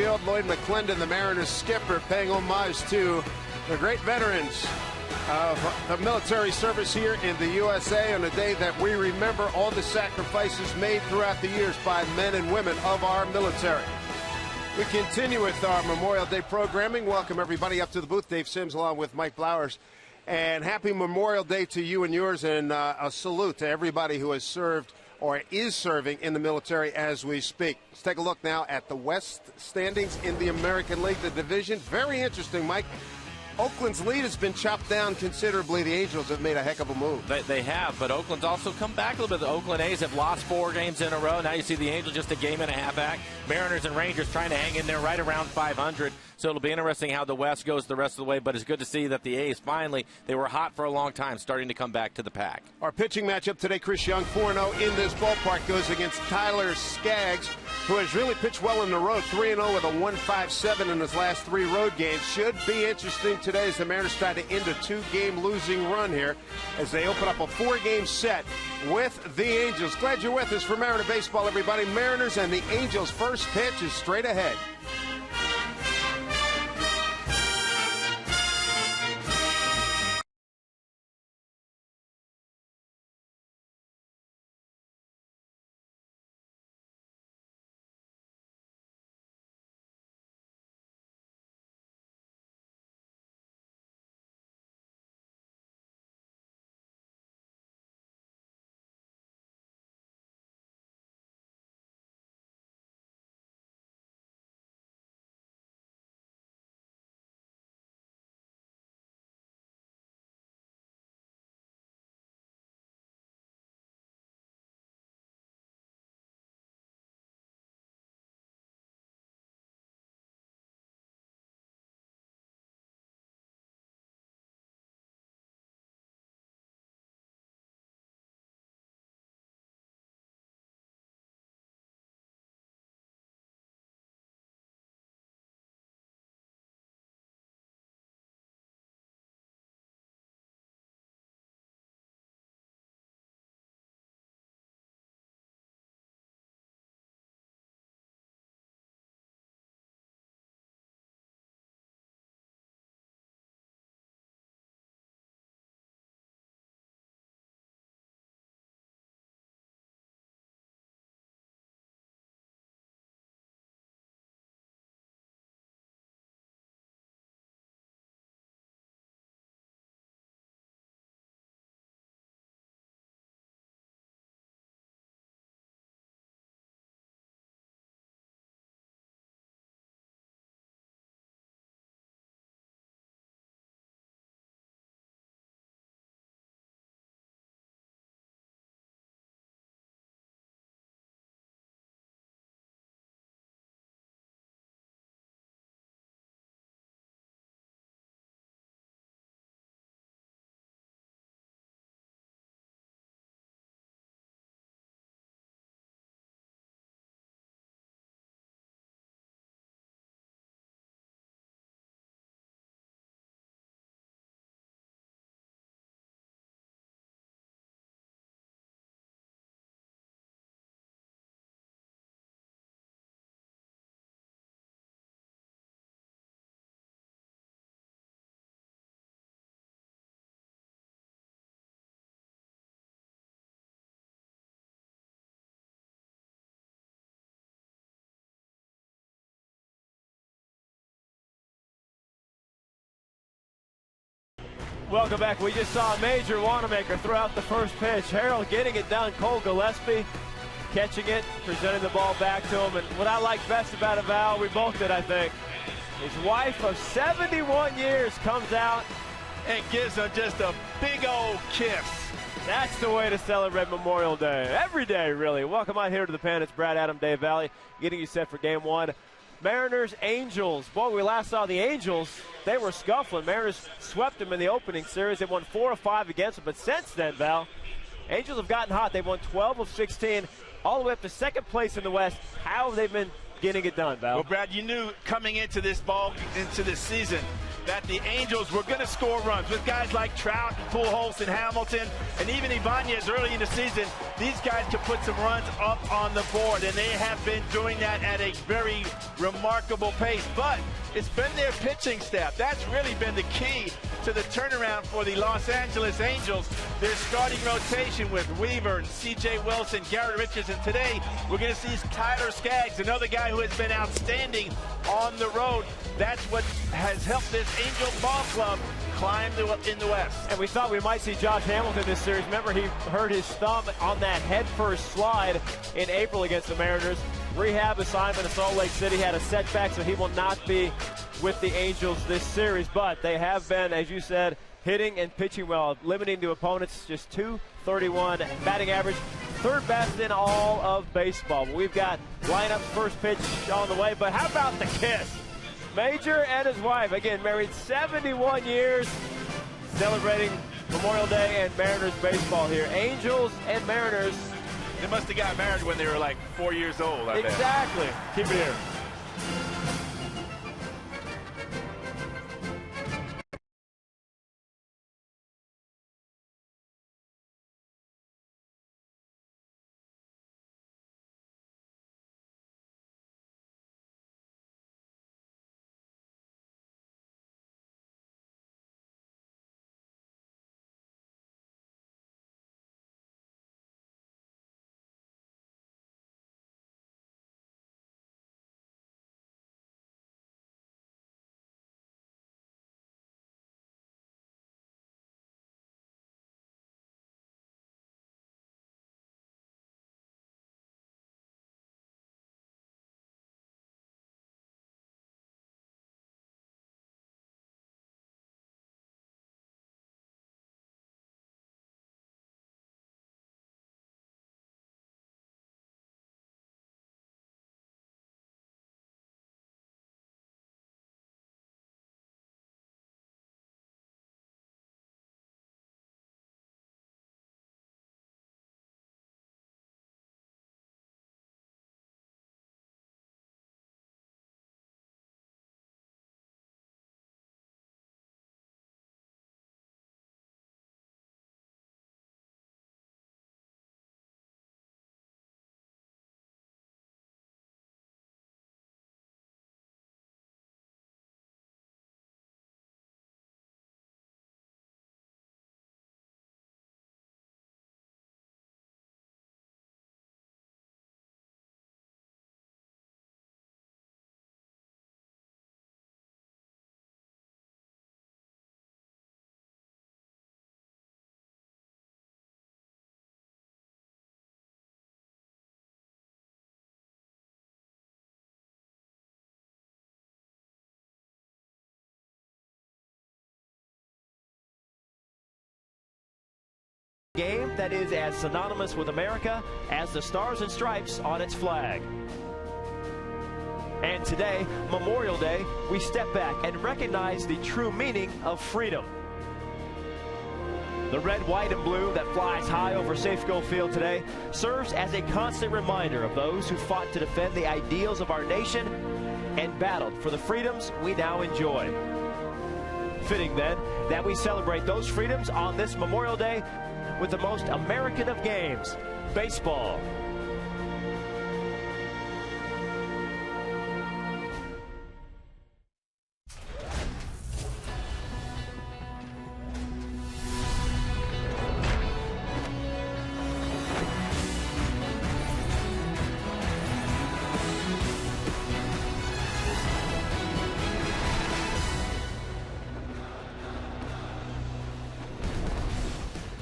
field. Lloyd McClendon, the Mariners skipper, paying homage to the great veterans of the military service here in the USA on a day that we remember all the sacrifices made throughout the years by men and women of our military. We continue with our Memorial Day programming. Welcome everybody up to the booth. Dave Sims along with Mike Blowers. And happy Memorial Day to you and yours, and a salute to everybody who has served or is serving in the military as we speak. Let's take a look now at the West standings in the American League, the division. Very interesting, Mike. Oakland's lead has been chopped down considerably. The Angels have made a heck of a move. They have, but Oakland's also come back a little bit. The Oakland A's have lost 4 games in a row. Now you see the Angels just a game and a half back. Mariners and Rangers trying to hang in there right around 500. So it'll be interesting how the West goes the rest of the way, but it's good to see that the A's finally, they were hot for a long time, starting to come back to the pack. Our pitching matchup today, Chris Young, 4-0 in this ballpark, goes against Tyler Skaggs, who has really pitched well in the road, 3-0 with a 1.57 in his last 3 road games. Should be interesting today as the Mariners try to end a 2-game losing run here as they open up a 4-game set with the Angels. Glad you're with us for Mariner Baseball, everybody. Mariners and the Angels' first pitch is straight ahead. Welcome back. We just saw a major Wanamaker throw out the first pitch. Harold getting it done. Cole Gillespie catching it, presenting the ball back to him. And what I like best about it, Val, we both did, I think, his wife of 71 years comes out and gives him just a big old kiss. That's the way to celebrate Memorial Day. Every day, really. Welcome out here to the pen. It's Brad, Adam, Dave Valley, getting you set for Game 1. Mariners, Angels. Boy, we last saw the Angels. They were scuffling. Mariners swept them in the opening series. They won 4 of 5 against them. But since then, Val, Angels have gotten hot. They've won 12 of 16, all the way up to second place in the West. How have they been getting it done, Val? Well, Brad, you knew coming into this season that the Angels were going to score runs with guys like Trout, Pujols, and Hamilton, and even Ibanez early in the season. These guys could put some runs up on the board, and they have been doing that at a very remarkable pace. But it's been their pitching staff. That's really been the key to the turnaround for the Los Angeles Angels. Their starting rotation with Weaver and C.J. Wilson, Garrett Richards, and today we're going to see Tyler Skaggs, another guy who has been outstanding on the road. That's what has helped this Angel ball club climb in the West. And we thought we might see Josh Hamilton this series. Remember, he hurt his thumb on that headfirst slide in April against the Mariners. Rehab assignment in Salt Lake City, had a setback, so he will not be with the Angels this series. But they have been, as you said, hitting and pitching well, limiting to opponents, just .231 batting average, third best in all of baseball. We've got lineups, first pitch on the way, but how about the kiss? Major and his wife, again, married 71 years, celebrating Memorial Day and Mariners baseball here. Angels and Mariners. They must have got married when they were like 4 years old, I bet. Exactly. Keep it here. Game that is as synonymous with America as the Stars and Stripes on its flag. And today, Memorial Day, we step back and recognize the true meaning of freedom. The red, white, and blue that flies high over Safeco Field today serves as a constant reminder of those who fought to defend the ideals of our nation and battled for the freedoms we now enjoy. Fitting, then, that we celebrate those freedoms on this Memorial Day with the most American of games, baseball.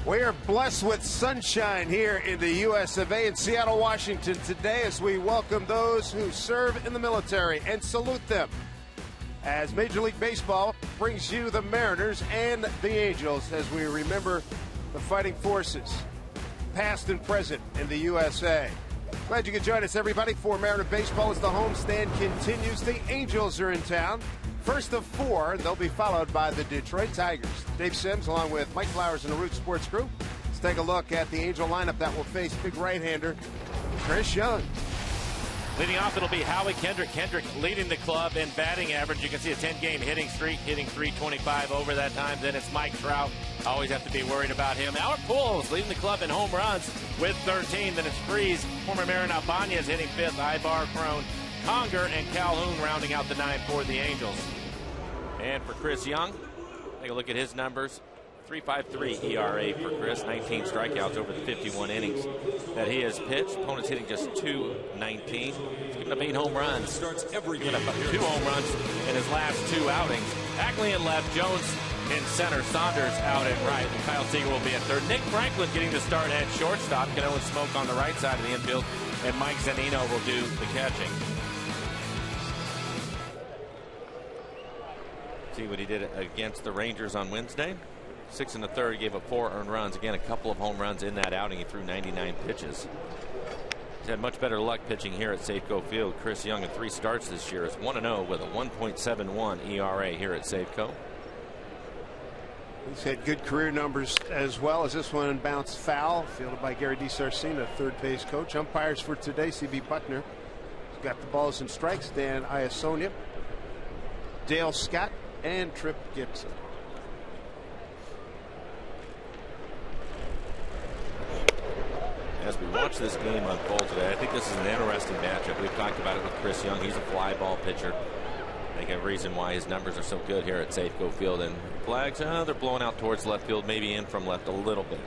We are blessed with sunshine here in the U.S. of A. in Seattle, Washington today as we welcome those who serve in the military and salute them as Major League Baseball brings you the Mariners and the Angels as we remember the fighting forces, past and present, in the USA. Glad you could join us, everybody, for Mariner Baseball as the homestand continues. The Angels are in town. First of four, they'll be followed by the Detroit Tigers. Dave Sims, along with Mike Flowers and the Root Sports Crew. Let's take a look at the Angel lineup that will face big right-hander Chris Young. Leading off, it'll be Howie Kendrick. Kendrick leading the club in batting average. You can see a 10-game hitting streak, hitting .325 over that time. Then it's Mike Trout. Always have to be worried about him. Albert Pujols leading the club in home runs with 13. Then it's Freeze, former Mariner Ibanez hitting 5th. Ibar, Crone, Conger, and Calhoun rounding out the 9 for the Angels. And for Chris Young, take a look at his numbers. 3.53 ERA for Chris, 19 strikeouts over the 51 innings that he has pitched. Opponents hitting just .219. He's given up 8 home runs. Given up 2 home runs in his last 2 outings. Ackley in left, Jones in center, Saunders out at right, and Kyle Seager will be at third. Nick Franklin getting the start at shortstop. Cano and Smoke on the right side of the infield, and Mike Zunino will do the catching. See what he did against the Rangers on Wednesday. 6 1/3, gave up 4 earned runs. Again, a couple of home runs in that outing. He threw 99 pitches. He's had much better luck pitching here at Safeco Field. Chris Young in 3 starts this year is 1-0 with a 1.71 ERA here at Safeco. He's had good career numbers as well as this one bounced foul. Fielded by Gary DiSarcina, third base coach. Umpires for today, C.B. Buckner. He's got the balls and strikes. Dan Iasonia, Dale Scott, and Tripp Gibson. As we watch this game unfold today, I think this is an interesting matchup. We've talked about it with Chris Young. He's a fly ball pitcher. I think a reason why his numbers are so good here at Safeco Field. And flags, they're blowing out towards left field, maybe in from left a little bit.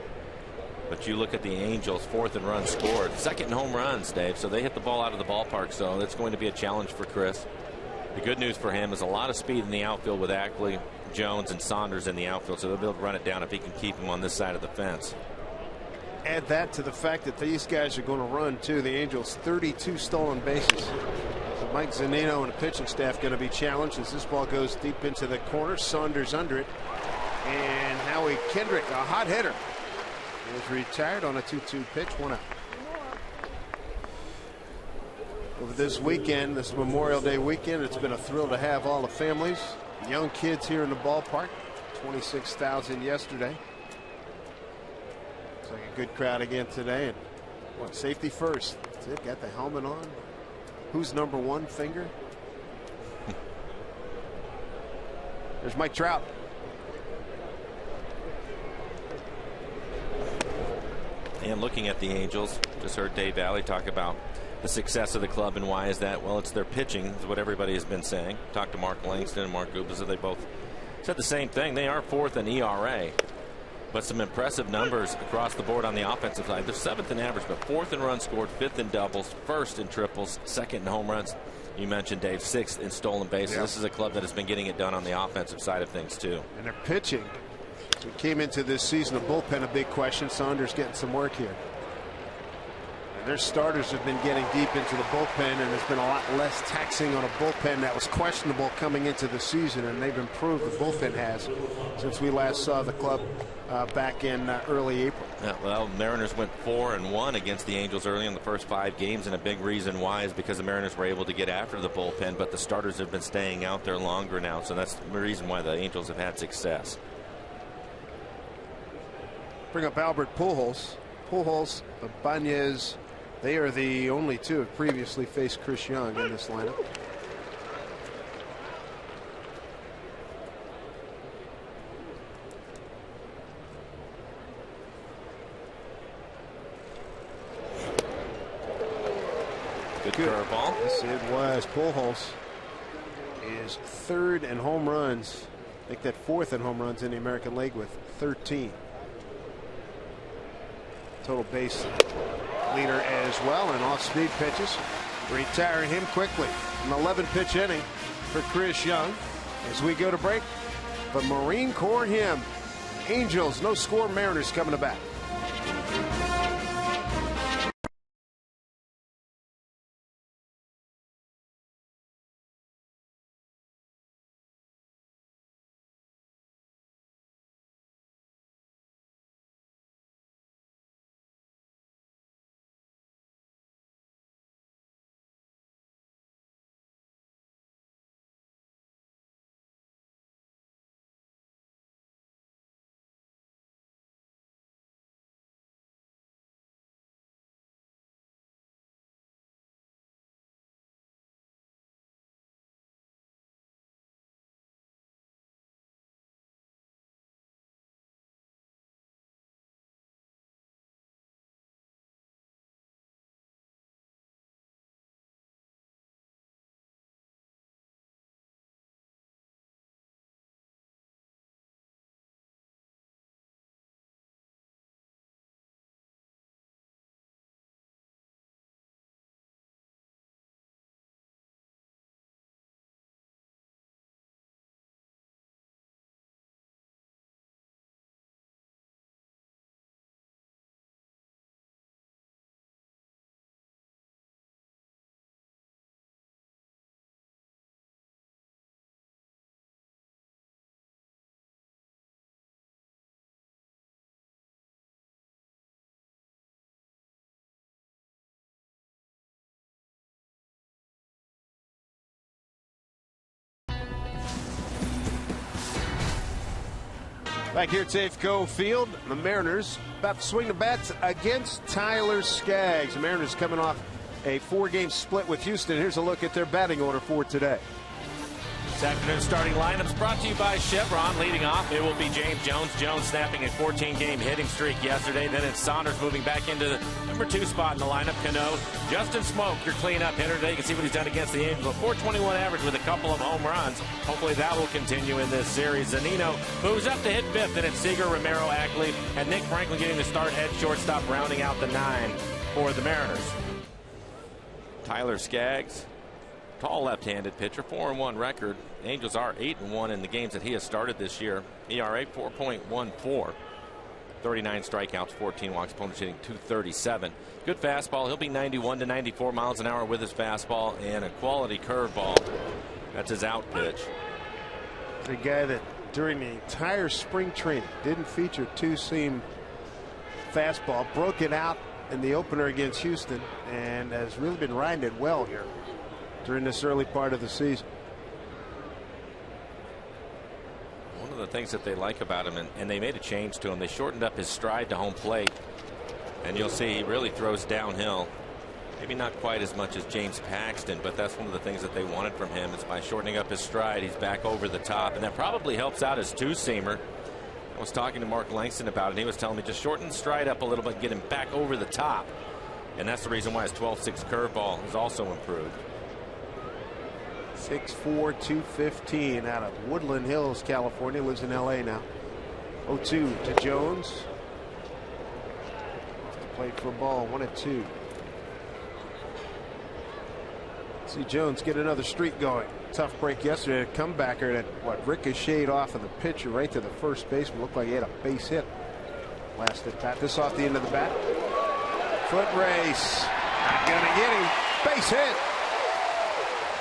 But you look at the Angels, 4th in runs scored, 2nd in home runs, Dave. So they hit the ball out of the ballpark. So that's going to be a challenge for Chris. The good news for him is a lot of speed in the outfield with Ackley, Jones, and Saunders in the outfield. So they'll be able to run it down if he can keep him on this side of the fence. Add that to the fact that these guys are going to run too. The Angels 32 stolen bases. So Mike Zunino and the pitching staff going to be challenged as this ball goes deep into the corner. Saunders under it, and Howie Kendrick, a hot hitter, is retired on a 2-2 pitch, 1 out. Over this weekend, this Memorial Day weekend, it's been a thrill to have all the families, young kids here in the ballpark. 26,000 yesterday. Like a good crowd again today, and what, safety first. That's it. Got the helmet on. Who's number 1 finger? There's Mike Trout. And looking at the Angels, just heard Dave Valley talk about the success of the club and why is that? Well, it's their pitching, is what everybody has been saying. Talked to Mark Langston and Mark Gubas, they both said the same thing. They are 4th in ERA. But some impressive numbers across the board on the offensive side. They're 7th in average, but 4th in runs scored, 5th in doubles, 1st in triples, 2nd in home runs. You mentioned, Dave, 6th in stolen bases. Yep. This is a club that has been getting it done on the offensive side of things, too. And they're pitching. We came into this season, the bullpen, a big question. Saunders getting some work here. And their starters have been getting deep into the bullpen, and there's been a lot less taxing on a bullpen that was questionable coming into the season, and they've improved, the bullpen has, since we last saw the club back in early April. Yeah, well, Mariners went 4-1 against the Angels early in the first 5 games, and a big reason why is because the Mariners were able to get after the bullpen, but the starters have been staying out there longer now, so that's the reason why the Angels have had success. Bring up Albert Pujols. Pujols, Ibanez, they are the only 2 who have previously faced Chris Young in this lineup. Good curveball. Yes, it was. Pujols is 3rd in home runs. I think that 4th in home runs in the American League with 13. Total base leader as well, and off-speed pitches. Retiring him quickly. An 11-pitch inning for Chris Young. As we go to break, the Marine Corps hymn. Angels, no score. Mariners coming to bat. Back here at Safeco Field, the Mariners about to swing the bats against Tyler Skaggs. The Mariners coming off a 4-game split with Houston. Here's a look at their batting order for today. This afternoon's starting lineups brought to you by Chevron. Leading off, it will be James Jones. Jones snapping a 14-game hitting streak yesterday. Then it's Saunders moving back into the number 2 spot in the lineup. Cano, Justin Smoke, your cleanup hitter today. You can see what he's done against the Angels. A 421 average with a couple of home runs. Hopefully that will continue in this series. Zanino moves up to hit 5th. Then it's Seager, Romero, Ackley, and Nick Franklin getting the start at shortstop, rounding out the 9 for the Mariners. Tyler Skaggs, tall left-handed pitcher, 4-1 record. Angels are 8-1 in the games that he has started this year. ERA 4.14. 39 strikeouts, 14 walks, opponents hitting .237. Good fastball. He'll be 91 to 94 miles an hour with his fastball, and a quality curveball. That's his out pitch. The guy that during the entire spring training didn't feature two-seam fastball, broke it out in the opener against Houston, and has really been riding it well here during this early part of the season. One of the things that they like about him, and they made a change to him, they shortened up his stride to home plate, and you'll see he really throws downhill. Maybe not quite as much as James Paxton, but that's one of the things that they wanted from him, is by shortening up his stride, he's back over the top, and that probably helps out his two-seamer. I was talking to Mark Langston about it, and he was telling me just shorten the stride up a little bit, get him back over the top, and that's the reason why his 12-6 curveball has also improved. 6'4", 215 out of Woodland Hills, California. Lives in L.A. now. 0-2 to Jones. Played for a ball, 1-2. See Jones get another streak going. Tough break yesterday. A comebacker that ricocheted off of the pitcher right to the first baseman. Looked like he had a base hit last at bat. This off the end of the bat. Foot race. Not gonna get him. Base hit.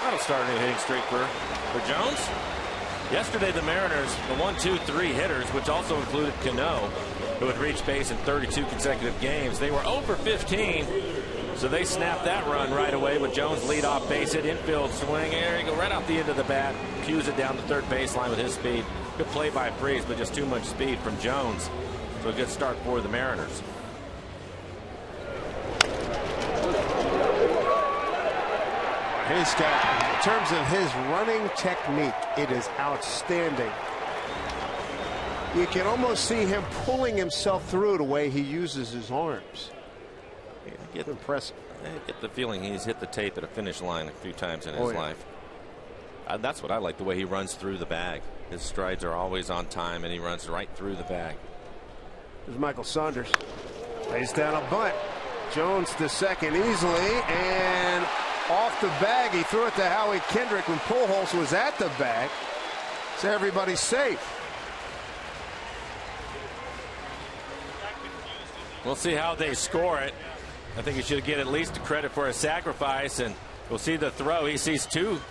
That'll start a new hitting streak for Jones. Yesterday, the Mariners, the 1-2-3 hitters, which also included Cano, who had reached base in 32 consecutive games. They were 0 for 15, so they snapped that run right away with Jones lead off base hit, infield swing. There you go, right off the end of the bat, cues it down the third baseline with his speed. Good play by Freese, but just too much speed from Jones. So a good start for the Mariners. He's got, in terms of his running technique, it is outstanding. You can almost see him pulling himself through the way he uses his arms. Get impressive. I get the feeling he's hit the tape at a finish line a few times in his life. That's what I like, the way he runs through the bag. His strides are always on time, and he runs right through the bag. There's Michael Saunders. Lays down a bunt. Jones to second easily, and off the bag. He threw it to Howie Kendrick when Pujols was at the bag. So everybody's safe. We'll see how they score it. I think he should get at least credit for a sacrifice, and we'll see the throw. He sees two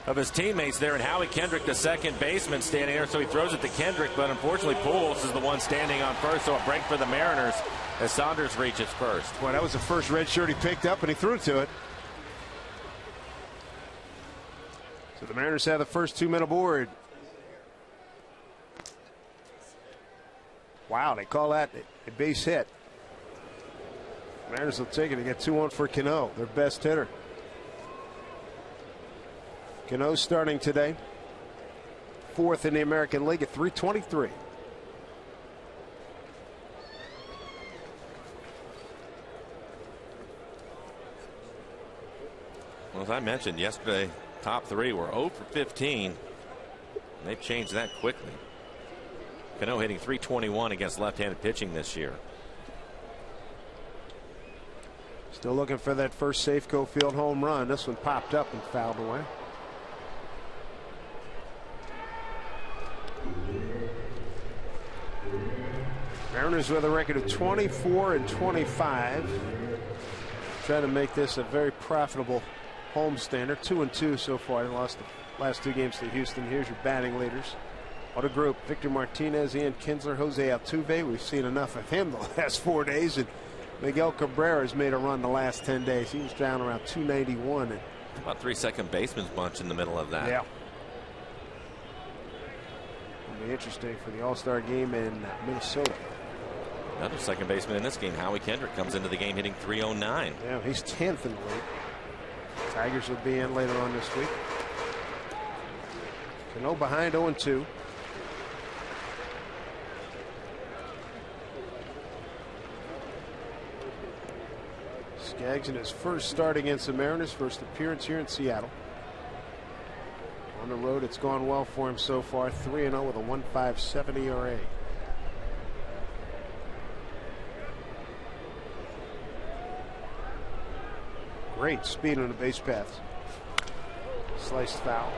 of his teammates there, and Howie Kendrick, the second baseman, standing there, so he throws it to Kendrick, but unfortunately Pujols is the one standing on first, so a break for the Mariners as Saunders reaches first. Boy, that was the first red shirt he picked up, and he threw to it. So the Mariners have the first 2 men aboard. Wow, they call that a base hit. Mariners will take it. They get 2-1 for Cano, their best hitter. Cano starting today. 4th in the American League at .323. Well, as I mentioned yesterday, top 3 were 0 for 15. And they've changed that quickly. Cano hitting .321 against left-handed pitching this year. Still looking for that first Safeco Field home run. This one popped up and fouled away. Mariners with a record of 24-25. Trying to make this a very profitable homestander. 2-2 so far. They lost the last 2 games to Houston. Here's your batting leaders. What a group. Victor Martinez, Ian Kinsler, Jose Altuve. We've seen enough of him the last 4 days. And Miguel Cabrera has made a run the last 10 days. He was down around 291. And about 3 second baseman's bunch in the middle of that. Yeah. It'll be interesting for the All-Star game in Minnesota. Another second baseman in this game, Howie Kendrick, comes into the game hitting .309. Yeah, he's 10th in the league. Tigers will be in later on this week. Cano behind 0-2. Skaggs in his first start against the Mariners, first appearance here in Seattle. On the road, it's gone well for him so far. 3-0 with a 1.57 ERA. Great speed on the base paths. Sliced foul.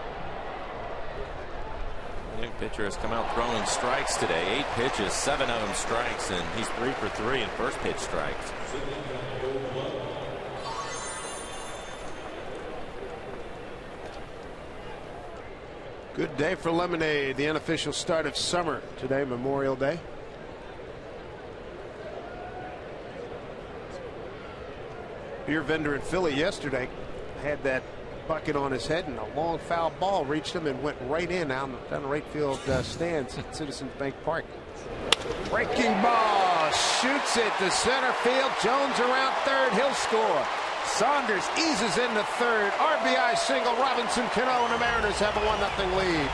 The young pitcher has come out throwing strikes today. 8 pitches, 7 of them strikes, and he's 3 for 3 in first pitch strikes. Good day for lemonade. The unofficial start of summer today, Memorial Day. Beer vendor in Philly yesterday had that bucket on his head, and a long foul ball reached him and went right in down the right field stands at Citizens Bank Park. Breaking ball, shoots it to center field. Jones around third, he'll score. Saunders eases into third. RBI single. Robinson Cano, and the Mariners have a 1-0 lead.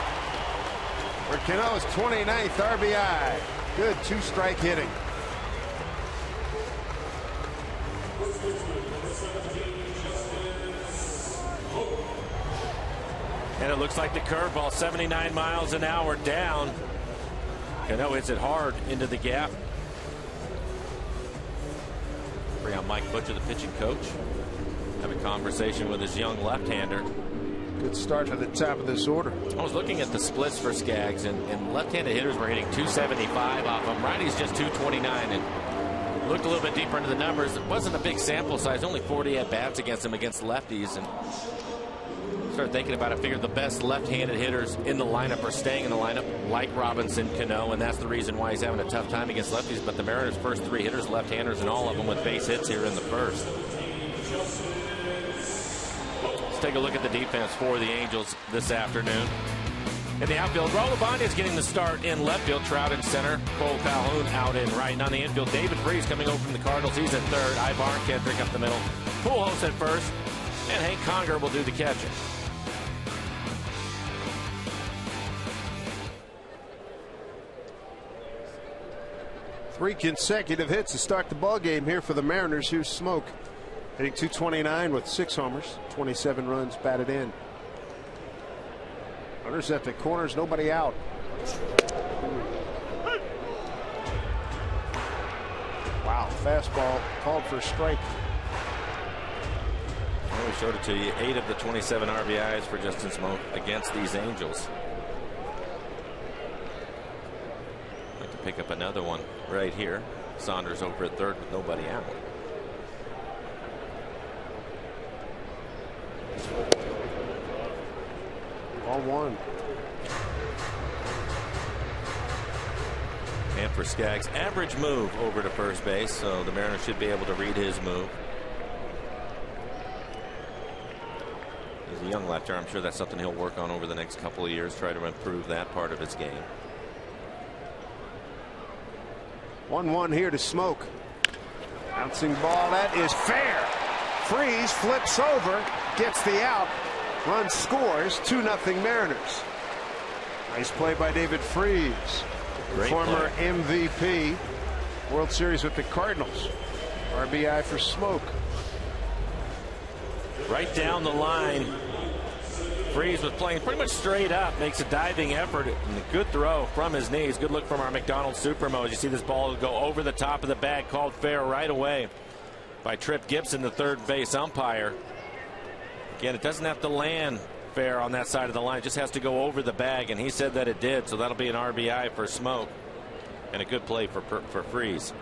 For Cano's 29th RBI. Good two-strike hitting. And it looks like the curveball, 79 miles an hour down. Cano hits it hard into the gap. Bring out Mike Butcher, the pitching coach. Have a conversation with his young left-hander. Good start to the top of this order. I was looking at the splits for Skaggs, and left-handed hitters were hitting 275 off them. Righties just 229, and looked a little bit deeper into the numbers. It wasn't a big sample size, only 40 at-bats against him against lefties, and started thinking about it. Figured the best left-handed hitters in the lineup are staying in the lineup, like Robinson Cano, and that's the reason why he's having a tough time against lefties. But the Mariners' first 3 hitters, left-handers, and all of them with base hits here in the first. Let's take a look at the defense for the Angels this afternoon. In the outfield, Raul Ibanez is getting the start in left field. Trout in center. Cole Calhoun out in right. And on the infield, David Freese coming over from the Cardinals. He's at third. Ivar Kendrick up the middle. Pujols at first. And Hank Conger will do the catching. Three consecutive hits to start the ball game here for the Mariners. Here's Smoke hitting .229 with 6 homers, 27 runs batted in. Runners at the corners, nobody out. Wow, fastball called for a strike. Well, we showed it to you. 8 of the 27 RBIs for Justin Smoke against these Angels. Like to pick up another one right here. Saunders over at third with nobody out. Ball 1. And for Skaggs, average move over to first base, so the Mariners should be able to read his move. He's a young lefter. I'm sure that's something he'll work on over the next couple of years, try to improve that part of his game. 1-1 here to Smoke. Bouncing ball, that is fair. Freese flips over, gets the out. Run scores, 2-0 Mariners. Nice play by David Freese. Great Former play. MVP. World Series with the Cardinals. RBI for Smoke. Right down the line. Freese was playing pretty much straight up, makes a diving effort, and a good throw from his knees. Good look from our McDonald's Supermo. As you see this ball go over the top of the bag, called fair right away by Tripp Gibson, the third base umpire. Again, it doesn't have to land fair on that side of the line. It just has to go over the bag, and he said that it did, so that'll be an RBI for Smoke. And a good play for Freese.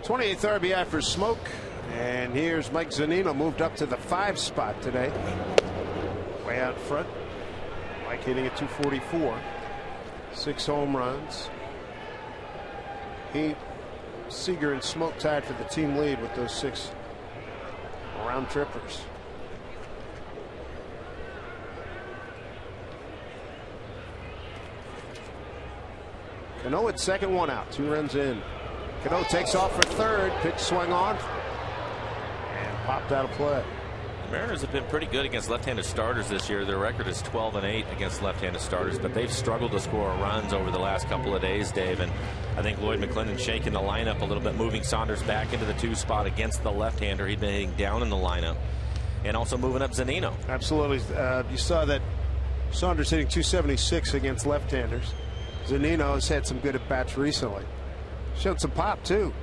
28th RBI for Smoke. And here's Mike Zunino, moved up to the 5 spot today. Way out front. Mike hitting at .244. 6 home runs. He, Seager, and Smoke tied for the team lead with those 6 round trippers. Cano at second, 1 out, 2 runs in. Cano takes off for third. Pitch swung on and popped out of play. The Mariners have been pretty good against left-handed starters this year. Their record is 12-8 against left-handed starters, but they've struggled to score runs over the last couple of days, Dave. And I think Lloyd McClendon shaking the lineup a little bit, moving Saunders back into the 2 spot against the left-hander. He'd been hitting down in the lineup, and also moving up Zunino. Absolutely. You saw that Saunders hitting 276 against left-handers. Zunino has had some good at-bats recently. Showed some pop, too.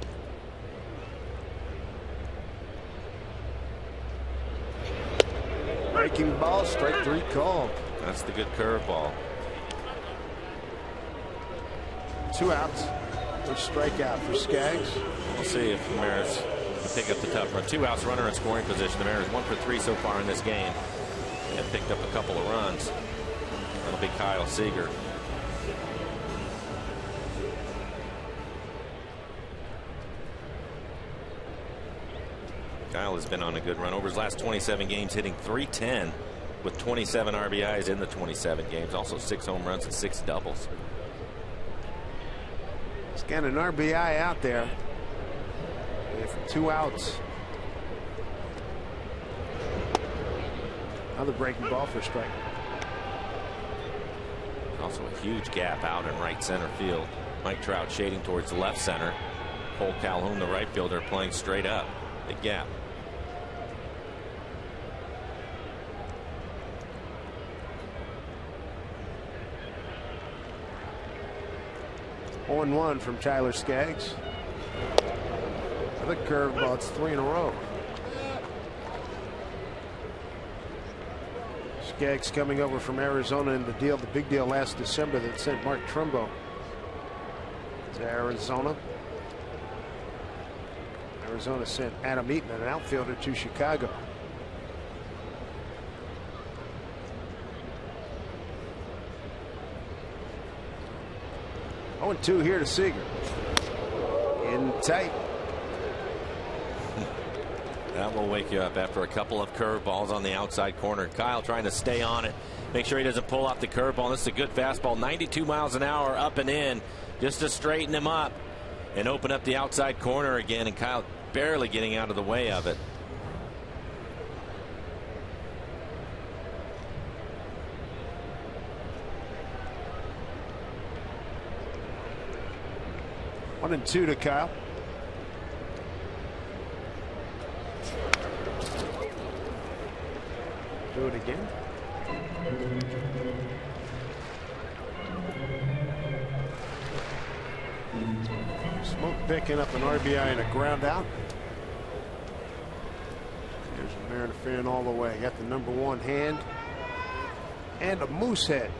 Breaking ball, strike 3 called. That's the good curveball. 2 outs. A strikeout for Skaggs. We'll see if the Mariners can pick up the tough run. 2 outs, runner in scoring position. The Mariners 1 for 3 so far in this game. And picked up a couple of runs. That'll be Kyle Seager. Kyle has been on a good run over his last 27 games, hitting .310 with 27 RBIs in the 27 games. Also 6 home runs and 6 doubles. He's got an RBI out there with 2 outs. Another breaking ball for a strike. Also a huge gap out in right center field. Mike Trout shading towards left center. Cole Calhoun, the right fielder, playing straight up. Big gap. On 1 from Tyler Skaggs. Another curveball. It's 3 in a row. Skaggs coming over from Arizona in the big deal last December that sent Mark Trumbo to Arizona. Arizona sent Adam Eaton, an outfielder, to Chicago. Oh, 2 here to Seager. In tight. That will wake you up after a couple of curveballs on the outside corner. Kyle trying to stay on it, make sure he doesn't pull off the curveball. This is a good fastball, 92 miles an hour up and in, just to straighten him up and open up the outside corner again. And Kyle barely getting out of the way of it. One and 2 to Kyle. Do it again. Smoke picking up an RBI and a ground out. There's a Mariner fan all the way. Got the #1 hand and a moose head.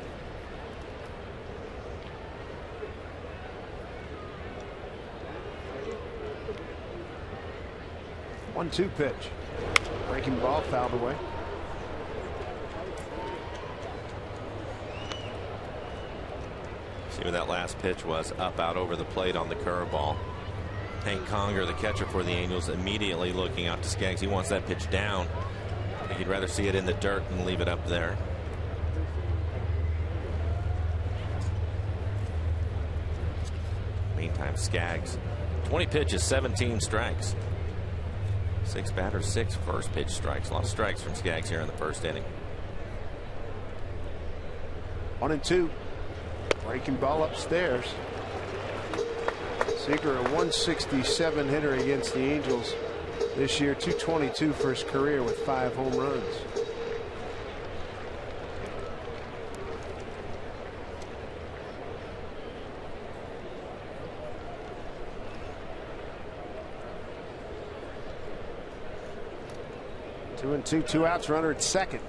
One-two pitch. Breaking ball fouled away. See what that last pitch was, up out over the plate on the curveball. Hank Conger, the catcher for the Angels, immediately looking out to Skaggs. He wants that pitch down. I think he'd rather see it in the dirt than leave it up there. Meantime, Skaggs, 20 pitches, 17 strikes. 6 batters, 6 first pitch strikes. A lot of strikes from Skaggs here in the first inning. 1 and 2. Breaking ball upstairs. Seager, a 167 hitter against the Angels this year, 222 for his career with 5 home runs. Two and 2, 2 outs, runner at second.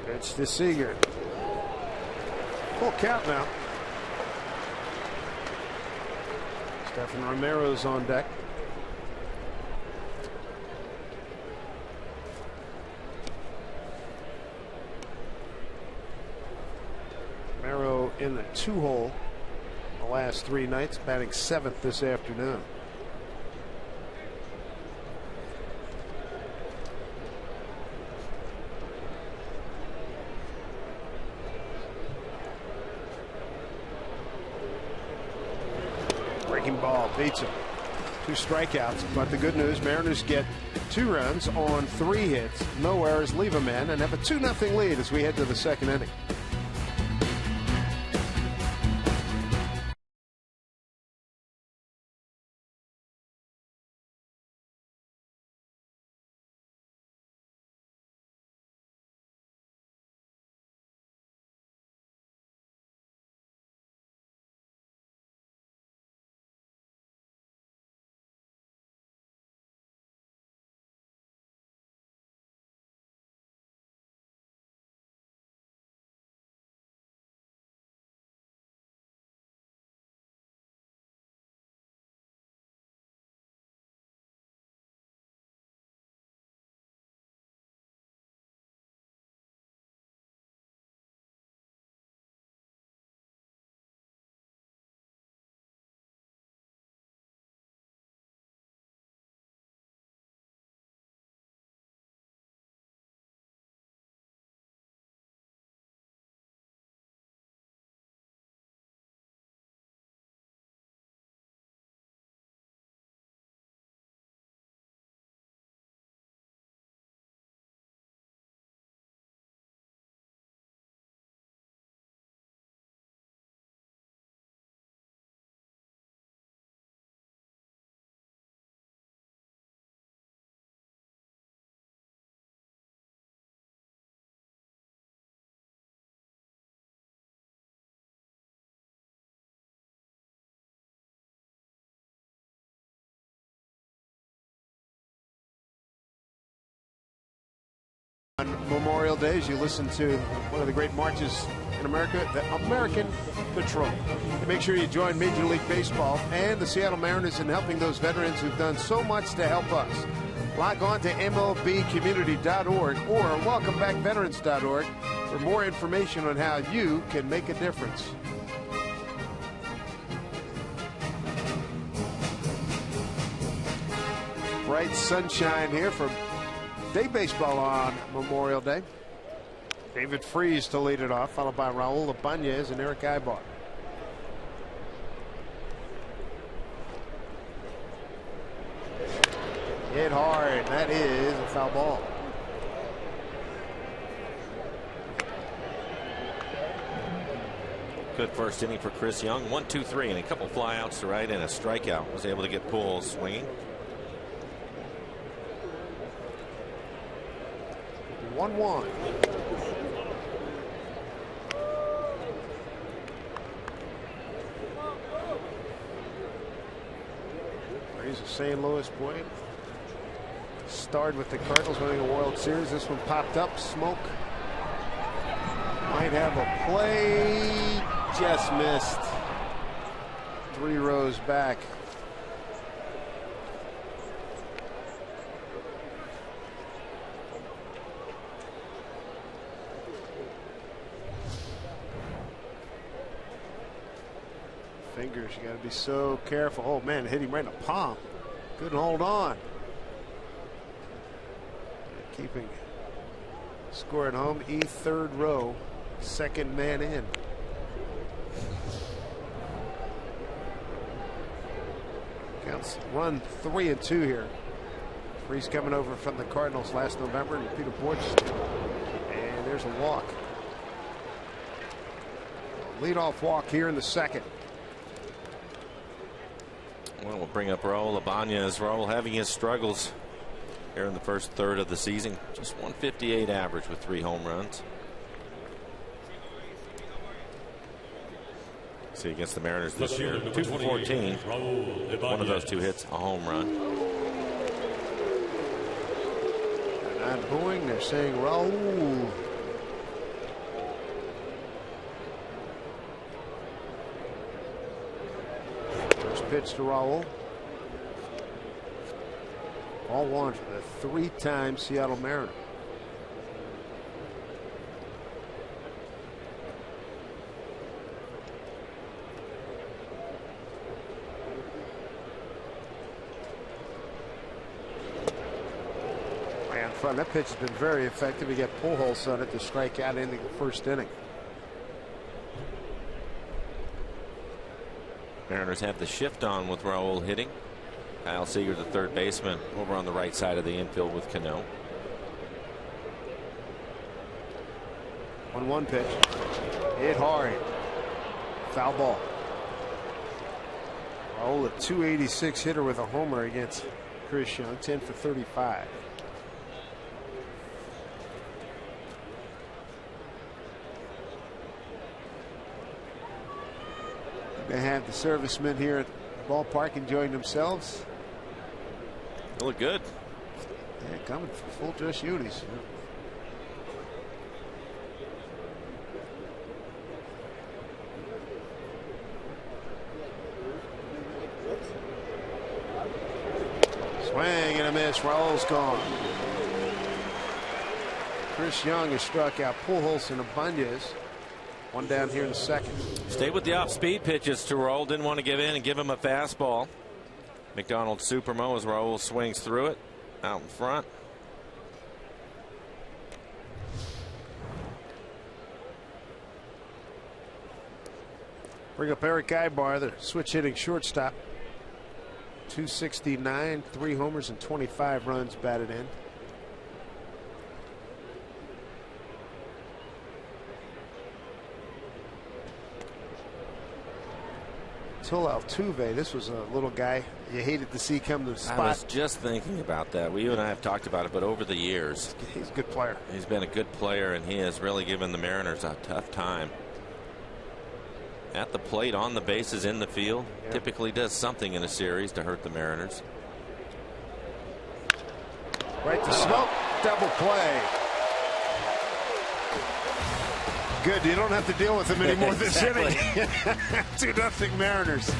It's to Seager. Full count now. Stephen Romero's on deck. Romero in the 2-hole. last 3 nights, batting 7th this afternoon. Breaking ball beats him. 2 strikeouts, but the good news, Mariners get 2 runs on 3 hits, no errors, leave them in, and have a 2-0 lead as we head to the 2nd inning. On Memorial Day, as you listen to one of the great marches in America, the American Patrol. And make sure you join Major League Baseball and the Seattle Mariners in helping those veterans who've done so much to help us. Log on to MLBcommunity.org or welcomebackveterans.org for more information on how you can make a difference. Bright sunshine here for day baseball on Memorial Day. David Freese to lead it off, followed by Raul Ibanez and Eric Ibar. Hit hard. That is a foul ball. Good first inning for Chris Young. 1, 2, 3, and a couple flyouts to right and a strikeout. Was able to get Pujols swinging. 1-1. He's a St. Louis boy. Started with the Cardinals winning a World Series. This one popped up. Smoke. Might have a play. Just missed. 3 rows back. Fingers, you got to be so careful. Oh man, hit him right in the palm. Couldn't hold on. Keeping score at home. 3rd row, 2nd man in. Counts run 3 and 2 here. Freese coming over from the Cardinals last November, and Peter Borch. And there's a walk. Leadoff walk here in the 2nd. Well, we'll bring up Raul Ibanez. Raul having his struggles here in the first third of the season. Just 158 average with 3 home runs. See, against the Mariners this year, 2 for 14. One of those 2 hits, a home run. They're not booing, they're saying Raul. First pitch to Raul. Ball 1 for the 3-time Seattle Mariners. front. That pitch has been very effective. He got Pujols on it to strike out in the first inning. Mariners have the shift on with Raul hitting. Kyle Seager, the third baseman, over on the right side of the infield with Cano. 1-1 pitch. Hit hard. Foul ball. Raul, a .286 hitter with a homer against Chris Young, 10 for 35. They have the servicemen here at the ballpark enjoying themselves. They look good. Yeah, coming for full dress unis. Swing and a miss. Raul's gone. Chris Young has struck out Pujols and Ibanez. One down here in the second. Stay with the off-speed pitches to Raul. Didn't want to give in and give him a fastball. McDonald Supermo as Raul swings through it out in front. Bring up Eric Ibar, the switch hitting shortstop. 269, 3 homers and 25 runs batted in. Till Altuve, this was a little guy you hated to see come to the spot. I was just thinking about that. You and I have talked about it, but over the years, he's a good player. He's been a good player, and he has really given the Mariners a tough time. At the plate, on the bases, in the field, typically does something in a series to hurt the Mariners. Right to Smoke, double play. Good, you don't have to deal with him anymore this inning. 2-0 Mariners.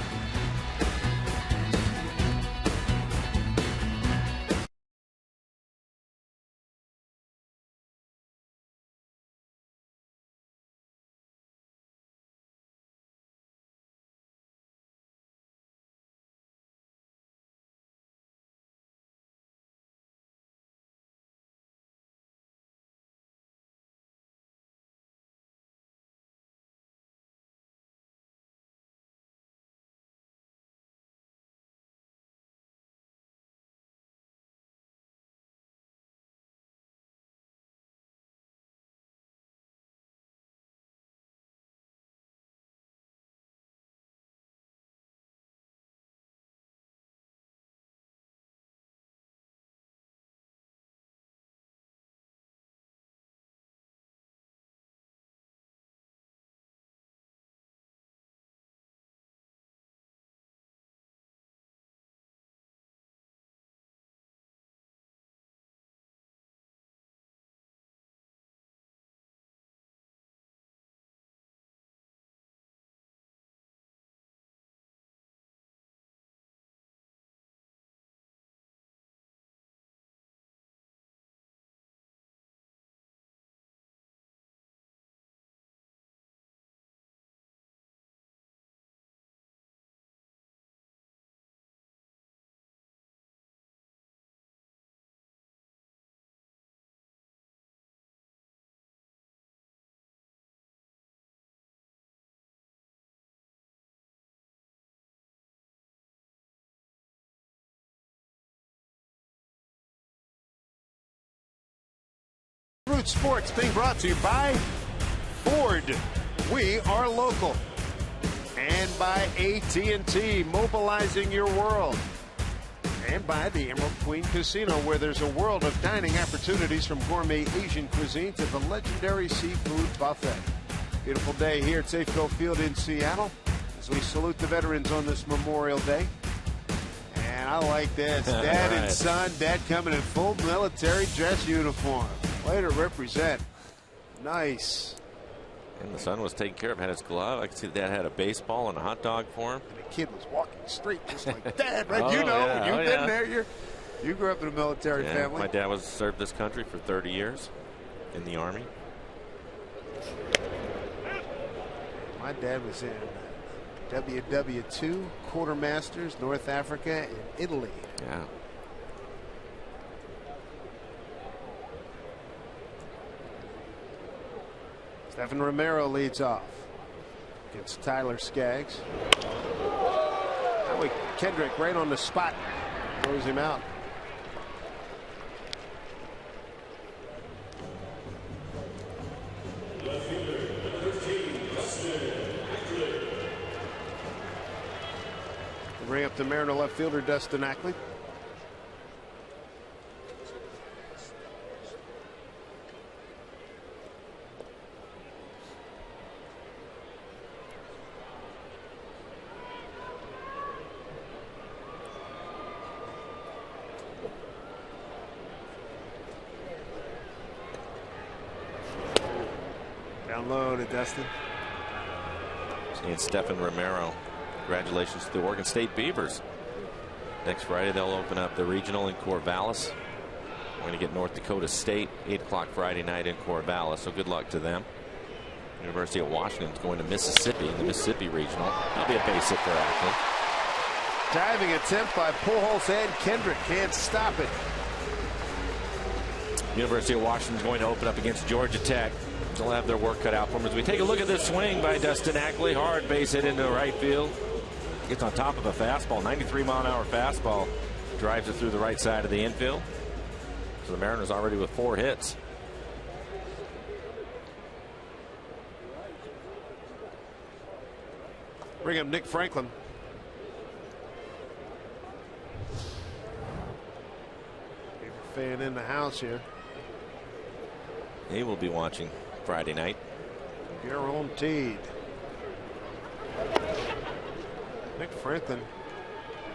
Root Sports being brought to you by Ford. We are local. And by AT&T, mobilizing your world. And by the Emerald Queen Casino, where there's a world of dining opportunities from gourmet Asian cuisine to the legendary seafood buffet. Beautiful day here at Safeco Field in Seattle as we salute the veterans on this Memorial Day. And I like this. Dad and son, Dad coming in full military dress uniform. Way to represent. Nice. And the son was taken care of, had his glove. I could see Dad had a baseball and a hot dog for him. And the kid was walking straight just like Dad, right? You've been there. You grew up in a military family. My dad served this country for 30 years in the Army. My dad was in WW2, Quartermasters, North Africa, and Italy. Yeah. Stephen Romero leads off against Tyler Skaggs. Howie Kendrick right on the spot. Throws him out. Bring up the Mariner left fielder Dustin Ackley. Down low to Dustin. Seeing Stephen Romero. Congratulations to the Oregon State Beavers. Next Friday they'll open up the regional in Corvallis. We're going to get North Dakota State 8 o'clock Friday night in Corvallis, so good luck to them. University of Washington is going to Mississippi in the Mississippi regional. That'll be a base hit for Ackley. Diving attempt by Pujols and Kendrick. Can't stop it. University of Washington is going to open up against Georgia Tech. They'll have their work cut out for them. As we take a look at this swing by Dustin Ackley, hard base hit into right field. Gets on top of a fastball, 93-mile-an-hour fastball. Drives it through the right side of the infield. So the Mariners already with 4 hits. Bring up Nick Franklin. Favorite fan in the house here. He will be watching Friday night. Guaranteed. Nick Franklin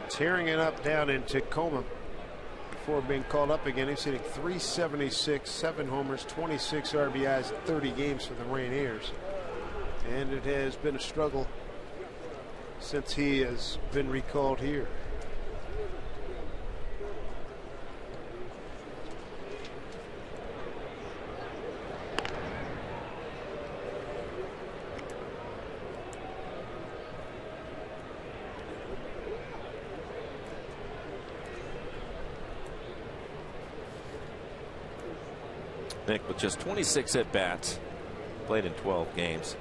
tearing it up down in Tacoma before being called up again. He's hitting .376, 7 homers, 26 RBIs, 30 games for the Rainiers. And it has been a struggle since he has been recalled here. Nick with just 26 at bats, played in 12 games.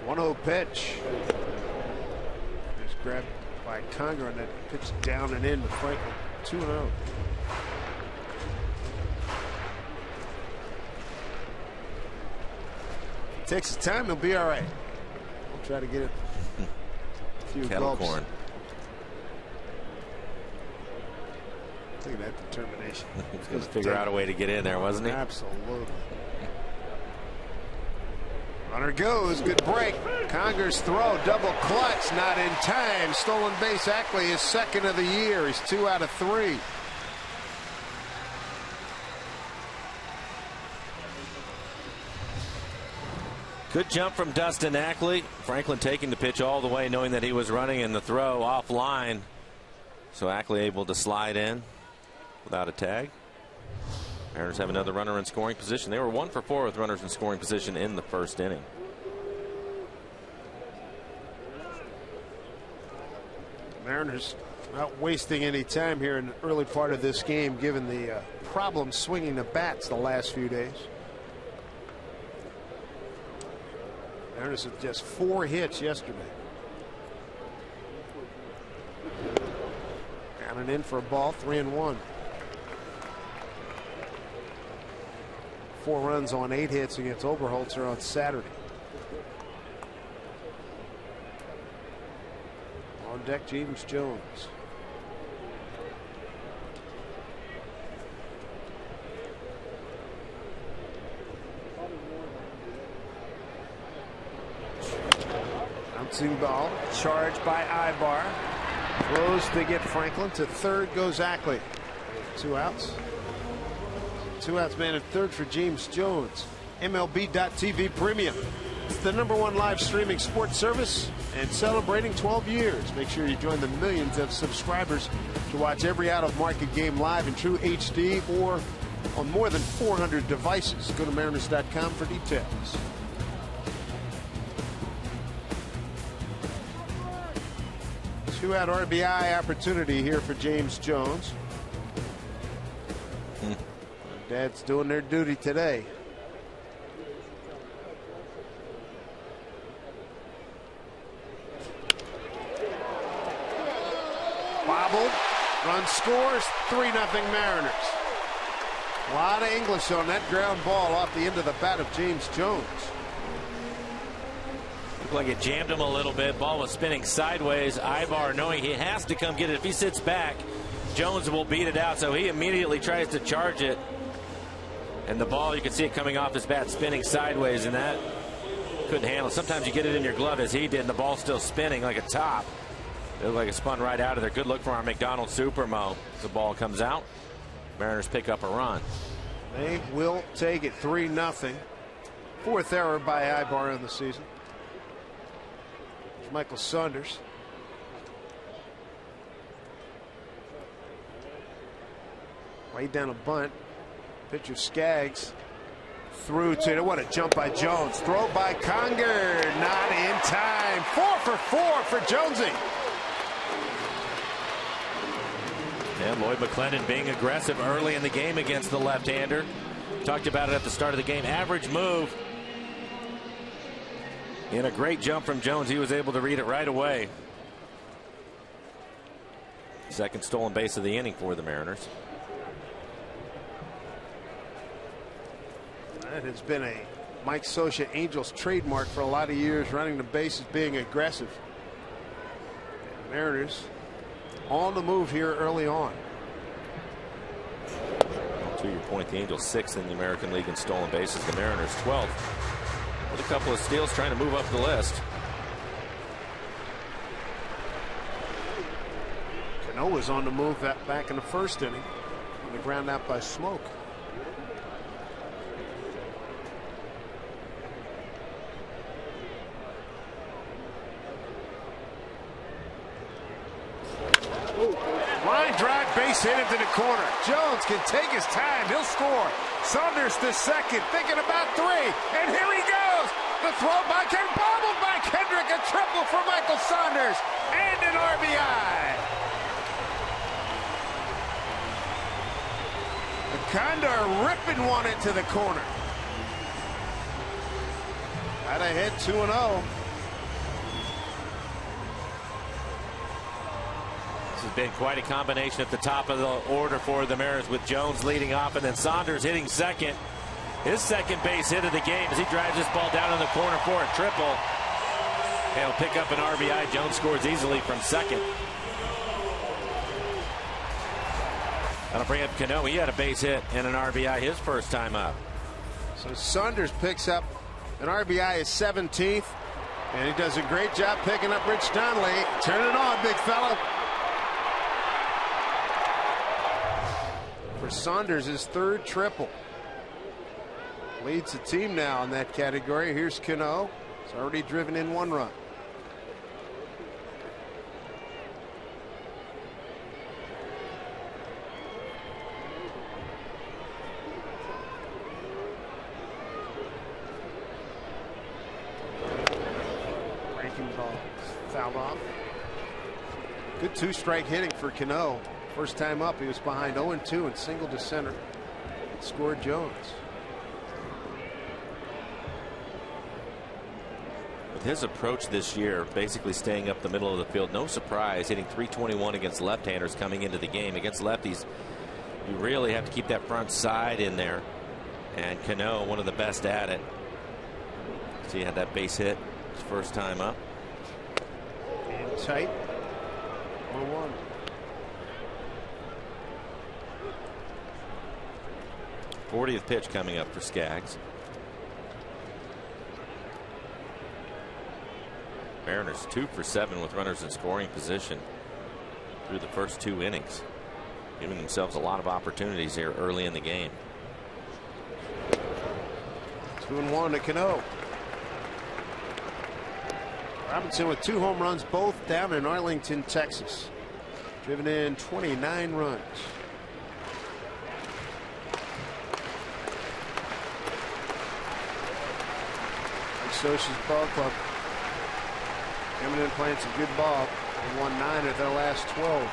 One-0 pitch. Just grabbed by Conger and that pitch down and in to Franklin. 2-0. Takes his time, he'll be all right. We'll try to get it. A few Kettle gulps. corn. Look at that determination. He was going to figure out a way to get in there, wasn't he? Absolutely. Runner goes. Good break. Conger's throw. Double clutch. Not in time. Stolen base. Ackley is second of the year. He's 2 out of 3. Good jump from Dustin Ackley. Franklin taking the pitch all the way, knowing that he was running in the throw offline. So Ackley able to slide in without a tag. Mariners have another runner in scoring position. They were 1 for 4 with runners in scoring position in the first inning. Mariners not wasting any time here in the early part of this game, given the problem swinging the bats the last few days. Mariners with just 4 hits yesterday. Down and in for a ball, 3-1. 4 runs on 8 hits against Oberholzer on Saturday. On deck, James Jones. Bouncing ball, charged by Ibar. Throws to get Franklin. To third goes Ackley. 2 outs. 2 outs, man, at third for James Jones. MLB.TV Premium. It's the #1 live streaming sports service and celebrating 12 years. Make sure you join the millions of subscribers to watch every out-of-market game live in true HD or on more than 400 devices. Go to Mariners.com for details. Two-out RBI opportunity here for James Jones. Dad's doing their duty today. Bobbled. Run scores. 3-0 Mariners. A lot of English on that ground ball off the end of the bat of James Jones. Looked like it jammed him a little bit. Ball was spinning sideways. Ibar, knowing he has to come get it. If he sits back, Jones will beat it out. So he immediately tries to charge it. And the ball, you can see it coming off his bat, spinning sideways, and that couldn't handle it. Sometimes you get it in your glove as he did, and the ball's still spinning like a top. It looked like it spun right out of there. Good look for our McDonald Supermo. The ball comes out. Mariners pick up a run. They will take it 3-0. Fourth error by Ibar in the season. It's Michael Saunders. Way down a bunt. Pitcher Skaggs through to, what a jump by Jones. Throw by Conger, not in time. 4 for 4 for Jonesy. And Lloyd McClendon being aggressive early in the game against the left-hander. Talked about it at the start of the game. Average move. In a great jump from Jones, he was able to read it right away. Second stolen base of the inning for the Mariners. That has been a Mike Scioscia Angels trademark for a lot of years, running the bases, being aggressive. And Mariners on the move here early on. Well, to your point, the Angels 6th in the American League in stolen bases. The Mariners 12th with a couple of steals, trying to move up the list. Cano was on the move back in the first inning on the ground out by Smoke. Line drive, base hit into the corner. Jones can take his time. He'll score. Saunders to second, thinking about 3. And here he goes. The throw by bobbled by Kendrick. A triple for Michael Saunders. And an RBI. The Condor ripping one into the corner. Out ahead 2-0. This has been quite a combination at the top of the order for the Mariners, with Jones leading off and then Saunders hitting second. His second base hit of the game as he drives this ball down in the corner for a triple. He'll pick up an RBI. Jones scores easily from second. That'll bring up Cano. He had a base hit and an RBI his first time up. So Saunders picks up an RBI, his 17th, and he does a great job picking up Rich Donnelly. Turn it on, big fella. For Saunders, his third triple. Leads the team now in that category. Here's Cano. He's already driven in 1 run. Breaking ball fouled off. Good 2-strike hitting for Cano. First time up, he was behind 0-2 and single to center. Scored Jones. With his approach this year, basically staying up the middle of the field, no surprise, hitting .321 against left-handers coming into the game. Against lefties, you really have to keep that front side in there. And Cano, one of the best at it. See, he had that base hit his first time up. And tight. 1-1. '40th pitch coming up for Skaggs. Mariners 2 for 7 with runners in scoring position through the first 2 innings, giving themselves a lot of opportunities here early in the game. 2-1 to Cano. Robinson with 2 home runs, both down in Arlington, Texas. Driven in 29 runs. Scioscia's ball club. Coming in playing some good ball. They won 9 of their last 12.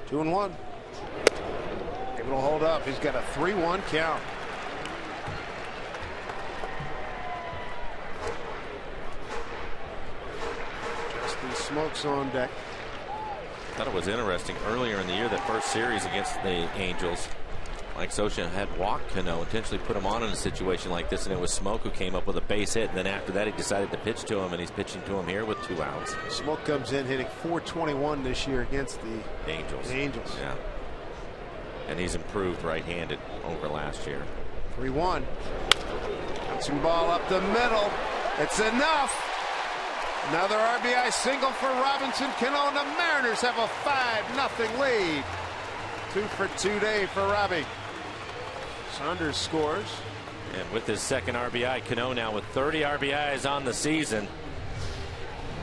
Two and one. Able to hold up. He's got a 3-1 count. Justin Smoke's on deck. I thought it was interesting earlier in the year, that first series against the Angels, Mike Scioscia had walked Cano, intentionally put him on in a situation like this, and it was Smoke who came up with a base hit, and then after that he decided to pitch to him, and he's pitching to him here with 2 outs. Smoke comes in hitting .421 this year against the Angels. Yeah. And he's improved right-handed over last year. 3-1. Bouncing ball up the middle. It's enough. Another RBI single for Robinson Cano. The Mariners have a 5-0 lead. 2 for 2 day for Robbie. Saunders scores. And with his second RBI, Cano now with 30 RBIs on the season.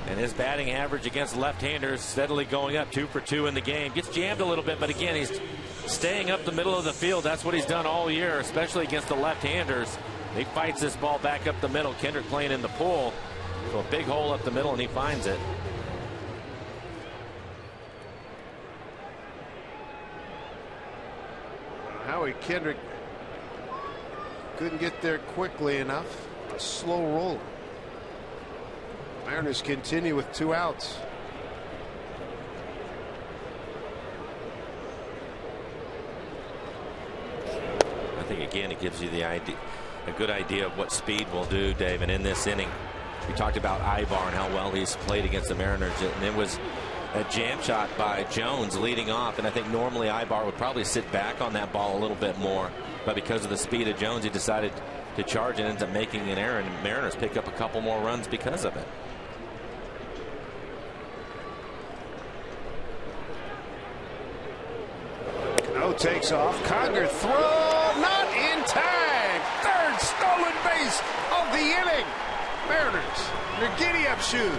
And his batting average against left-handers steadily going up, 2 for 2 in the game. Gets jammed a little bit, but again, he's staying up the middle of the field. That's what he's done all year, especially against the left-handers. He fights this ball back up the middle. Kendrick playing in the pull. So a big hole up the middle, and he finds it. Howie Kendrick couldn't get there quickly enough. A slow roll. Mariners continue with 2 outs. I think again it gives you the idea, a good idea of what speed will do, Dave. And in this inning, we talked about Ibar and how well he's played against the Mariners, and it was a jam shot by Jones leading off, and I think normally Ibar would probably sit back on that ball a little bit more, but because of the speed of Jones, he decided to charge and ends up making an error, and Mariners pick up a couple more runs because of it. Cano takes off. Conger throw, not in time. Third stolen base of the inning. Mariners, their giddy-up shoes.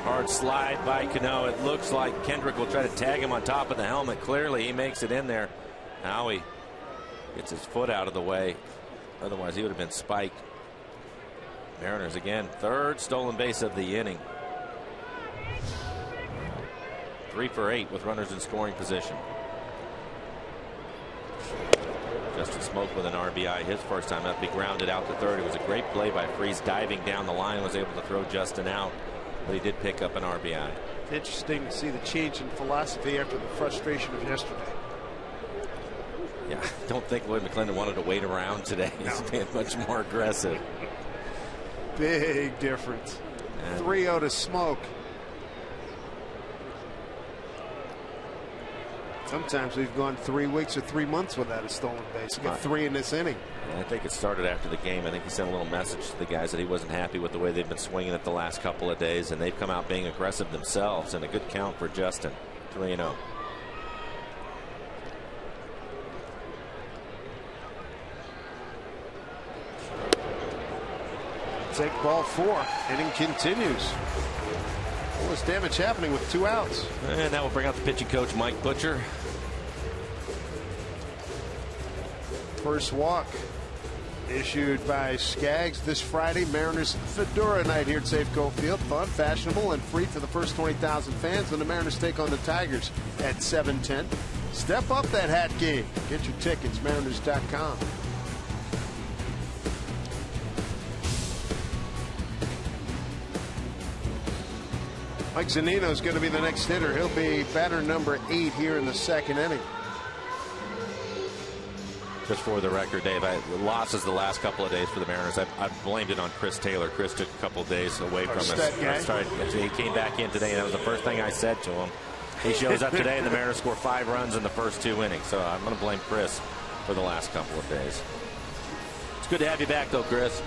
Hard slide by Cano. It looks like Kendrick will try to tag him on top of the helmet. Clearly, he makes it in there. Howie gets his foot out of the way. Otherwise, he would have been spiked. Mariners again, third stolen base of the inning. 3 for 8 with runners in scoring position. Justin Smoke with an RBI his first time up. He grounded out to third. It was a great play by Freese, diving down the line, was able to throw Justin out, but he did pick up an RBI. Interesting to see the change in philosophy after the frustration of yesterday. Yeah, I don't think Lloyd McClendon wanted to wait around today. He's being much more aggressive. Big difference. 3-0 to Smoke. Sometimes we've gone 3 weeks or 3 months without a stolen base. Got 3 in this inning. I think it started after the game. I think he sent a little message to the guys that he wasn't happy with the way they've been swinging it the last couple of days, and they've come out being aggressive themselves, and a good count for Justin. 3-0. Take ball 4. Inning continues. What was damage happening with 2 outs? And that will bring out the pitching coach, Mike Butcher. First walk issued by Skaggs this Friday. Mariners Fedora night here at Safeco Field. Fun, fashionable, and free for the first 20,000 fans when the Mariners take on the Tigers at 7:10. Step up that hat game. Get your tickets, mariners.com. Mike Zunino is going to be the next hitter. He'll be batter number 8 here in the second inning. Just for the record, Dave, losses the last couple of days for the Mariners. I've blamed it on Chris Taylor. Chris took a couple of days away from us. He came back in today, and that was the first thing I said to him. He shows up today, and the Mariners score 5 runs in the first 2 innings. So I'm going to blame Chris for the last couple of days. It's good to have you back, though, Chris.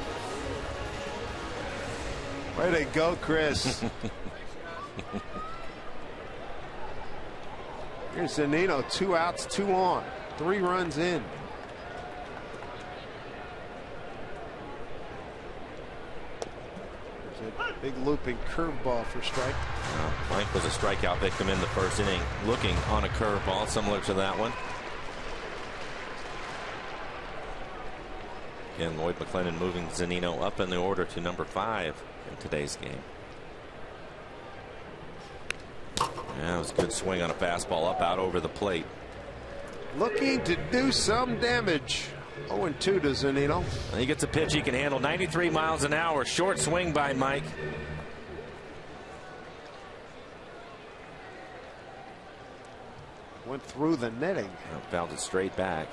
Way to go, Chris. Here's Zunino, 2 outs, 2 on, 3 runs in. Big looping curveball for strike. Mike was a strikeout victim in the first inning, looking on a curveball similar to that one. Again, Lloyd McClendon moving Zunino up in the order to number 5 in today's game. Yeah, it was a good swing on a fastball up out over the plate. Looking to do some damage. 0-2 to Zunino. He gets a pitch he can handle. 93 miles an hour. Short swing by Mike. Went through the netting. Found it straight back.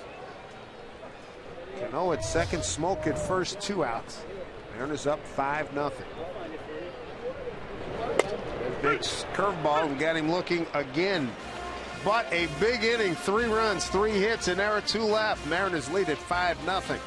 Cano at second, Smoke at first, 2 outs. Mariners up 5-0. Big curveball got him looking again. But a big inning, 3 runs, 3 hits, and there are 2 left. Mariners lead at 5-0.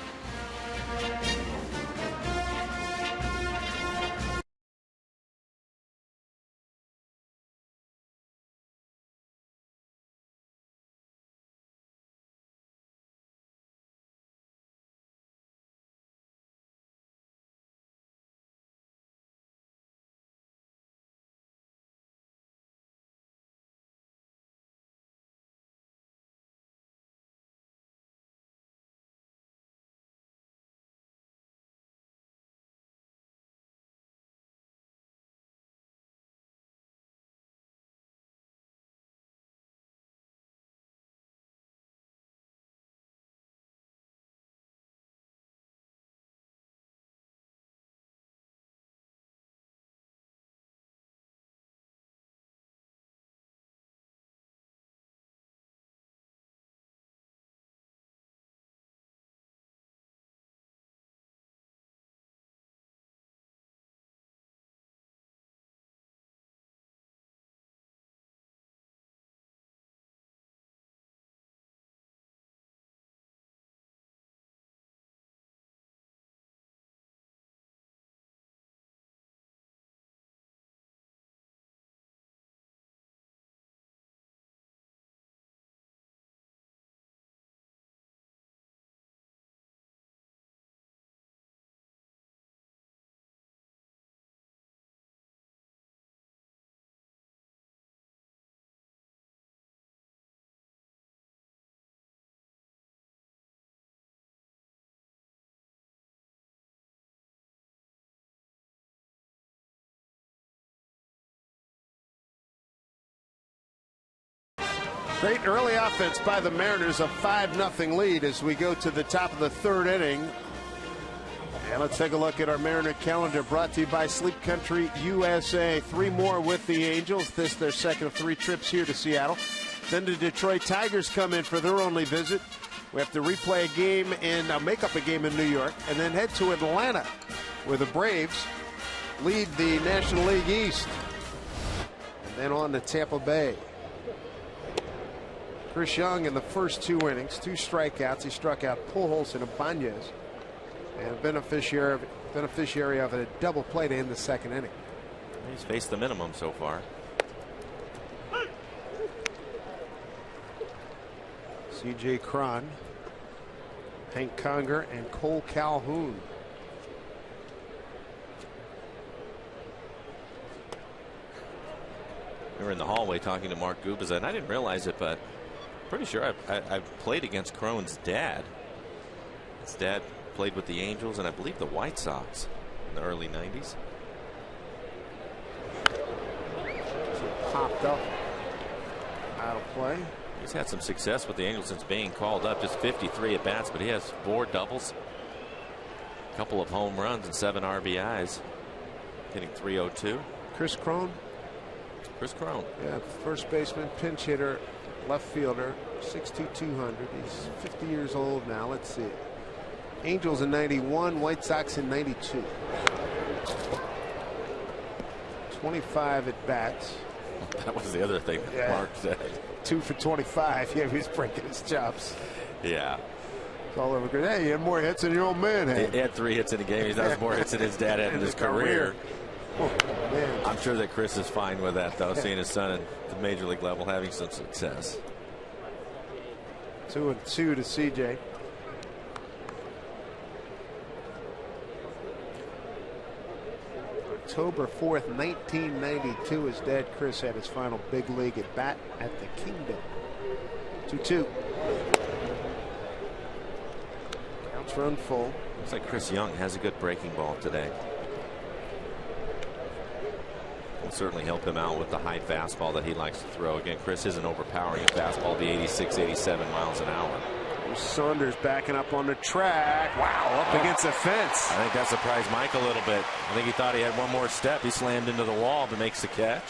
Great early offense by the Mariners, a 5-0 lead as we go to the top of the 3rd inning. And let's take a look at our Mariner calendar, brought to you by Sleep Country USA. 3 more with the Angels. This their second of 3 trips here to Seattle. Then the Detroit Tigers come in for their only visit. We have to replay a game make up a game in New York, and then head to Atlanta, where the Braves lead the National League East. And then on to Tampa Bay. Chris Young in the first 2 innings, 2 strikeouts. He struck out Pujols and Ibanez, and beneficiary of a double play to end the 2nd inning. He's faced the minimum so far. C.J. Cron, Hank Conger, and Cole Calhoun. We were in the hallway talking to Mark Gubicza, and I didn't realize it, but pretty sure I've played against Cron's dad. His dad played with the Angels and I believe the White Sox in the early 90s. Popped up out of play. He's had some success with the Angels since being called up. Just 53 at bats, but he has 4 doubles, a couple of home runs, and 7 RBIs. Hitting .302. Chris Cron. Chris Cron. Yeah, first baseman, pinch hitter, left fielder, 6'2", 200. He's 50 years old now. Let's see. Angels in 91, White Sox in 92. 25 at bats. That was the other thing that Mark said. 2 for 25. Yeah, he was breaking his chops. Yeah. It's all over. Hey, you had more hits than your old man had. He had 3 hits in a game. He's had more hits than his dad had in his career. Oh, man. I'm sure that Chris is fine with that, though, seeing his son at the major league level having some success. 2-2 to CJ. October 4th, 1992. His dad, Chris, had his final big league at bat at the Kingdom. 2-2. Counts run full. Looks like Chris Young has a good breaking ball today. Will certainly help him out with the high fastball that he likes to throw. Again, Chris isn't overpowering a fastball, the 86, 87 miles an hour. Saunders backing up on the track. Wow, up against the fence. I think that surprised Mike a little bit. I think he thought he had one more step. He slammed into the wall but makes the catch.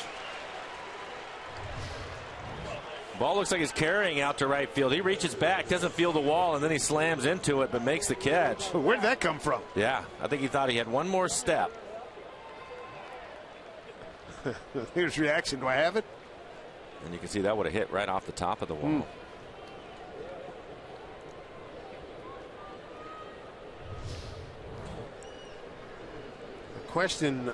Ball looks like he's carrying out to right field. He reaches back, doesn't feel the wall, and then he slams into it but makes the catch. Where'd that come from? Yeah, I think he thought he had one more step. Here's reaction. Do I have it? And you can see that would have hit right off the top of the wall. The question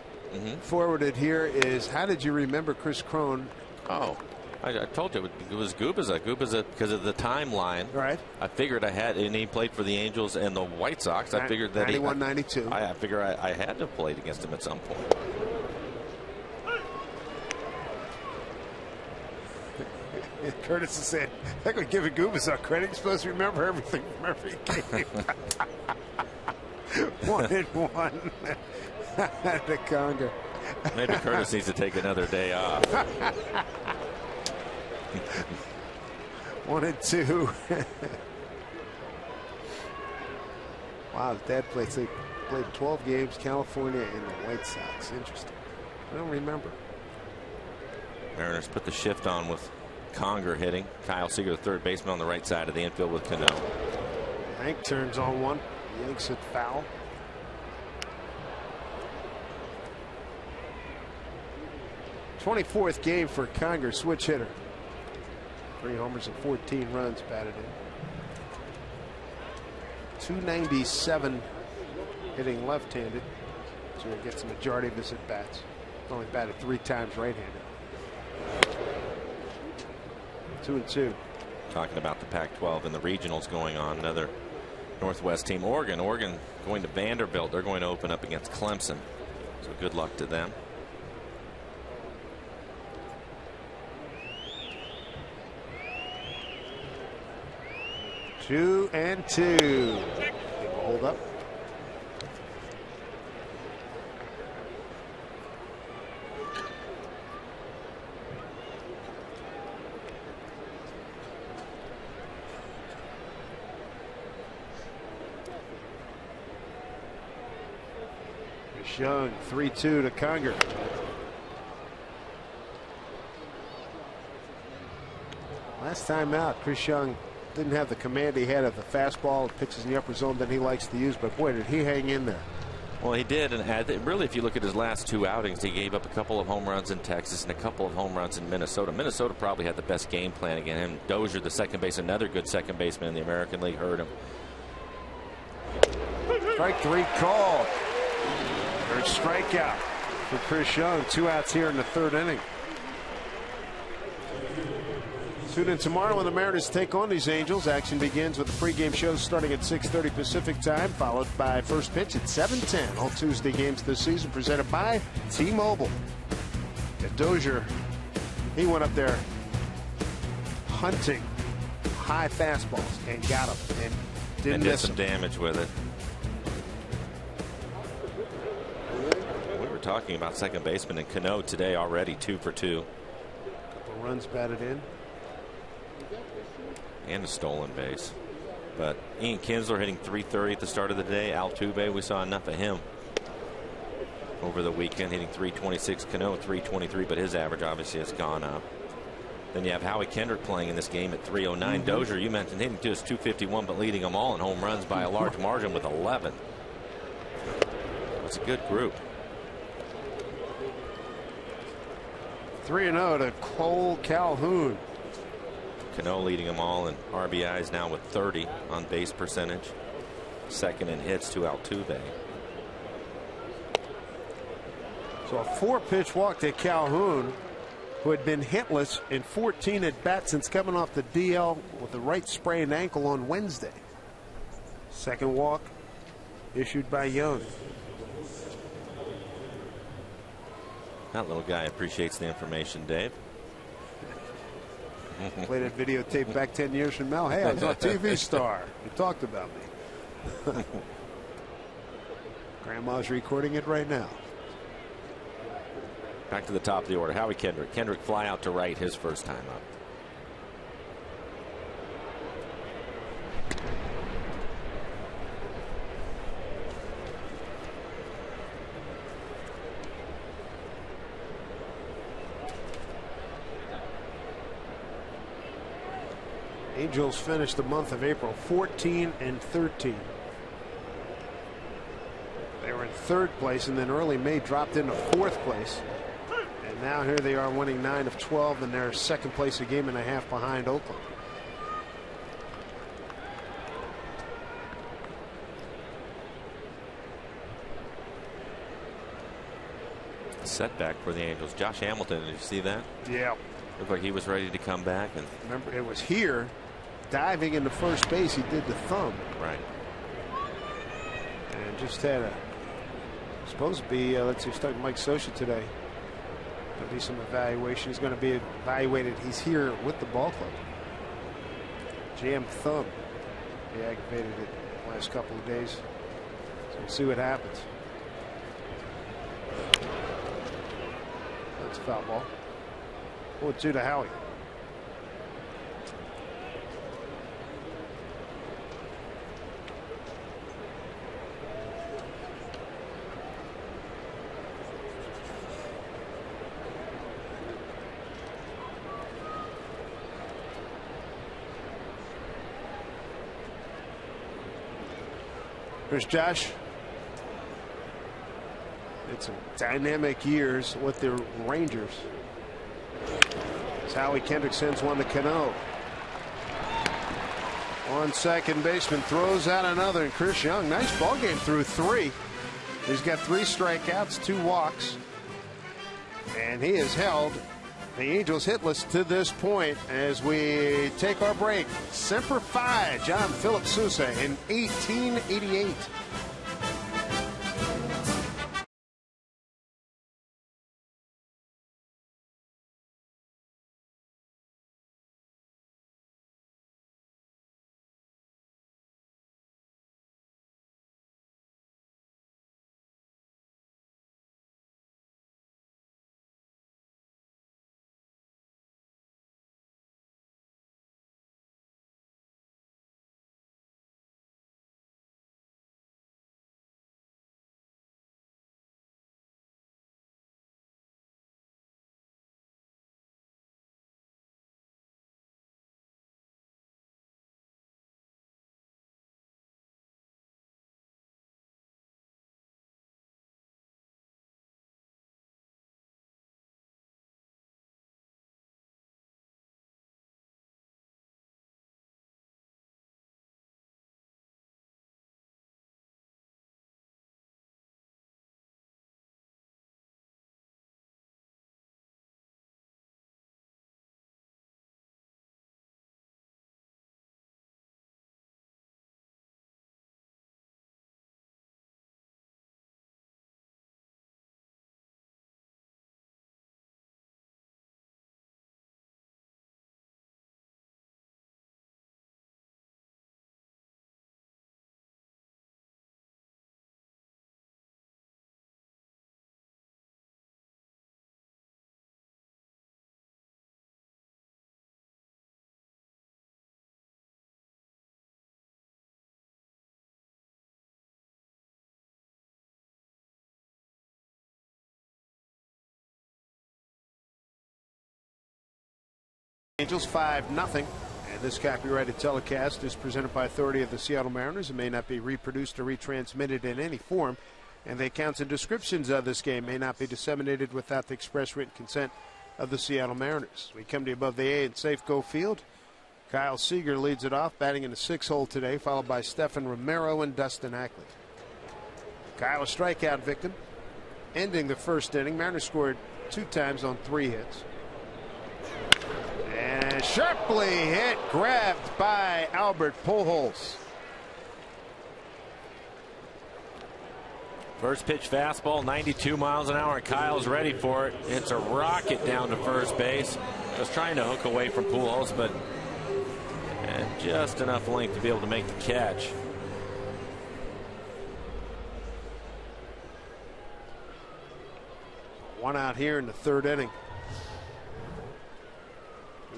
forwarded here is, how did you remember Chris Crone? Oh, I told you it was Gubiza. Because of the timeline. Right. I figured I had, and he played for the Angels and the White Sox. I figured that 91, 92. I figure I had to have played against him at some point. Curtis has said, I could give Gubiza credit. He's supposed to remember everything from every game. 1-1. The Conger. Maybe Curtis needs to take another day off. 1-2. Wow, his dad played 12 games, California and the White Sox. Interesting. I don't remember. Mariners put the shift on with Conger hitting. Kyle Seager, the third baseman, on the right side of the infield with Cano. Hank turns on one. Yanks it foul. '24th game for Conger, switch hitter. 3 homers and 14 runs batted in. 297 hitting left-handed. So he gets the majority of his at-bats. Only batted 3 times right-handed. 2-2. Talking about the Pac-12 and the regionals going on. Another Northwest team. Oregon going to Vanderbilt. They're going to open up against Clemson. So good luck to them. Two and two. Hold up. Young, 3-2 to Conger. Last time out, Chris Young didn't have the command he had of the fastball, pitches in the upper zone that he likes to use, but boy, did he hang in there. Well, he did, and really, if you look at his last 2 outings, he gave up a couple of home runs in Texas and a couple of home runs in Minnesota. Minnesota probably had the best game plan against him. Dozier, the second base, another good second baseman in the American League, hurt him. Strike 3 called. Third strikeout for Chris Young. 2 outs here in the 3rd inning. Tune in tomorrow when the Mariners take on these Angels. Action begins with the pregame show starting at 6:30 Pacific time, followed by first pitch at 7:10. All Tuesday games this season presented by T-Mobile. Dozier, he went up there hunting high fastballs and got them and didn't did miss some them. damage with it. We were talking about second baseman and Cano today already, 2 for 2. Couple runs batted in. And a stolen base. But Ian Kinsler hitting .330 at the start of the day. Altuve, we saw enough of him over the weekend, hitting .326. Cano .323, but his average obviously has gone up. Then you have Howie Kendrick playing in this game at .309. Dozier, you mentioned, hitting to his .251, but leading them all in home runs by a large margin with 11. It's a good group. 3-0 to Cole Calhoun. Cano leading them all in RBIs now with 30 on base percentage. Second in hits to Altuve. So a 4-pitch walk to Calhoun, who had been hitless in 14 at bats since coming off the DL with the right sprained ankle on Wednesday. Second walk issued by Young. That little guy appreciates the information, Dave. Played that videotape back 10 years from now. Hey, I was a TV star. You talked about me. Grandma's recording it right now. Back to the top of the order. Howie Kendrick. Kendrick fly out to right his first time up. Angels finished the month of April 14-13. They were in third place, and then early May dropped into fourth place. And now here they are winning 9 of 12, and they're second place, a game and a half behind Oakland. Setback for the Angels. Josh Hamilton, did you see that? Yeah. Looked like he was ready to come back. And remember, it was here, diving into first base, he did the thumb. Right. And just had a, supposed to be, let's see, starting Mike Scioscia today. There'll be some evaluation. He's going to be evaluated. He's here with the ball club. Jammed thumb. He aggravated it the last couple of days. So we'll see what happens. That's a foul ball. 0-2 to Howie. Here's Josh. It's some dynamic years with the Rangers. As Howie Kendrick sends one to Cano. On second baseman, throws out another, and Chris Young, nice ball game through 3. He's got 3 strikeouts, 2 walks, and he has held the Angels hitless to this point as we take our break. Semper Fi, John Philip Sousa in 1888. Angels 5-0, and this copyrighted telecast is presented by authority of the Seattle Mariners. It may not be reproduced or retransmitted in any form, and the accounts and descriptions of this game may not be disseminated without the express written consent of the Seattle Mariners. We come to you above the A in Safeco Field. Kyle Seager leads it off, batting in the 6th hole today, followed by Stephen Romero and Dustin Ackley. Kyle, a strikeout victim, ending the first inning. Mariners scored 2 times on 3 hits. And sharply hit, grabbed by Albert Pujols. First pitch fastball, 92 miles an hour. Kyle's ready for it. It's a rocket down to first base. Just trying to hook away from Pujols, but just enough length to be able to make the catch. One out here in the third inning.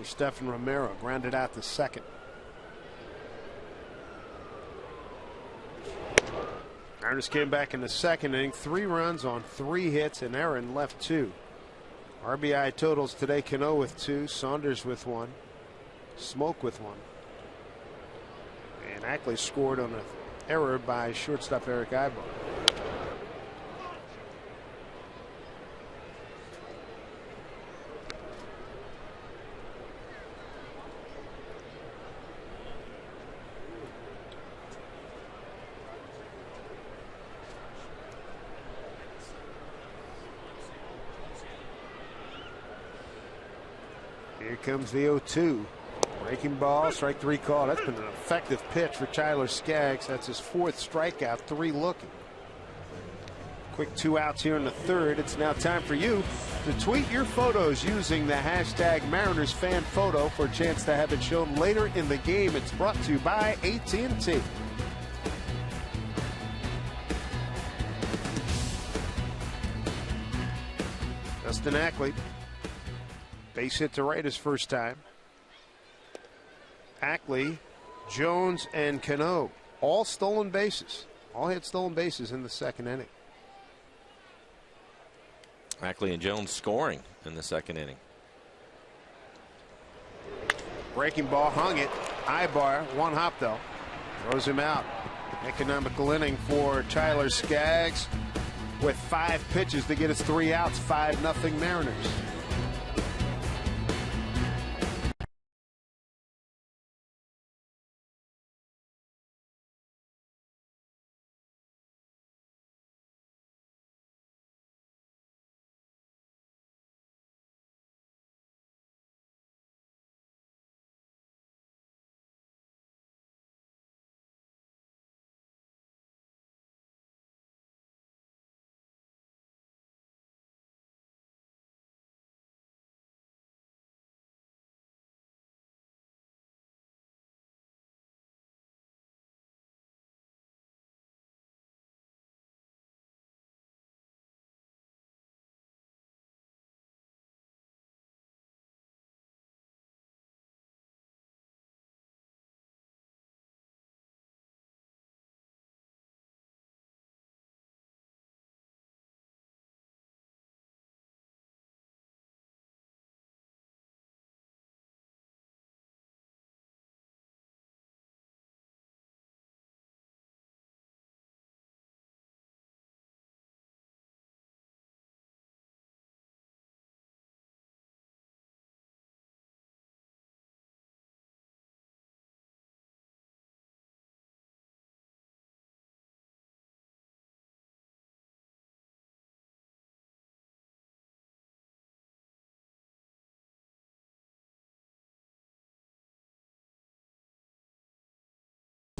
Stephen Romero grounded out to second. Mariners came back in the second inning, 3 runs on 3 hits, and Aaron left 2. RBI totals today: Cano with 2, Saunders with 1, Smoke with 1. And Ackley scored on an error by shortstop Eric Ibar. Here comes the 0-2. Breaking ball, strike 3 call. That's been an effective pitch for Tyler Skaggs. That's his 4th strikeout, 3 looking. Quick 2 outs here in the third. It's now time for you to tweet your photos using the hashtag MarinersFanPhoto for a chance to have it shown later in the game. It's brought to you by AT&T. Justin Ackley. Base hit to right his first time. Ackley, Jones, and Cano all stolen bases. All had stolen bases in the second inning. Ackley and Jones scoring in the second inning. Breaking ball, hung it. Ibar, 1 hop though. Throws him out. Economical inning for Tyler Skaggs with 5 pitches to get his 3 outs. 5-0 Mariners.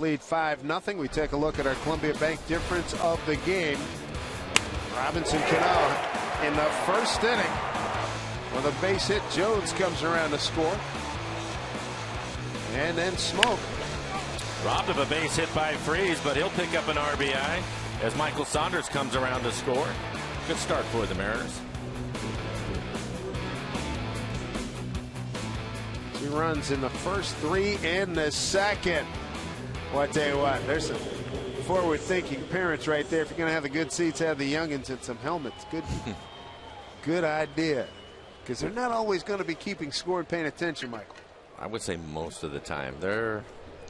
Lead 5-0. We take a look at our Columbia Bank difference of the game. Robinson Cano in the first inning with a base hit. Jones comes around to score. And then Smoke. Robbed of a base hit by Freese, but he'll pick up an RBI as Michael Saunders comes around to score. Good start for the Mariners. 2 runs in the first, 3 in the second. Well, I tell you what, there's some forward-thinking parents right there. If you're going to have the good seats, have the youngins and some helmets. Good idea. Because they're not always going to be keeping score and paying attention, Michael. I would say most of the time. They're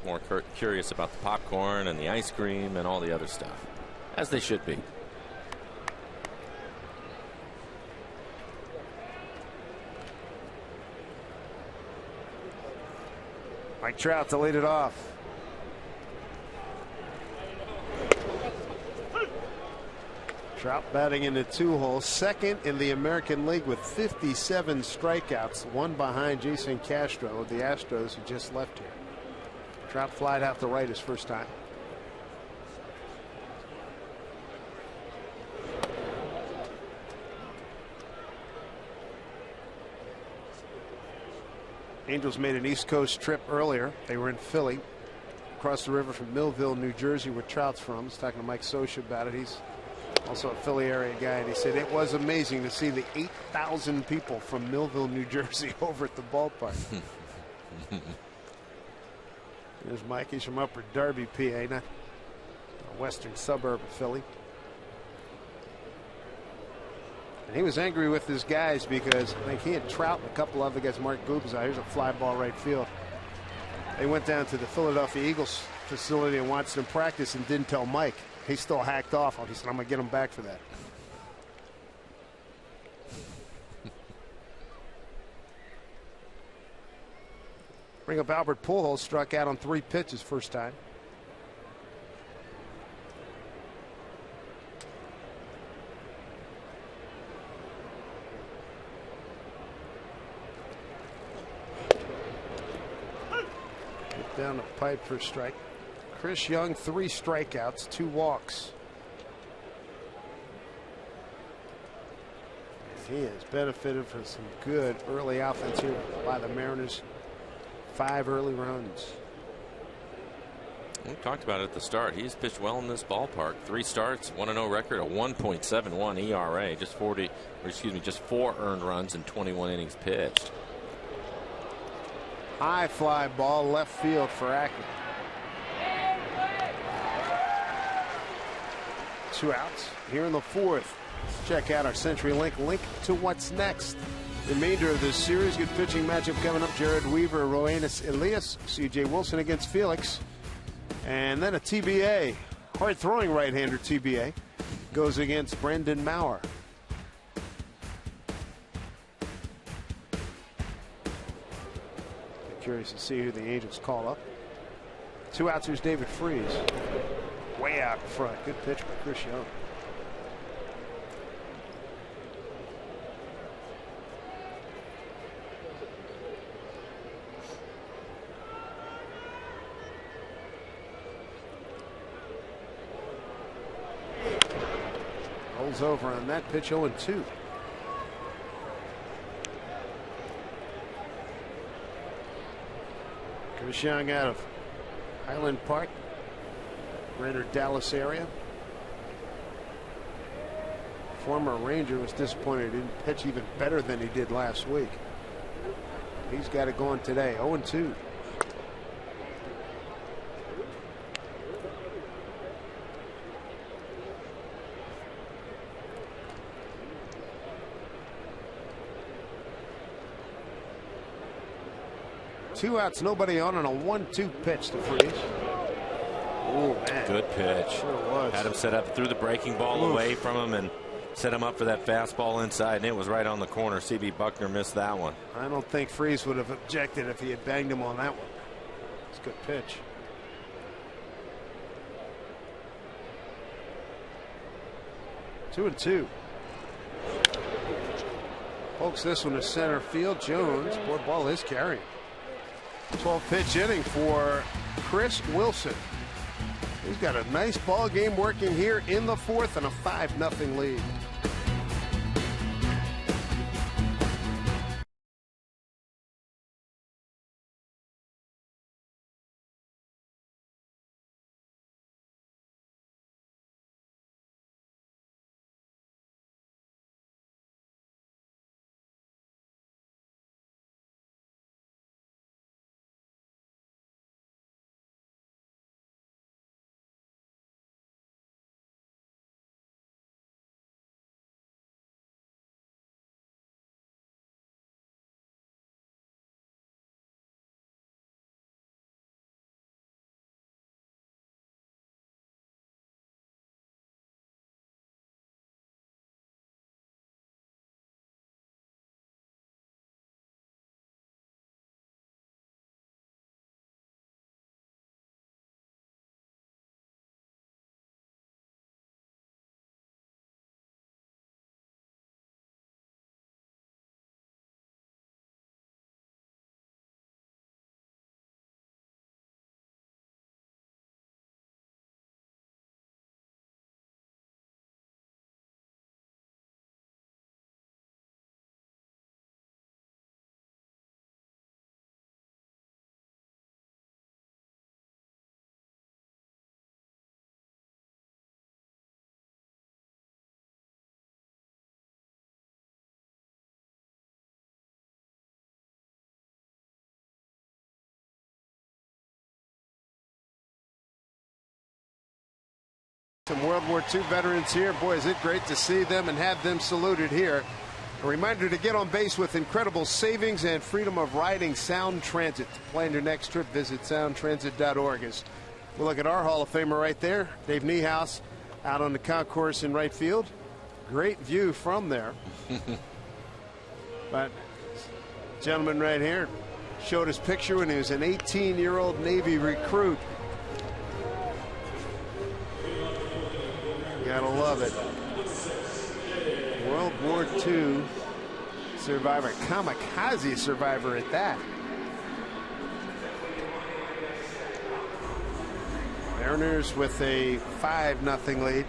more curious about the popcorn and the ice cream and all the other stuff, as they should be. Mike Trout to lead it off. Trout batting in the 2-hole, second in the American League with 57 strikeouts, 1 behind Jason Castro of the Astros, who just left here. Trout flied out to right his first time. Angels made an East Coast trip earlier. They were in Philly, across the river from Millville, New Jersey, where Trout's from. I was talking to Mike Scioscia about it. He's also a Philly area guy, and he said it was amazing to see the 8,000 people from Millville, New Jersey over at the ballpark. There's Mike. He's from Upper Darby, PA, not a western suburb of Philly. And he was angry with his guys because I think he and Trout and a couple other guys, Mark Gubas, here's a fly ball right field. They went down to the Philadelphia Eagles facility and watched them practice and didn't tell Mike. He still hacked off. He said, I'm going to get him back for that. Bring up Albert Pujols, struck out on 3 pitches first time. Get down the pipe for a strike. Chris Young, 3 strikeouts, 2 walks. He has benefited from some good early offense here by the Mariners. 5 early runs. We talked about it at the start. He's pitched well in this ballpark. 3 starts, 1-0 record, a 1.71 ERA, just 4 earned runs in 21 innings pitched. High fly ball left field for Ackman. 2 outs here in the 4th. Let's check out our CenturyLink link to what's next. Remainder of this series, good pitching matchup coming up. Jared Weaver, Roenis Elias, C.J. Wilson against Felix. And then a TBA, hard throwing right-hander TBA, goes against Brendan Maurer. Curious to see who the Angels call up. 2 outs, here's David Freese. Way out in front. Good pitch by Chris Young. Rolls over on that pitch, 0-2. Chris Young out of Highland Park, greater Dallas area. Former Ranger was disappointed he didn't pitch even better than he did last week. He's got it going today, 0-2. Two outs, nobody on, and a 1-2 pitch to Freese. Oh, man. Good pitch. Sure was. Had him set up, threw the breaking ball away from him, and set him up for that fastball inside, and it was right on the corner. C.B. Buckner missed that one. I don't think Freese would have objected if he had banged him on that one. It's a good pitch. Two and two. Folks, this one is center field. Jones, boy, ball is carrying. 12-pitch inning for Chris Wilson. He's got a nice ball game working here in the 4th and a 5-0 lead. Some World War II veterans here. Boy, is it great to see them and have them saluted here. A reminder to get on base with incredible savings and freedom of riding Sound Transit. To plan your next trip, visit soundtransit.org. As we look at our Hall of Famer right there, Dave Niehaus, out on the concourse in right field. Great view from there. But gentleman right here showed his picture when he was an 18-year-old Navy recruit. Gotta love it. World War II survivor, kamikaze survivor at that. Mariners with a 5-0 lead.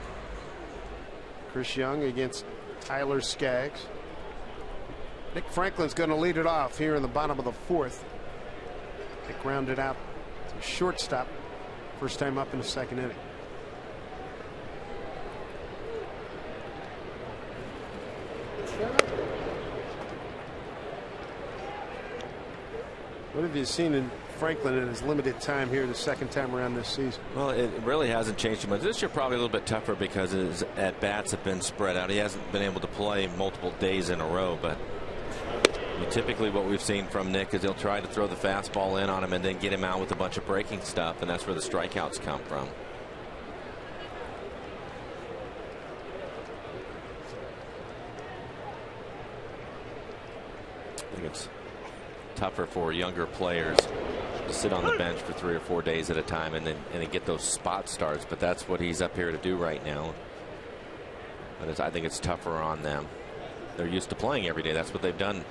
Chris Young against Tyler Skaggs. Nick Franklin's going to lead it off here in the bottom of the 4th. Nick rounded out to shortstop. First time up in the 2nd inning. What have you seen in Franklin in his limited time here the 2nd time around this season? Well, it really hasn't changed too much. This year probably a little bit tougher because his at-bats have been spread out. He hasn't been able to play multiple days in a row, but typically what we've seen from Nick is he'll try to throw the fastball in on him and then get him out with a bunch of breaking stuff, and that's where the strikeouts come from. I think it's tougher for younger players to sit on the bench for 3 or 4 days at a time and then get those spot starts, but that's what he's up here to do right now. But I think it's tougher on them. They're used to playing every day. That's what they've done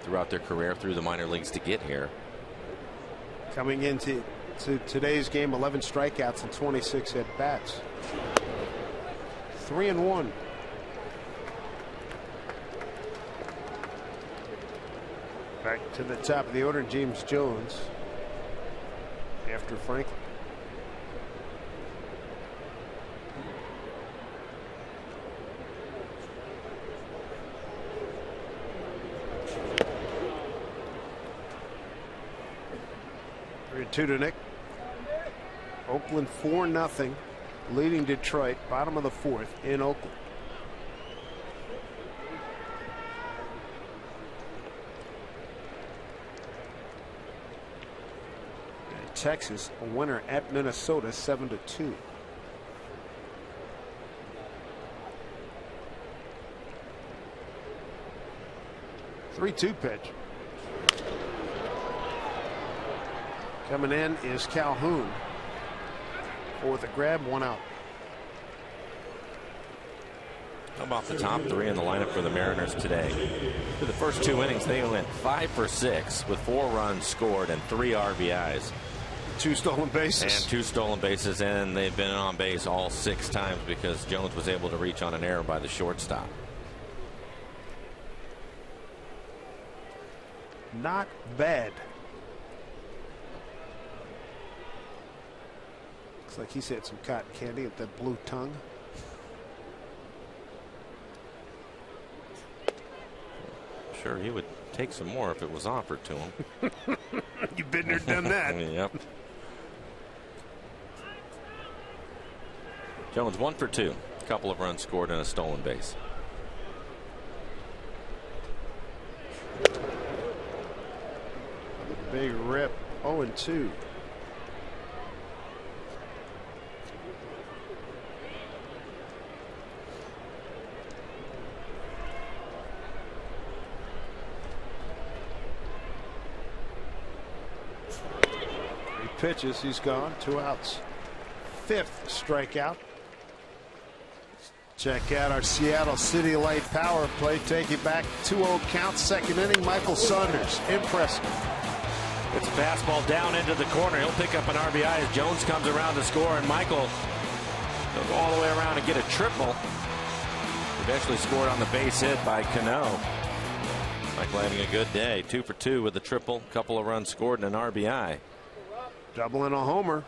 throughout their career through the minor leagues to get here. Coming into today's game, 11 strikeouts and 26 at bats. 3-1. Back to the top of the order, James Jones after Franklin. Two to Nick. Oakland 4-0, leading Detroit. Bottom of the 4th in Oakland. Texas a winner at Minnesota 7-2. Three-two pitch. Coming in is Calhoun for the grab, 1 out. How about the top 3 in the lineup for the Mariners today? For the first 2 innings, they went 5 for 6 with 4 runs scored and 3 RBIs. 2 stolen bases. And 2 stolen bases, and they've been on base all 6 times because Jones was able to reach on an error by the shortstop. Not bad. Looks like he's had some cotton candy with that blue tongue. Sure, he would take some more if it was offered to him. You've been there, done that. Yep. Jones 1 for 2. A couple of runs scored and a stolen base. Big rip. 0-2. Pitches, he's gone. 2 outs. 5th strikeout. Check out our Seattle City Light power play. Take it back. 2-0 count. 2nd inning. Michael Saunders. Impressive. It's a fastball down into the corner. He'll pick up an RBI as Jones comes around to score, and Michael will go all the way around and get a triple. Eventually scored on the base hit by Cano. Michael having a good day. 2 for 2 with a triple. Couple of runs scored and an RBI. Double and a homer.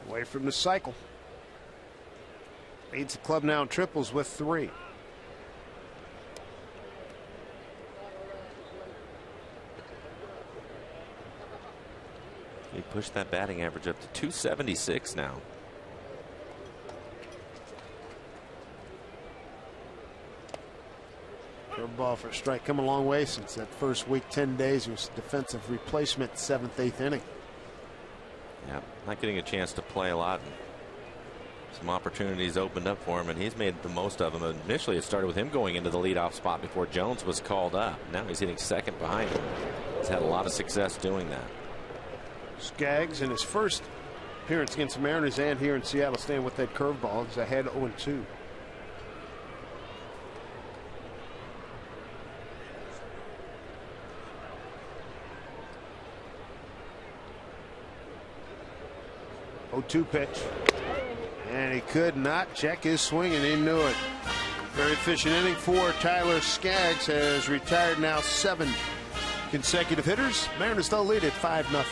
Away from the cycle. Leads the club now in triples with 3. He pushed that batting average up to 276 now. Curveball for a strike. Come a long way since that first week, 10 days. He was defensive replacement, 7th, 8th inning. Yeah, not getting a chance to play a lot. Some opportunities opened up for him, and he's made the most of them. Initially, it started with him going into the leadoff spot before Jones was called up. Now he's hitting second behind him. He's had a lot of success doing that. Skaggs in his first appearance against the Mariners and here in Seattle, staying with that curveball. He's ahead 0-2. Pitch. And he could not check his swing, and he knew it. Very efficient inning for Tyler Skaggs. Has retired now 7 consecutive hitters. Mariners still lead at 5-0.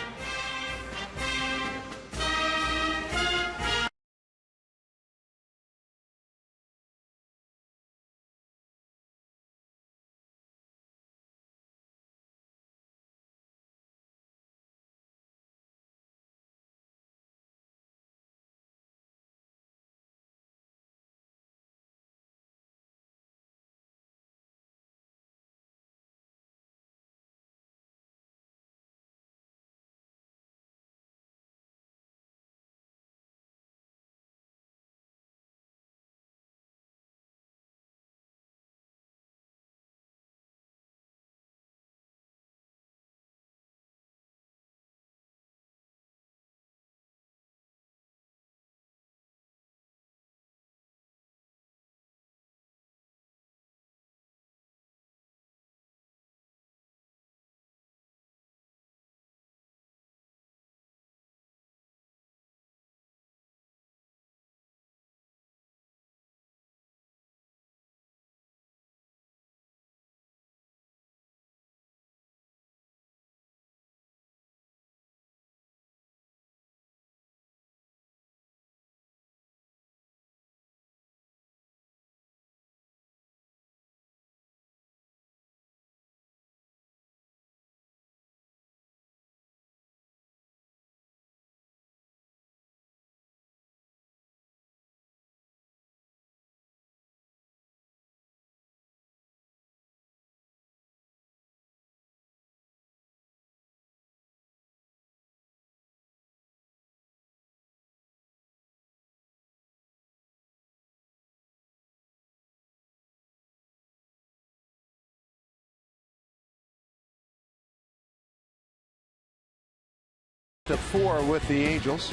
To 4 with the Angels.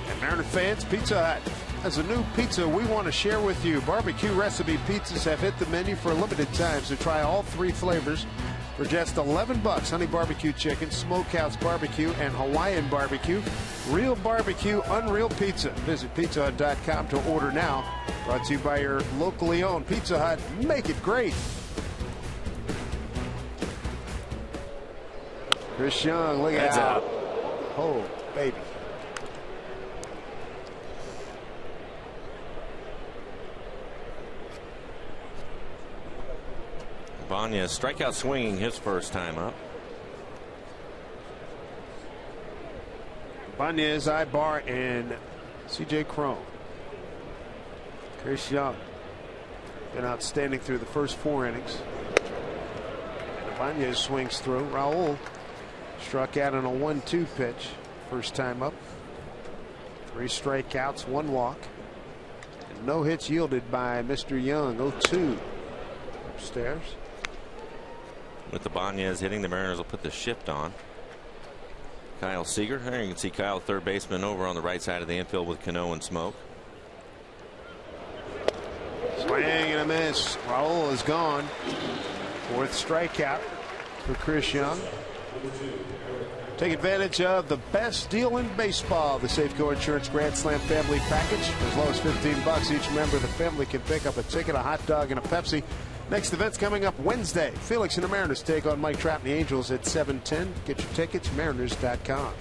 And Mariner fans, Pizza Hut has a new pizza we want to share with you. Barbecue recipe pizzas have hit the menu for a limited time, so try all 3 flavors for just $11. Honey barbecue chicken, smokehouse barbecue, and Hawaiian barbecue. Real barbecue, unreal pizza. Visit pizzahut.com to order now. Brought to you by your locally owned Pizza Hut. Make it great. Chris Young, look at that. Oh, baby. Ibanez strikeout swinging his first time up. Ibanez, Ibar, and C.J. Cron. Chris Young been outstanding through the first 4 innings. And Ibanez swings through. Raul struck out on a 1-2 pitch. First time up. 3 strikeouts, 1 walk. And no hits yielded by Mr. Young. 0-2 upstairs. With the Ibanez hitting, the Mariners will put the shift on. Kyle Seager. There you can see Kyle, third baseman, over on the right side of the infield with Cano and Smoke. Swing and a miss. Raul is gone. 4th strikeout for Chris Young. Take advantage of the best deal in baseball, the Safeco Insurance Grand Slam Family Package. For as low as $15, each member of the family can pick up a ticket, a hot dog, and a Pepsi. Next event's coming up Wednesday. Felix and the Mariners take on Mike Trout and the Angels at 7:10. Get your tickets, Mariners.com.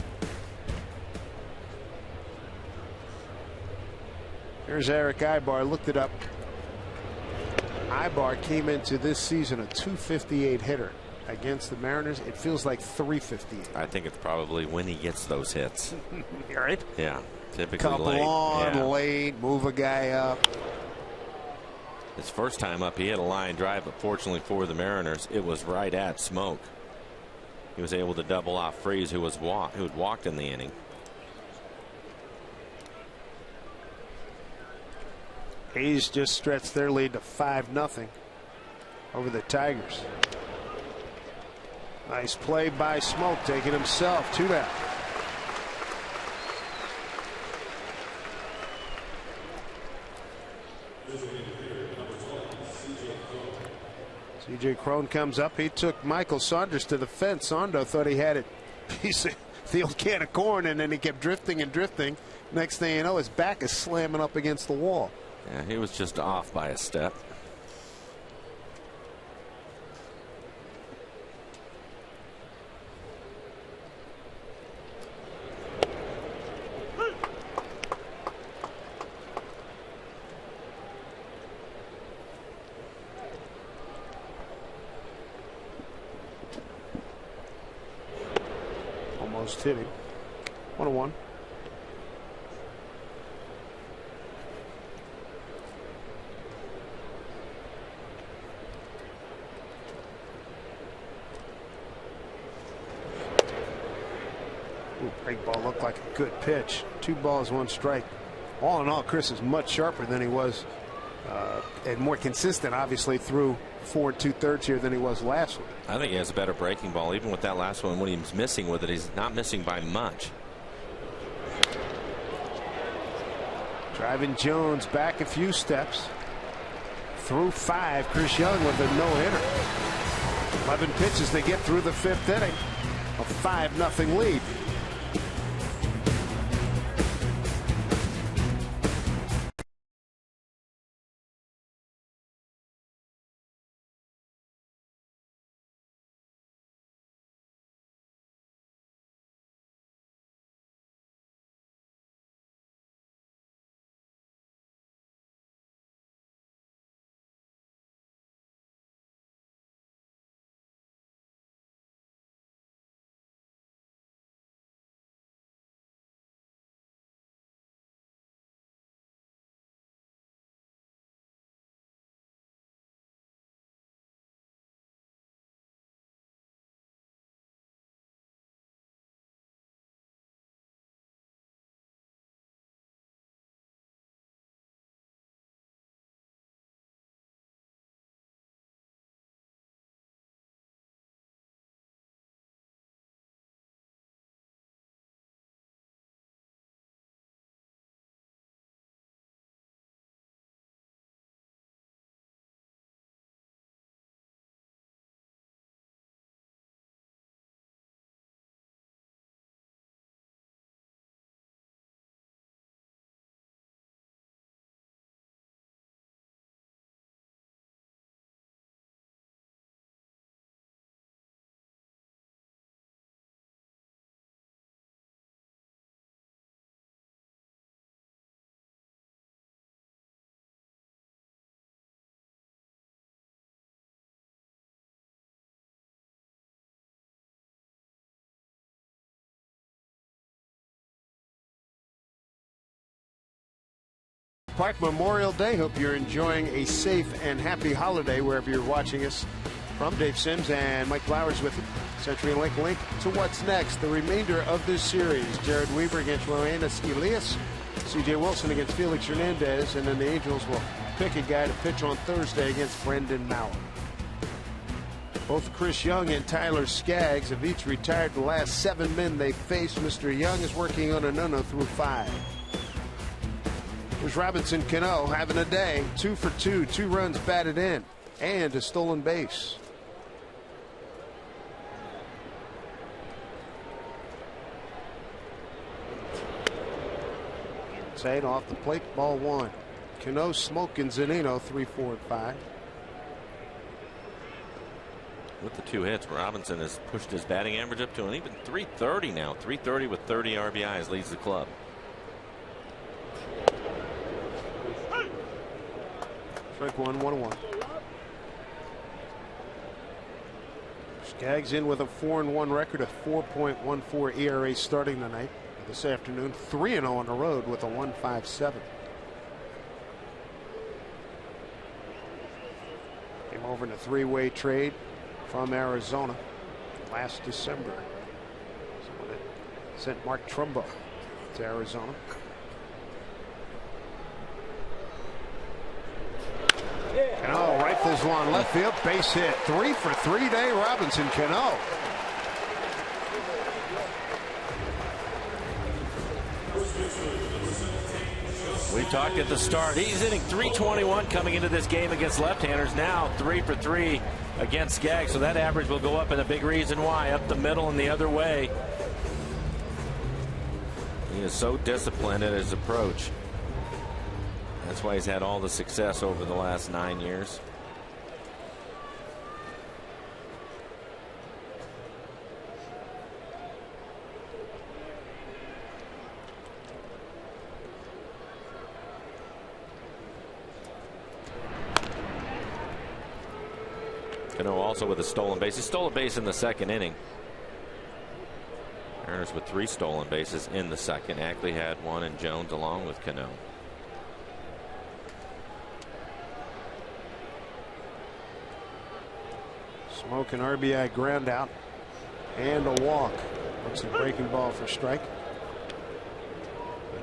Here's Eric Ibar. Looked it up. Ibar came into this season a .258 hitter. Against the Mariners, it feels like .358. I think it's probably when he gets those hits. Right? Yeah, typically couple late. On late, move a guy up. His first time up, he had a line drive, but fortunately for the Mariners, it was right at Smoke. He was able to double off Freese, who had walked in the inning. A's just stretched their lead to 5-0 over the Tigers. Nice play by Smoke, taking himself 2 down. C.J. Cron comes up. He took Michael Saunders to the fence. Sondo thought he had it. Piece of the old can of corn, and then he kept drifting and drifting. Next thing you know, his back is slamming up against the wall. Yeah, he was just off by a step. Almost hit him. 1-1. Break ball looked like a good pitch. 2 balls, 1 strike. All in all, Chris is much sharper than he was and more consistent, obviously, through 4 2/3 here than he was last week. I think he has a better breaking ball, even with that last one. When he was missing with it, he's not missing by much. Driving Jones back a few steps. Through 5, Chris Young with a no-hitter. 11 pitches to get through the 5th inning. A 5-0 lead. Park Memorial Day. Hope you're enjoying a safe and happy holiday wherever you're watching us from. Dave Sims and Mike Flowers with you. Century Link to what's next. The remainder of this series. Jared Weaver against Roenis Elias. C.J. Wilson against Felix Hernandez. And then the Angels will pick a guy to pitch on Thursday against Brendan Mauer. Both Chris Young and Tyler Skaggs have each retired the last 7 men they faced. Mr. Young is working on a no-no through 5. Here's Robinson Cano having a day. 2 for 2, 2 runs batted in, and a stolen base. Inside off the plate, ball 1. Cano, Smoke, and Zunino 3, 4, and 5. With the 2 hits, Robinson has pushed his batting average up to an even .330 now. .330 with 30 RBIs leads the club. Strike 1, 1-1. Skaggs in with a 4-1 record, a 4.14 ERA starting tonight. This afternoon, 3-0 on the road with a 1.57. over in a three-way trade from Arizona last December. Someone that sent Mark Trumbo to Arizona. Cano rifles one left field, base hit. 3 for 3 day Robinson Cano. We talked at the start. He's hitting .321 coming into this game against left-handers. Now 3 for 3 against Skaggs. So that average will go up, and a big reason why. Up the middle and the other way. He is so disciplined in his approach. That's why he's had all the success over the last 9 years. Cano also with a stolen base. He stole a base in the second inning. Mariners with 3 stolen bases in the second. Ackley had 1 and Jones along with Cano. Smoke an RBI ground out and a walk. Looks a breaking ball for strike.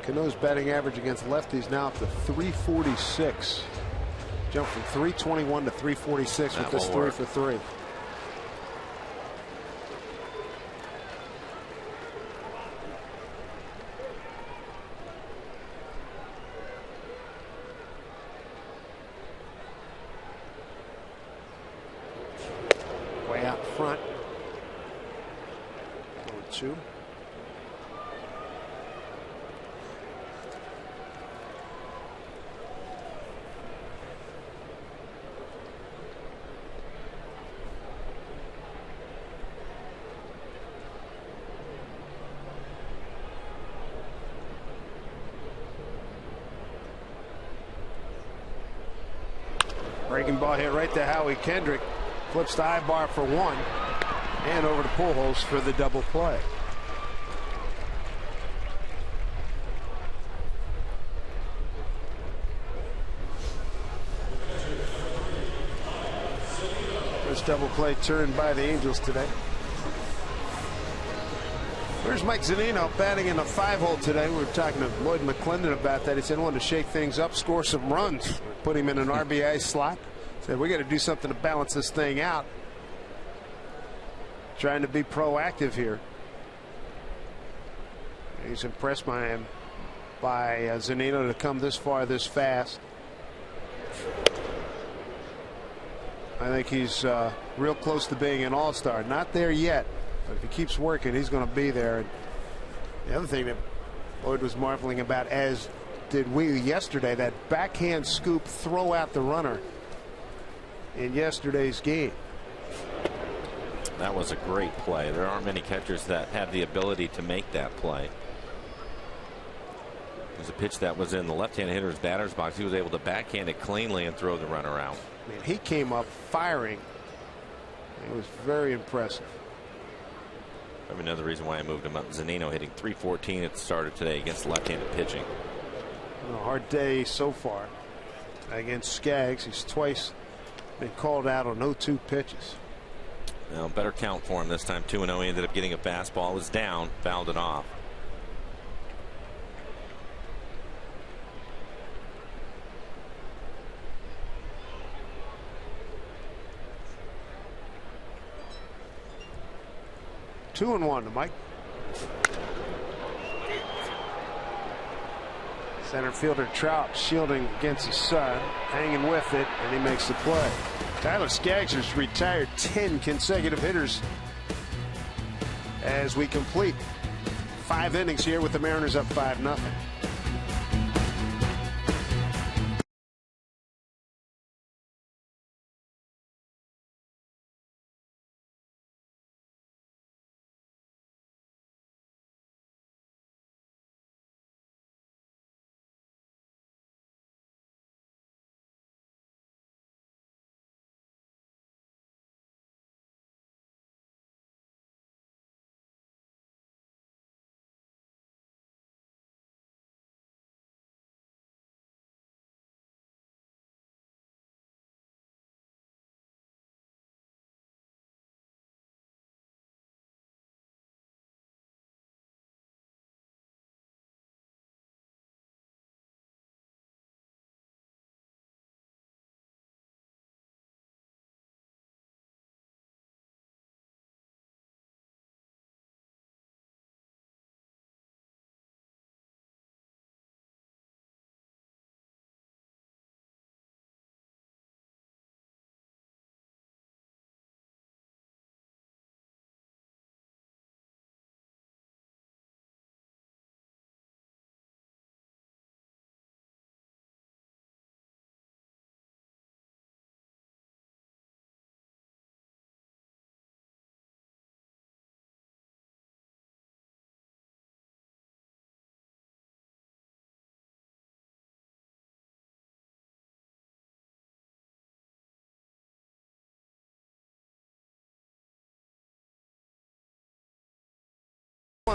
Cano's batting average against lefties now up to .346. Jumped from .321 to .346 with this 3 for 3. Way out front. 0-2. Breaking ball hit right to Howie Kendrick. Flips to Ibar for 1. And over to Pujols for the double play. First double play turned by the Angels today. Where's Mike Zunino batting in the 5-hole today? We were talking to Lloyd McClendon about that. He said he wanted to shake things up, score some runs, put him in an RBI slot. Said we got to do something to balance this thing out. Trying to be proactive here. He's impressed by him, by Zunino to come this far this fast. I think he's real close to being an all-star. Not there yet, but if he keeps working, he's going to be there. And the other thing that Lloyd was marveling about, as did we yesterday, that backhand scoop throw out the runner in yesterday's game. That was a great play. There aren't many catchers that have the ability to make that play. It was a pitch that was in the left-hand hitter's batter's box. He was able to backhand it cleanly and throw the runner out. I mean, he came up firing. It was very impressive. Maybe another reason why I moved him up. Zunino hitting .314 at the start of today against left-handed pitching. A hard day so far against Skaggs. He's twice been called out on 0-2 pitches. Well, better count for him this time. 2-0. He ended up getting a fastball. It was down, fouled it off. Two and 1 to Mike. Center fielder Trout shielding against his son, hanging with it, and he makes the play. Tyler Skaggs has retired 10 consecutive hitters as we complete 5 innings here with the Mariners up 5-0.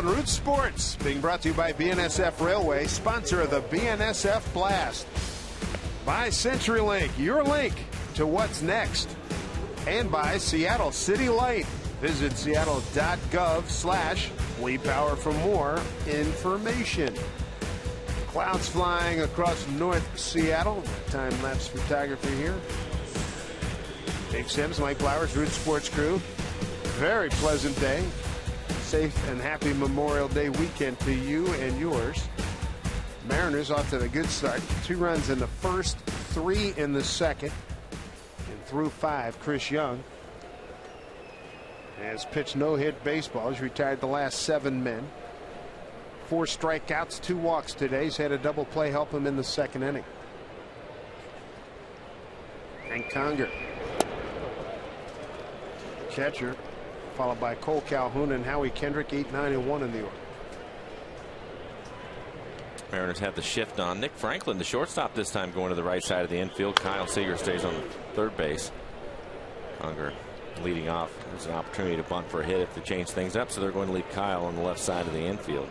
on Root Sports, being brought to you by BNSF Railway, sponsor of the BNSF Blast. By CenturyLink, your link to what's next. And by Seattle City Light. Visit seattle.gov/WePower for more information. Clouds flying across North Seattle. Time-lapse photography here. Dave Sims, Mike Flowers, Root Sports crew. Very pleasant day. Safe and happy Memorial Day weekend to you and yours. Mariners off to a good start. 2 runs in the first, 3 in the second. And through 5, Chris Young has pitched no-hit baseball. He's retired the last 7 men. 4 strikeouts, 2 walks today. He's had a double play help him in the second inning. And Conger, catcher, followed by Cole Calhoun and Howie Kendrick, 8, 9, and 1 in the order. Mariners have the shift on. Nick Franklin, the shortstop this time, going to the right side of the infield. Kyle Seager stays on third base. Conger leading off. There's an opportunity to bunt for a hit if they change things up, so they're going to leave Kyle on the left side of the infield.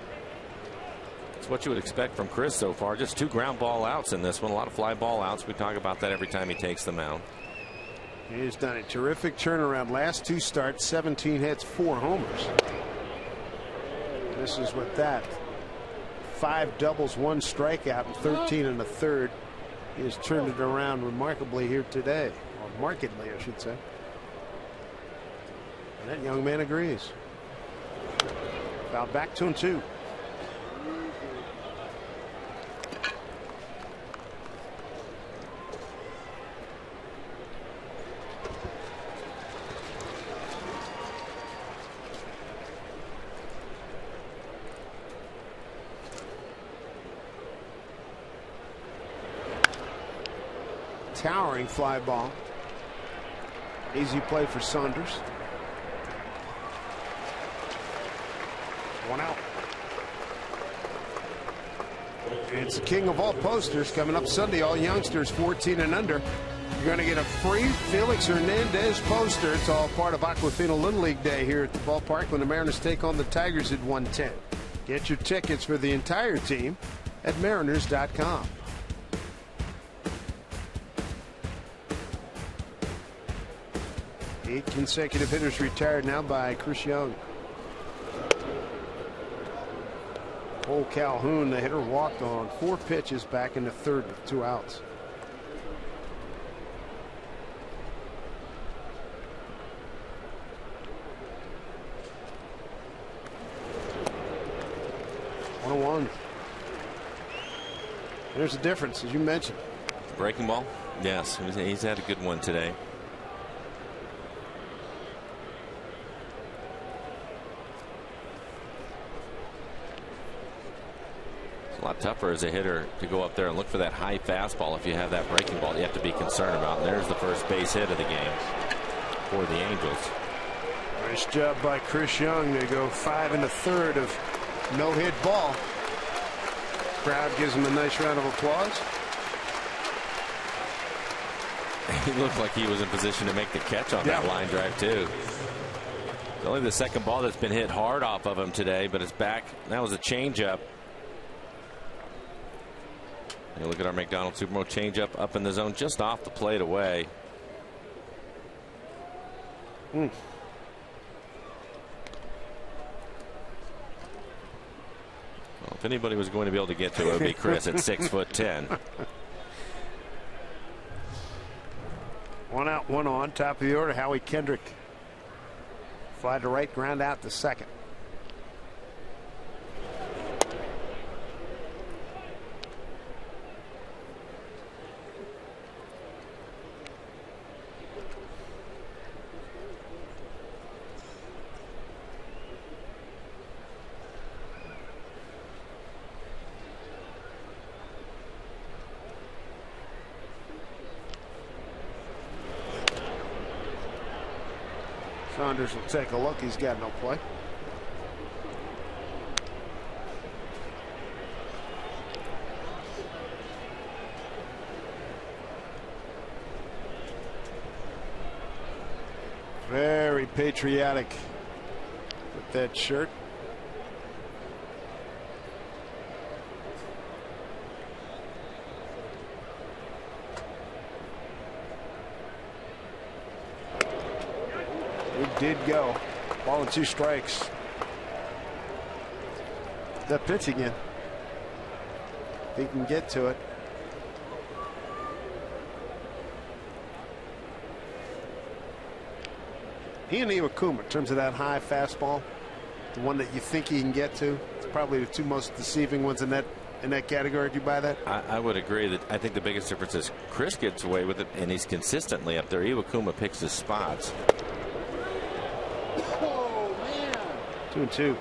It's what you would expect from Chris so far. Just 2 ground ball outs in this one. A lot of fly ball outs. We talk about that every time he takes the mound. He's done a terrific turnaround. Last 2 starts, 17 hits, 4 homers. This is what that. 5 doubles, 1 strikeout, and 13 in the third. He has turned it around remarkably here today. Or markedly, I should say. And that young man agrees. Foul back, 2-2. Towering fly ball. Easy play for Saunders. 1 out. It's the king of all posters coming up Sunday. All youngsters 14 and under. You're going to get a free Felix Hernandez poster. It's all part of Aquafina Little League Day here at the ballpark when the Mariners take on the Tigers at 1:10. Get your tickets for the entire team at Mariners.com. 8 consecutive hitters retired now by Chris Young. Cole Calhoun, the hitter, walked on 4 pitches back in the third with 2 outs. One. There's a difference, as you mentioned. Breaking ball? Yes, he's had a good one today. A lot tougher as a hitter to go up there and look for that high fastball. If you have that breaking ball, you have to be concerned about. And there's the first base hit of the game for the Angels. Nice job by Chris Young to go 5 1/3 of no-hit ball. Crowd gives him a nice round of applause. He looked like he was in position to make the catch on that line drive too. It's only the second ball that's been hit hard off of him today, but it's back. That was a changeup. You look at our McDonald's Supermo changeup up in the zone, just off the plate away. Well, if anybody was going to be able to get to it, would be Chris at 6'10". 1 out, 1 on. Top of the order, Howie Kendrick. Fly to right, ground out to second. Saunders will take a look. He's got no play. Very patriotic with that shirt. did go. Ball and 2 strikes. That pitch again. If he can get to it. He and Iwakuma, in terms of that high fastball, the one that you think he can get to, it's probably the 2 most deceiving ones in that category. Do you buy that? I would agree that I think the biggest difference is Chris gets away with it, and he's consistently up there. Iwakuma picks his spots. Oh, man. 2-2.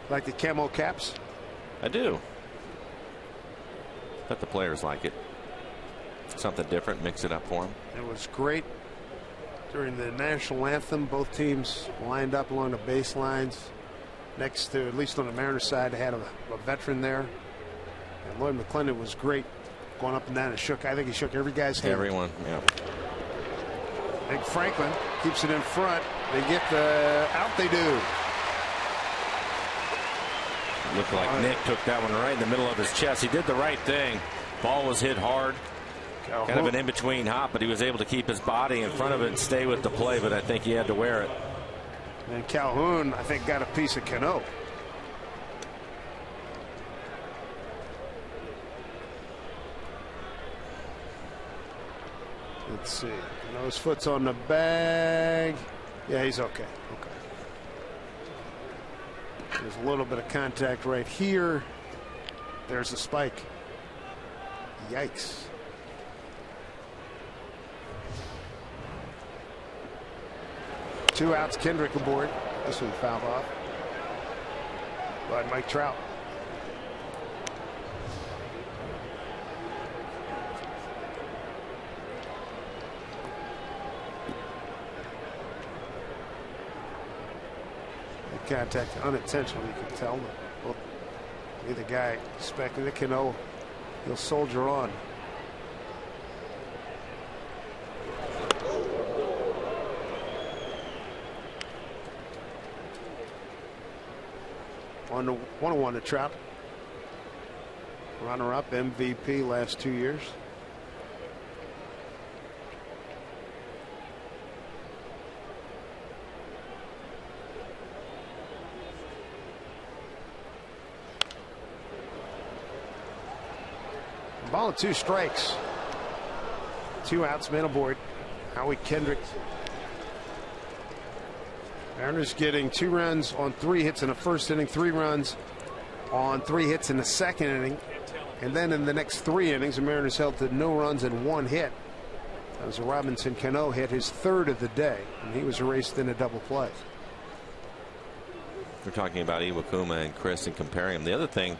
Like the camo caps? I do. Bet the players like it. Something different, mix it up for them. It was great during the national anthem. Both teams lined up along the baselines. Next to, at least on the Mariners side, they had a veteran there. And Lloyd McClendon was great going up and down and shook. I think he shook every guy's hand. Everyone, yeah. Big Franklin keeps it in front. They get the out. They do. Looked like Nick took that one right in the middle of his chest. He did the right thing. Ball was hit hard. Kind of an in-between hop, but he was able to keep his body in front of it and stay with the play, but I think he had to wear it. And Calhoun, I think, got a piece of Cano. Let's see. Cano's foot's on the bag. Yeah, he's okay. Okay. There's a little bit of contact right here. There's a spike. Yikes. Two outs, Kendrick aboard. This one fouled off by Mike Trout. The contact unintentional, you can tell. Well, either guy expecting it, Cano, he'll soldier on. On the 1-1 to Trout. Runner-up, MVP last 2 years. Ball and 2 strikes. 2 outs, man aboard. Howie Kendrick. Mariners getting 2 runs on 3 hits in the first inning, 3 runs on 3 hits in the second inning. And then in the next 3 innings, the Mariners held to no runs and 1 hit. That was a Robinson Cano hit, his 3rd of the day, and he was erased in a double play. We're talking about Iwakuma and Chris and comparing them. The other thing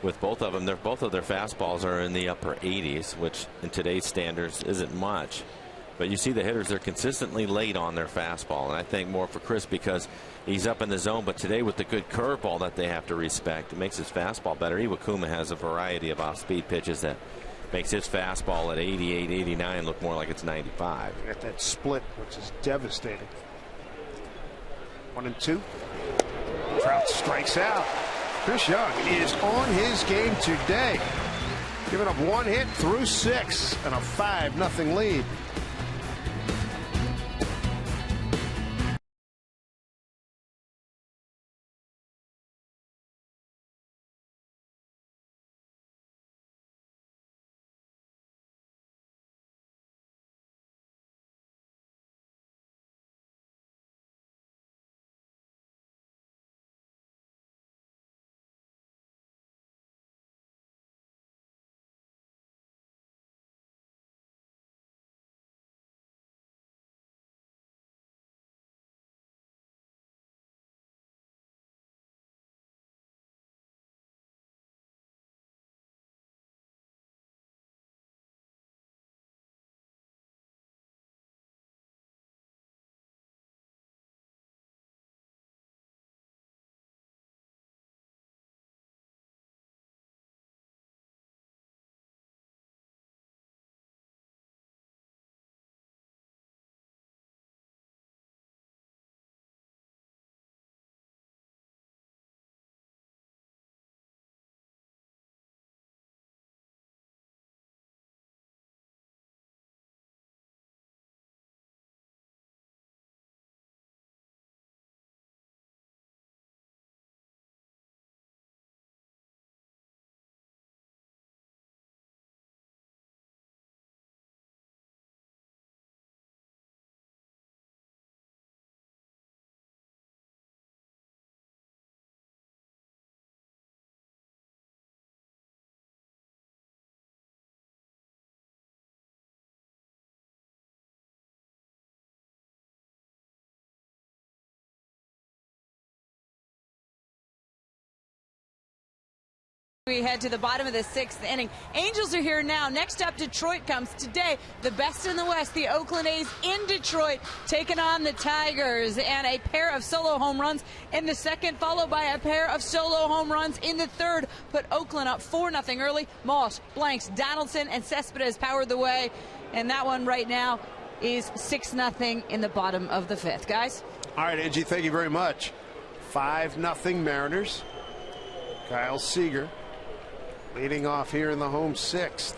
with both of them, both of their fastballs are in the upper 80s, which in today's standards isn't much. But you see the hitters, they're consistently late on their fastball. And I think more for Chris because he's up in the zone. But today with the good curveball that they have to respect, it makes his fastball better. Iwakuma has a variety of off-speed pitches that makes his fastball at 88, 89 look more like it's 95. Got that split, which is devastating. 1-2. Trout strikes out. Chris Young is on his game today. Giving up 1 hit through 6 and a 5-0 lead. We head to the bottom of the 6th inning. Angels are here now. Next up, Detroit comes today. The best in the West, the Oakland A's in Detroit, taking on the Tigers. And a pair of solo home runs in the second, followed by a pair of solo home runs in the third. Put Oakland up 4-0 early. Moss, Blanks, Donaldson, and Cespedes powered the way. And that one right now is 6-0 in the bottom of the 5th. Guys? All right, Angie, thank you very much. 5-0 Mariners. Kyle Seager leading off here in the home 6th.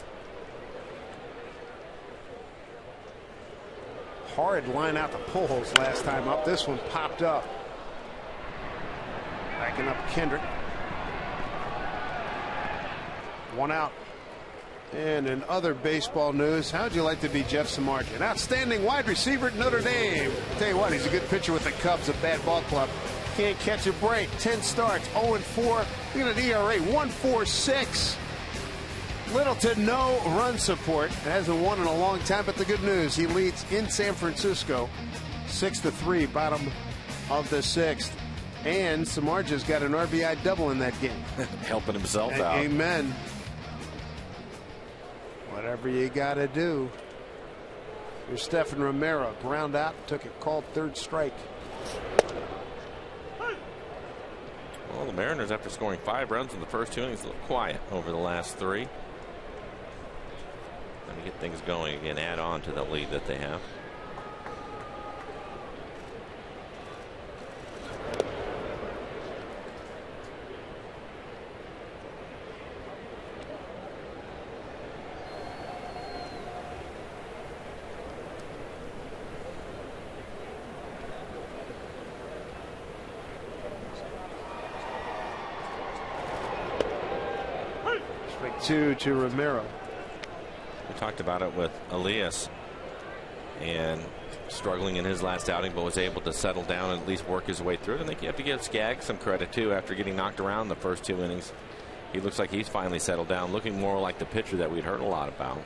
Hard line out the pulls last time up. This one popped up. Backing up Kendrick. 1 out. And in other baseball news, how'd you like to be Jeff Samardzija? An outstanding wide receiver at Notre Dame. Tell you what, he's a good pitcher with the Cubs, a bad ball club. Can't catch a break. 10 starts, 0-4. Look at an ERA, 1.46. Little to no run support. Hasn't won in a long time, but the good news, he leads in San Francisco 6-3, bottom of the 6th. And Samardzija's got an RBI double in that game. Helping himself out. Amen. Whatever you got to do. Here's Stephen Romero. Ground out. Took it called third strike. Well, the Mariners, after scoring 5 runs in the first 2 innings, a little quiet over the last 3. Let me get things going again. Add on to the lead that they have. To Romero. We talked about it with Elias and struggling in his last outing, but was able to settle down and at least work his way through it. I think you have to give Skaggs some credit too. After getting knocked around the first 2 innings, he looks like he's finally settled down, looking more like the pitcher that we'd heard a lot about.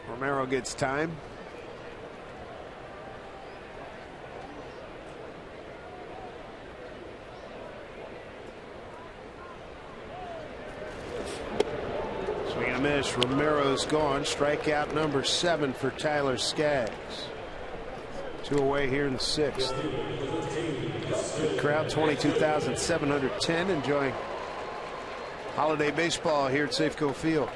Romero gets time. Miss. Romero's gone. Strikeout number 7 for Tyler Skaggs. 2 away here in the 6th. Good crowd, 22,710, enjoying holiday baseball here at Safeco Field.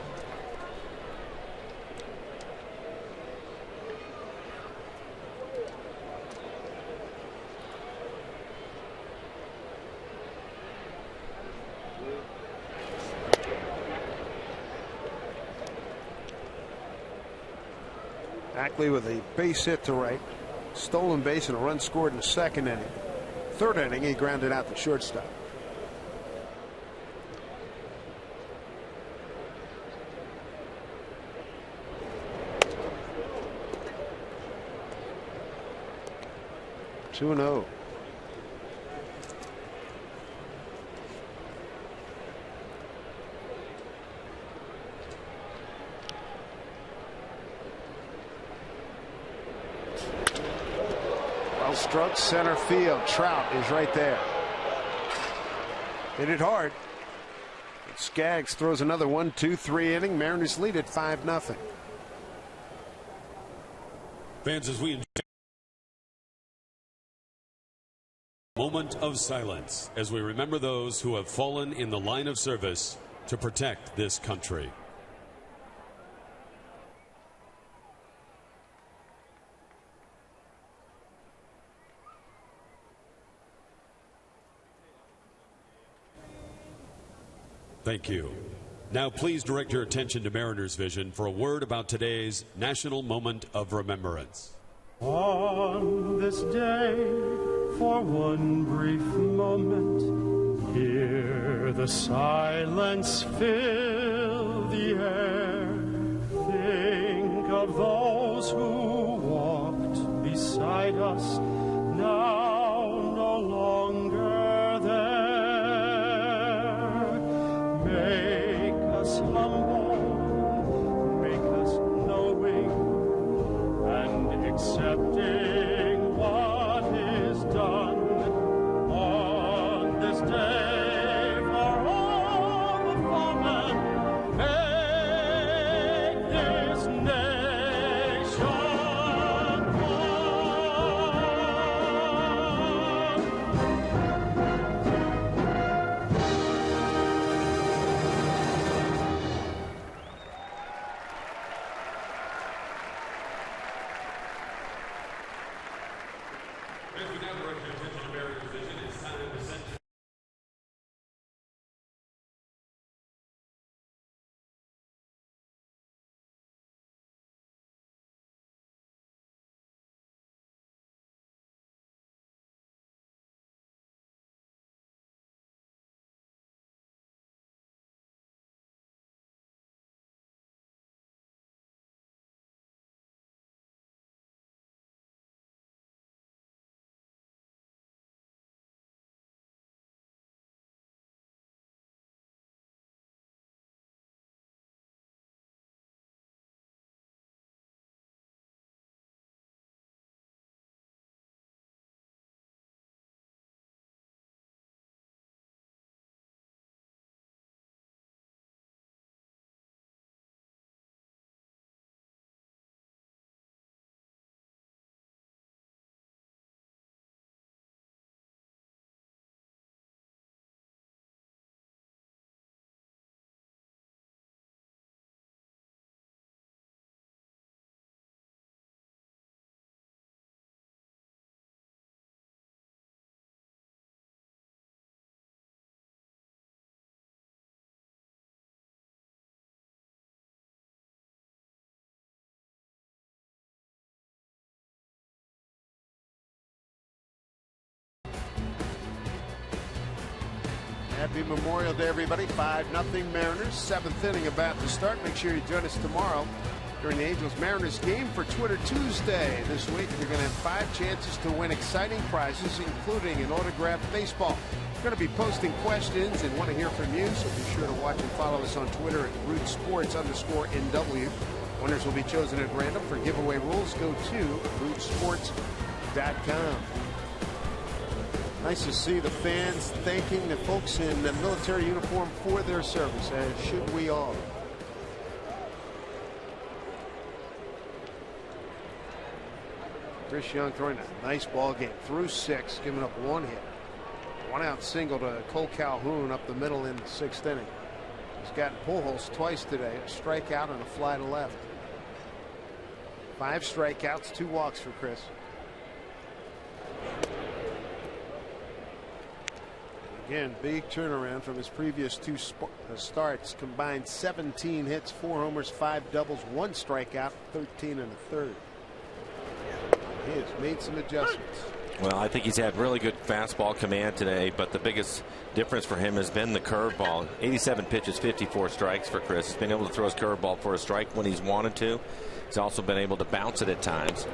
Ackley with a base hit to right, stolen base and a run scored in the 2nd inning. 3rd inning, he grounded out the shortstop. Two and 0. Struck center field. Trout is right there. Hit it hard. Skaggs throws another 1-2-3 inning. Mariners lead at 5-0. Fans, as we enjoy a moment of silence as we remember those who have fallen in the line of service to protect this country. Thank you. Now please direct your attention to Mariners Vision for a word about today's National Moment of Remembrance. On this day, for one brief moment, hear the silence fill the air. Think of those who walked beside us, now no longer there. Make us humble, make us knowing, and accepting what is done on this day for all. Happy Memorial Day, everybody. 5-0 Mariners. 7th inning about to start. Make sure you join us tomorrow during the Angels-Mariners game for Twitter Tuesday. This week, you're going to have 5 chances to win exciting prizes, including an autographed baseball. We're going to be posting questions and want to hear from you, so be sure to watch and follow us on Twitter at RootSports_NW. Winners will be chosen at random. For giveaway rules, go to rootsports.com. Nice to see the fans thanking the folks in the military uniform for their service, as should we all. Chris Young throwing a nice ball game through 6, giving up 1 hit. 1 out single to Cole Calhoun up the middle in the 6th inning. He's gotten Pujols twice today, a strikeout and a fly to left. 5 strikeouts, 2 walks for Chris. Again, big turnaround from his previous 2 starts. Combined 17 hits, 4 homers, 5 doubles, 1 strikeout, 13 1/3. He has made some adjustments. Well, I think he's had really good fastball command today, but the biggest difference for him has been the curveball. 87 pitches, 54 strikes for Chris. He's been able to throw his curveball for a strike when he's wanted to. He's also been able to bounce it at times.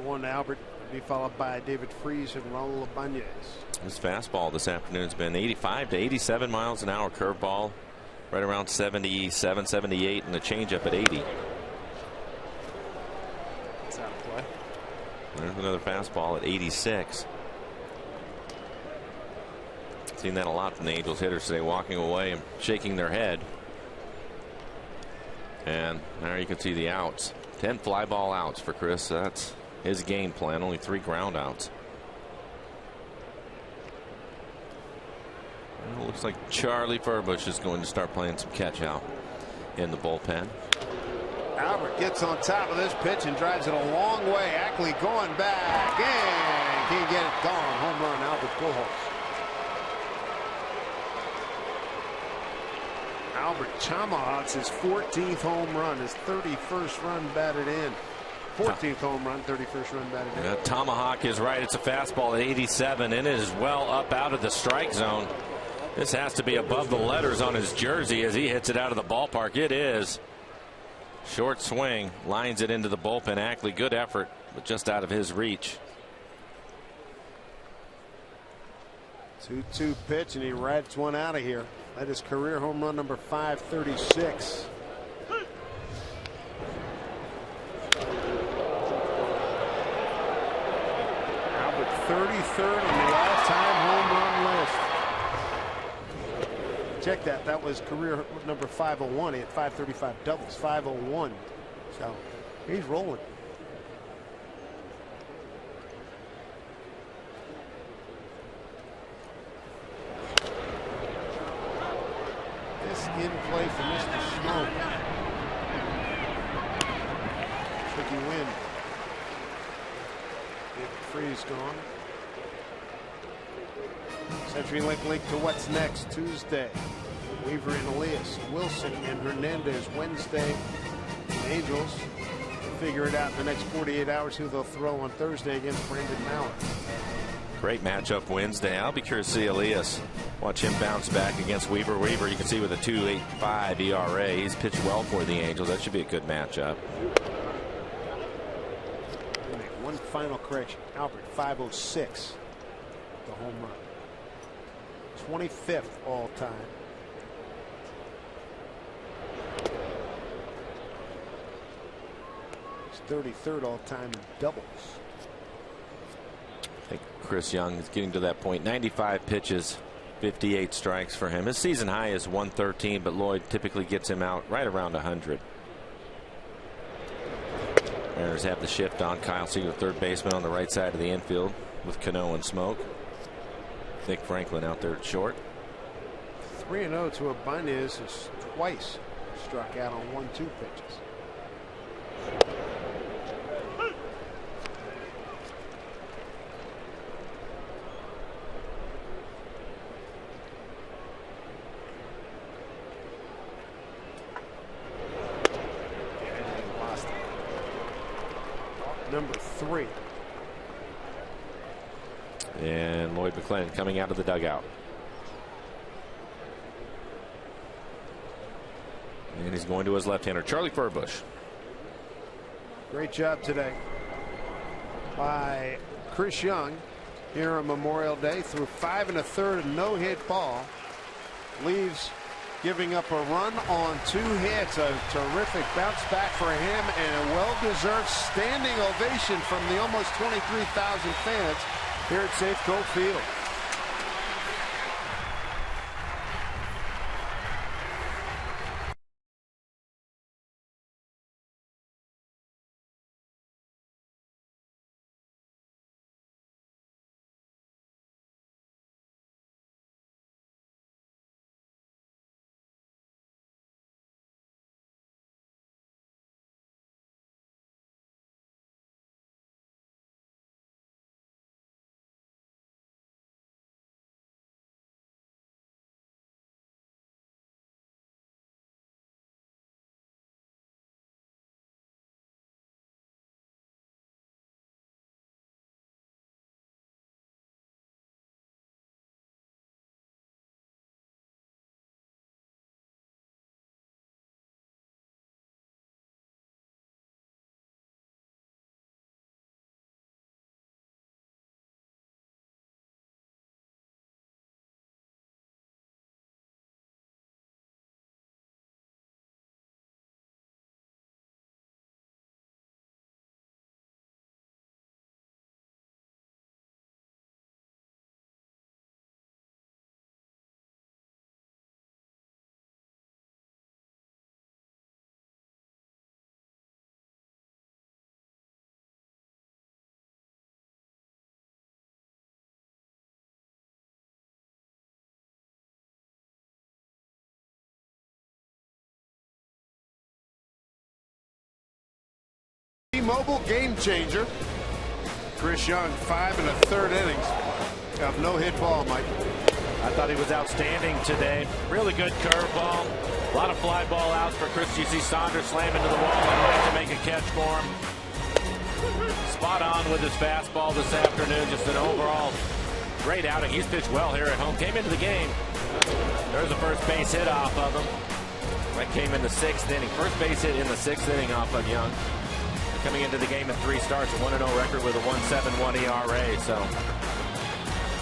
1 to Albert. Be followed by David Freese and Raul Ibanez. His fastball this afternoon has been 85 to 87 miles an hour. Curveball right around 77, 78, and a changeup at 80. That's out of play. There's another fastball at 86. Seen that a lot from the Angels hitters today, walking away and shaking their head. And there you can see the outs. 10 fly ball outs for Chris. That's his game plan. Only 3 ground outs. Well, it looks like Charlie Furbush is going to start playing some catch out in the bullpen. Albert gets on top of this pitch and drives it a long way. Ackley going back and can't get it gone. Home run, Albert Pujols. Albert tomahawks his 14th home run, his 31st run batted in. 14th home run, 31st run batted in. Yeah, tomahawk is right. It's a fastball at 87, and it is well up out of the strike zone. This has to be above the letters on his jersey as he hits it out of the ballpark. It is. Short swing, lines it into the bullpen. Ackley, good effort, but just out of his reach. 2-2 pitch, and he rides one out of here. That is career home run number 536. Albert 33rd on the all-time home run list. Check that. That was career number 501. He had 535 doubles, 501. So he's rolling. This in play for Mr. Smoke. Tricky win. Freeze gone. CenturyLink link to what's next Tuesday. Weaver and Elias, Wilson and Hernandez Wednesday. The Angels figure it out in the next 48 hours who they'll throw on Thursday against Brandon Mallett. Great matchup Wednesday. I'll be curious to see Elias. Watch him bounce back against Weaver. Weaver, you can see with a 2.85 ERA, he's pitched well for the Angels. That should be a good matchup. One final correction. Albert, 506. The home run. 25th all time. He's 33rd all time in doubles. I think Chris Young is getting to that point. 95 pitches, 58 strikes for him. His season high is 113, but Lloyd typically gets him out right around 100. Mariners have the shift on. Kyle Seager, third baseman on the right side of the infield with Cano and Smoke. Nick Franklin out there at short. 3-0 to Ibanez, who's twice struck out on 1-2 pitches. Number 3. And Lloyd McClendon coming out of the dugout. And he's going to his left-hander, Charlie Furbush. Great job today by Chris Young here on Memorial Day. Through 5 1/3, a no-hit ball. Leaves giving up a run on 2 hits. A terrific bounce back for him and a well-deserved standing ovation from the almost 23,000 fans here at Safeco Field. T-Mobile game changer. Chris Young, 5 1/3 innings of no-hit ball, Mike. I thought he was outstanding today. Really good curveball. A lot of fly ball outs for Chris. You see Saunders slam into the wall and right to make a catch for him. Spot on with his fastball this afternoon. Just an overall great outing. He's pitched well here at home. Came into the game. There's a first base hit off of him. That came in the 6th inning. First base hit in the 6th inning off of Young. Coming into the game in 3 starts, a 1-0 record with a 1.71 ERA. So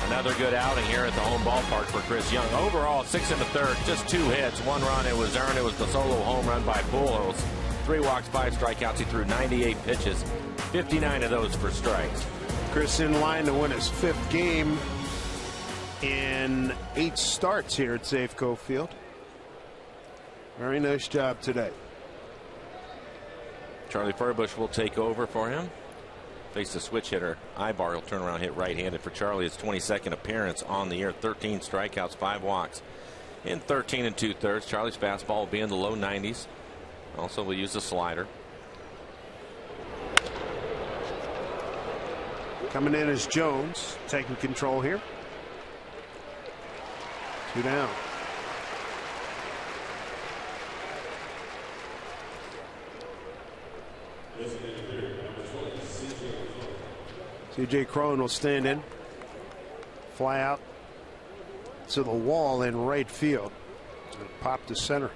another good outing here at the home ballpark for Chris Young. Overall, 6 1/3, just 2 hits, 1 run. It was earned. It was the solo home run by Pujols. 3 walks, 5 strikeouts. He threw 98 pitches, 59 of those for strikes. Chris in line to win his 5th game in 8 starts here at Safeco Field. Very nice job today. Charlie Furbush will take over for him. Face the switch hitter. Ibar will turn around, hit right-handed for Charlie. His 22nd appearance on the year. 13 strikeouts, 5 walks in 13 2/3. Charlie's fastball will be in the low 90s. Also will use the slider. Coming in is Jones, taking control here. 2 down. C.J. Cron will stand in. Fly out to the wall in right field. And pop to center.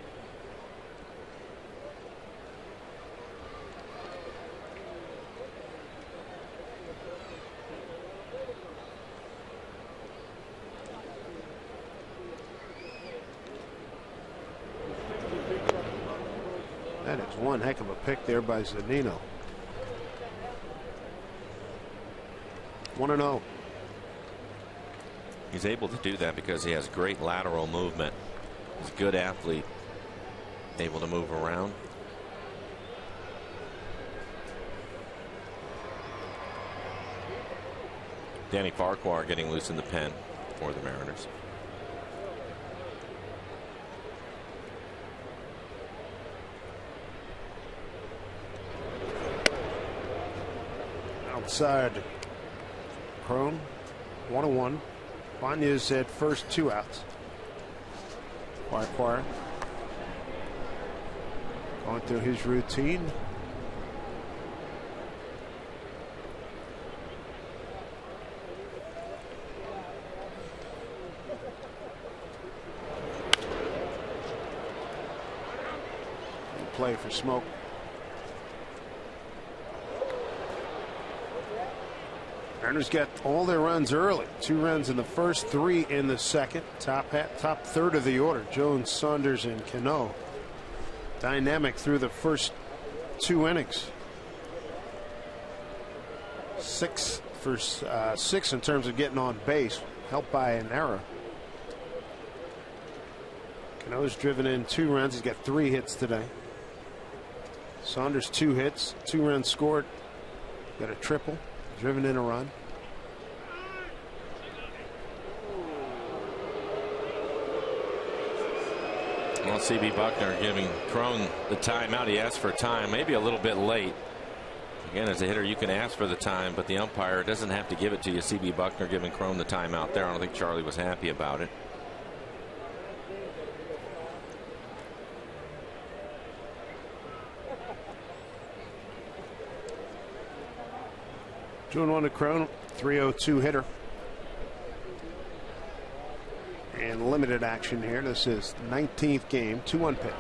That is one heck of a pick there by Zunino. 1-0. He's able to do that because he has great lateral movement. He's a good athlete, able to move around. Danny Farquhar getting loose in the pen for the Mariners. Outside Cron, 1-1. Banya's at first, 2 outs. Farquhar going through his routine. Play for Smoke. Mariners got all their runs early. 2 runs in the first, 3 in the second. Top third of the order. Jones, Saunders, and Cano. Dynamic through the first 2 innings. 6 for 6 in terms of getting on base, helped by an error. Cano's driven in 2 runs. He's got 3 hits today. Saunders 2 hits, 2 runs scored. Got a triple. Driven in a run. Well, C.B. Buckner giving Cron the timeout. He asked for time, maybe a little bit late. Again, as a hitter, you can ask for the time, but the umpire doesn't have to give it to you. C.B. Buckner giving Cron the timeout there. I don't think Charlie was happy about it. 2-1 to Cron, 302 hitter. And limited action here. This is 19th game, 2-1 pitch.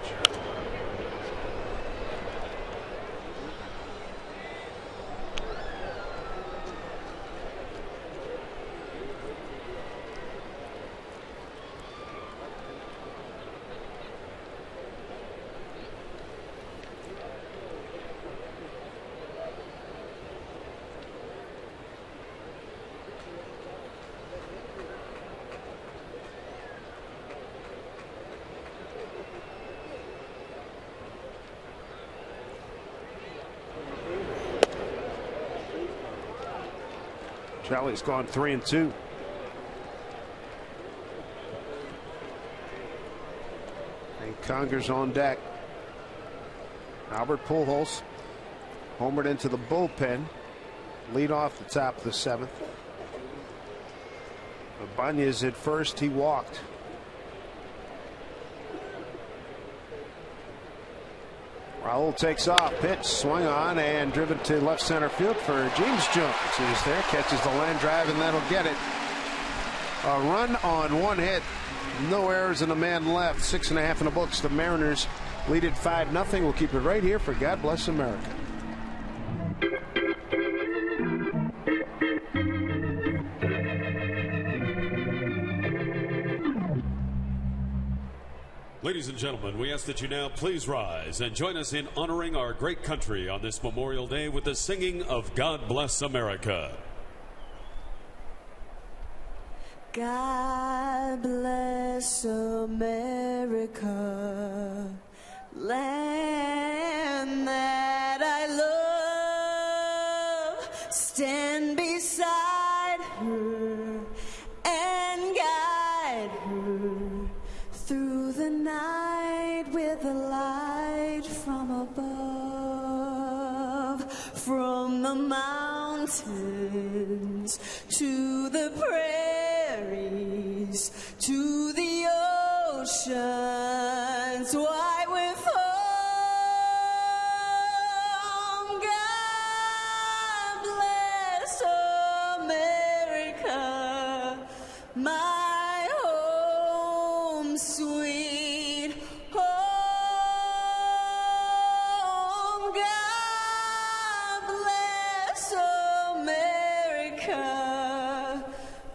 Charlie's gone 3-2. And Conger's on deck. Albert Pujols homered into the bullpen. Lead off the top of the 7th. Banya's at first. He walked. Raul takes off, pitch, swung on, and driven to left center field for James Jones. He's there, catches the line drive, and that'll get it. A run on 1 hit, no errors, and a man left. 6.5 in the books. The Mariners lead it 5-0. We'll keep it right here for God Bless America. Ladies and gentlemen, we ask that you now please rise and join us in honoring our great country on this Memorial Day with the singing of God Bless America. God bless America, land that I love. Stand beside her and guide her through the night with a light from above. from the mountains to the prairies to the oceans white with foam. God bless America, my home sweet home. God bless America,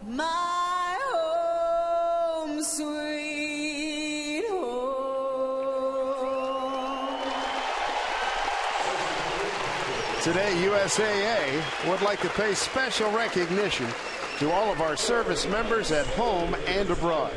my home sweet home. Today, USAA would like to pay special recognition to all of our service members at home and abroad.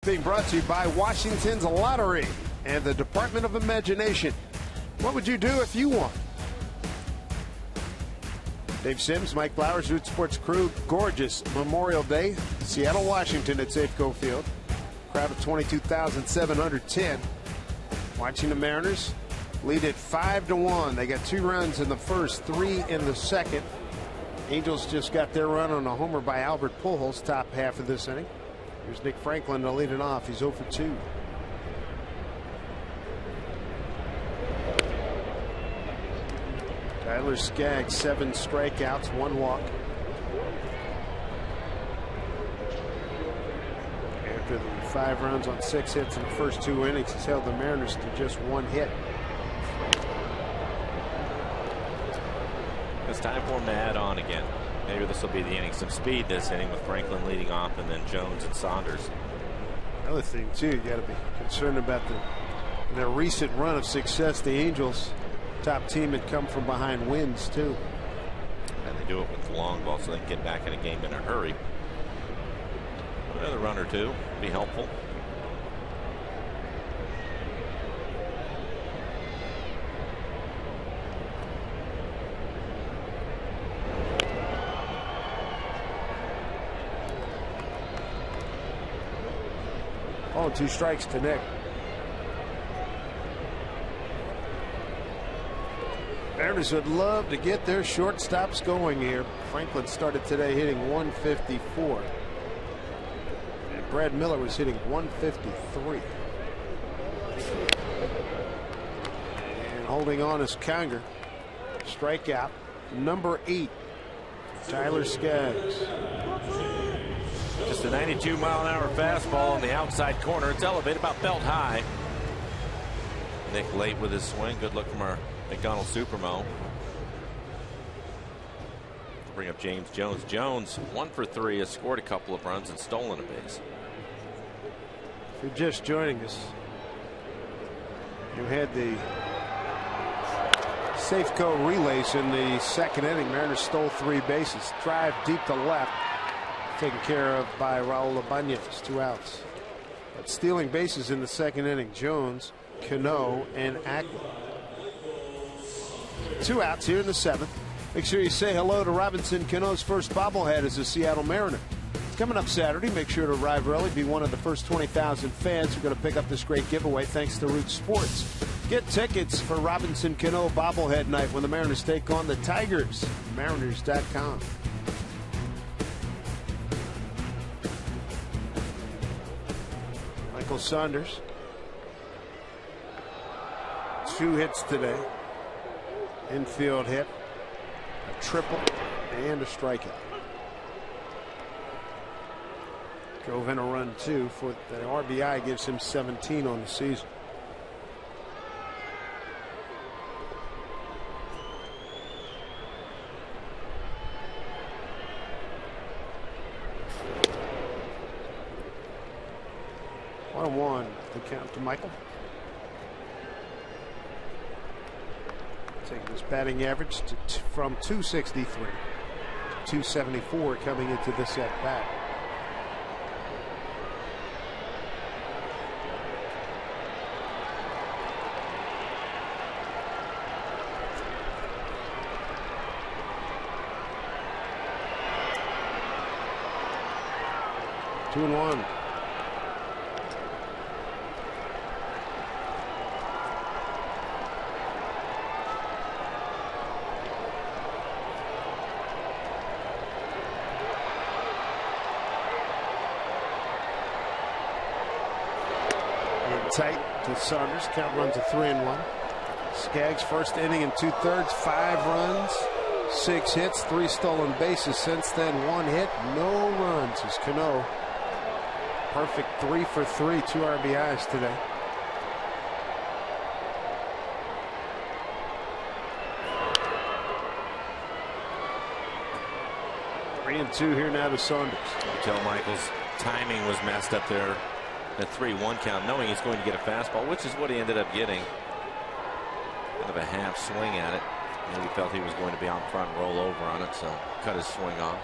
Being brought to you by Washington's Lottery and the Department of Imagination. What would you do if you won? Dave Sims, Mike Flowers, Root Sports Crew. Gorgeous Memorial Day, Seattle, Washington at Safeco Field. Crowd of 22,710. Watching the Mariners lead at 5-1. They got 2 runs in the first, 3 in the second. Angels just got their run on a homer by Albert Pujols, top half of this inning. Here's Nick Franklin to lead it off. He's 0 for 2. Tyler Skaggs, 7 strikeouts, 1 walk. After the 5 runs on 6 hits in the first 2 innings, he's held the Mariners to just 1 hit. It's time for him to add on again. Maybe this will be the inning. Some speed this inning with Franklin leading off and then Jones and Saunders. Another thing, too, you got to be concerned about their recent run of success. The Angels, top team that come from behind, wins, too. And they do it with the long ball so they can get back in a game in a hurry. Another run or two would be helpful. Oh, 2 strikes to Nick. Mariners would love to get their shortstops going here. Franklin started today hitting 154. And Brad Miller was hitting 153. And holding on is Conger. Strikeout number 8. Tyler Skaggs. Just a 92-mile-an-hour fastball on the outside corner. It's elevated, about belt high. Nick late with his swing. Good look from our McDonald Supermo. Bring up James Jones. Jones, 1 for 3, has scored a couple of runs and stolen a base. If you're just joining us, you had the Safeco relays in the second inning. Mariners stole 3 bases. Drive deep to left. taken care of by Raul Ibanez. 2 outs. But stealing bases in the second inning, Jones, Cano, and Ackland. 2 outs here in the 7th. Make sure you say hello to Robinson Cano's first bobblehead as a Seattle Mariner. It's coming up Saturday. Make sure to arrive early. Be one of the first 20,000 fans who are going to pick up this great giveaway thanks to Root Sports. Get tickets for Robinson Cano bobblehead night when the Mariners take on the Tigers. Mariners.com. Michael Saunders. 2 hits today. Infield hit, a triple, and a strikeout. Drove in a run, too, for the RBI, gives him 17 on the season. One the count to Michael. Taking his batting average from 263 to 274 coming into this at bat. Two and one. Tight to Saunders. Count runs a 3-1. Skaggs first inning in 2/3, 5 runs, 6 hits, 3 stolen bases. Since then, 1 hit, no runs. As Cano, perfect 3 for 3, 2 RBIs today. Three and 2 here now to Saunders. Joe Michaels' timing was messed up there. A 3-1 count, knowing he's going to get a fastball, which is what he ended up getting. Kind of a half swing at it. And he felt he was going to be out front, roll over on it, so cut his swing off.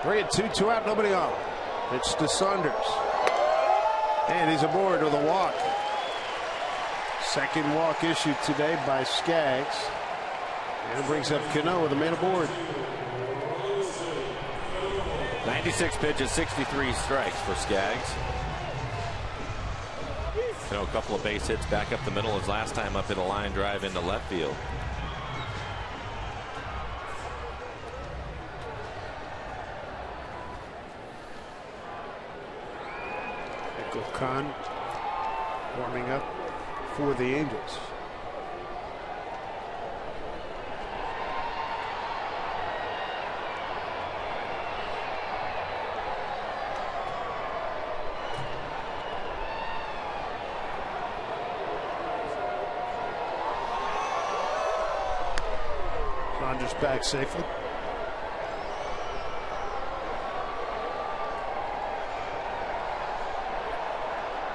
Three and 2, 2 out, nobody on. It's to Saunders. And he's aboard with a walk. Second walk issued today by Skaggs. And it brings up Cano with a man aboard. 96 pitches, 63 strikes for Skaggs. Cano, a couple of base hits back up the middle. His last time up hit a line drive into left field. Khan warming up for the Angels. Saunders back safely.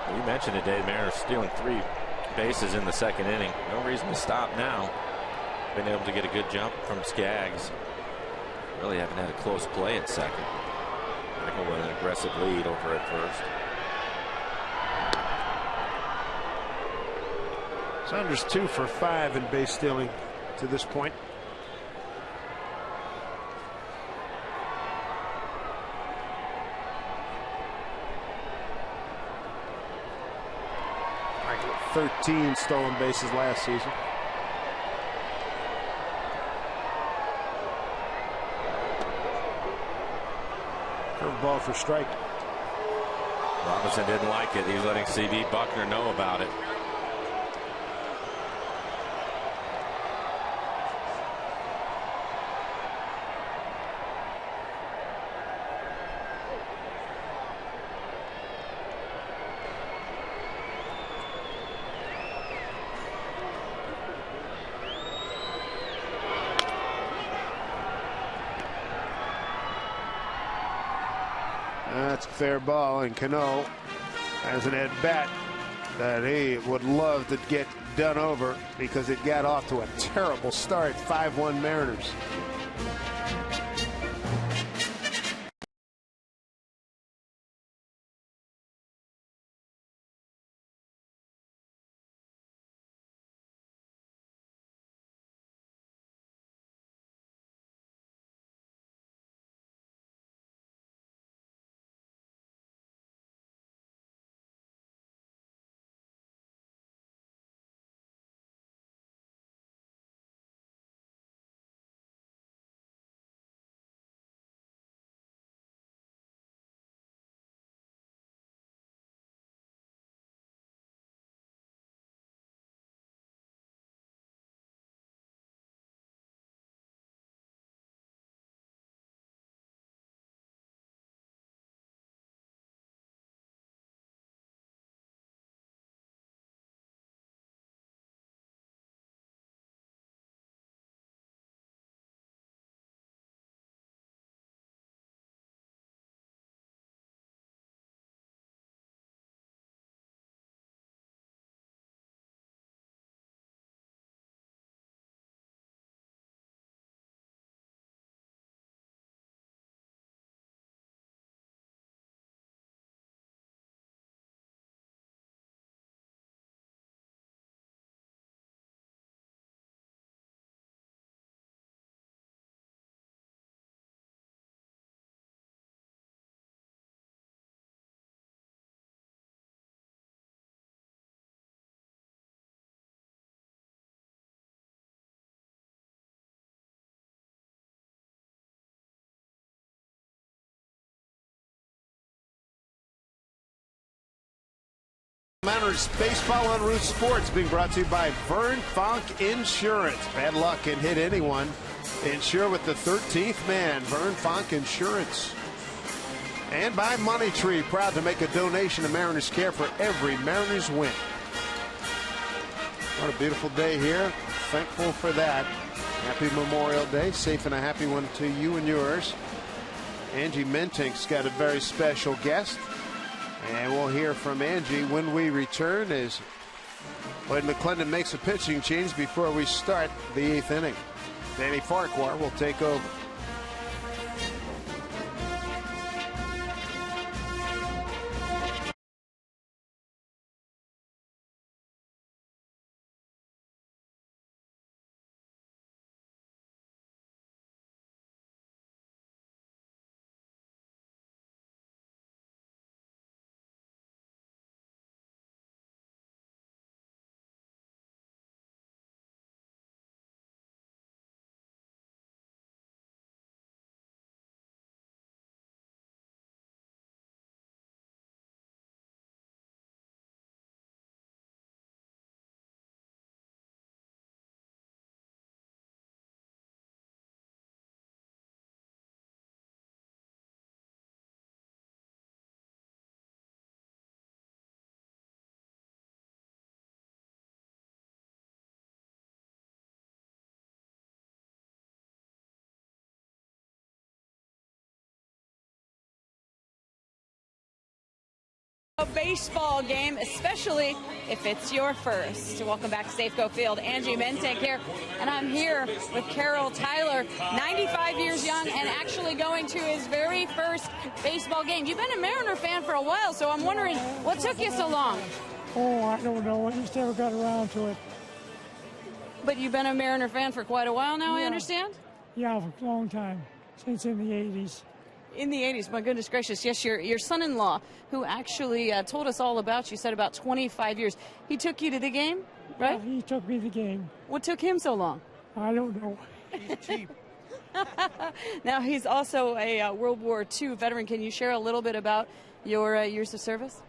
You mentioned it, Dave. Mariners stealing 3 bases in the second inning. No reason to stop now. Been able to get a good jump from Skaggs. Really haven't had a close play at second. Michael with an aggressive lead over at first. Saunders 2 for 5 in base stealing to this point. Michael 13 stolen bases last season. Curveball for strike. Robinson didn't like it. He's letting C.B. Buckner know about it. That's a fair ball, and Cano has an at bat that he would love to get done over because it got off to a terrible start. 5-1 Mariners. Mariners baseball on Root Sports being brought to you by Vern Fonk Insurance. Bad luck can hit anyone. Insure with the 13th man, Vern Fonk Insurance. And by Money Tree, proud to make a donation to Mariners Care for every Mariners win. What a beautiful day here. Thankful for that. Happy Memorial Day. Safe and a happy one to you and yours. Angie Mentink's got a very special guest. And we'll hear from Angie when we return as Lloyd McClendon makes a pitching change before we start the 8th inning. Danny Farquhar will take over. A baseball game, especially if it's your first. Welcome back to Safeco Field. Angie Mentink here, and I'm here with Carroll Tyler, 95 years young and actually going to his very first baseball game. You've been a Mariner fan for a while, so I'm wondering what took you so long? Oh, I don't know. I just never got around to it. But you've been a Mariner fan for quite a while now, Yeah. I understand? Yeah, for a long time, since in the 80s. In the 80s, my goodness gracious. Yes, your son-in-law, who actually told us all about you, said about 25 years. He took you to the game, right? Yeah, he took me to the game. What took him so long? I don't know. He's cheap. Now, he's also a World War II veteran. Can you share a little bit about your years of service?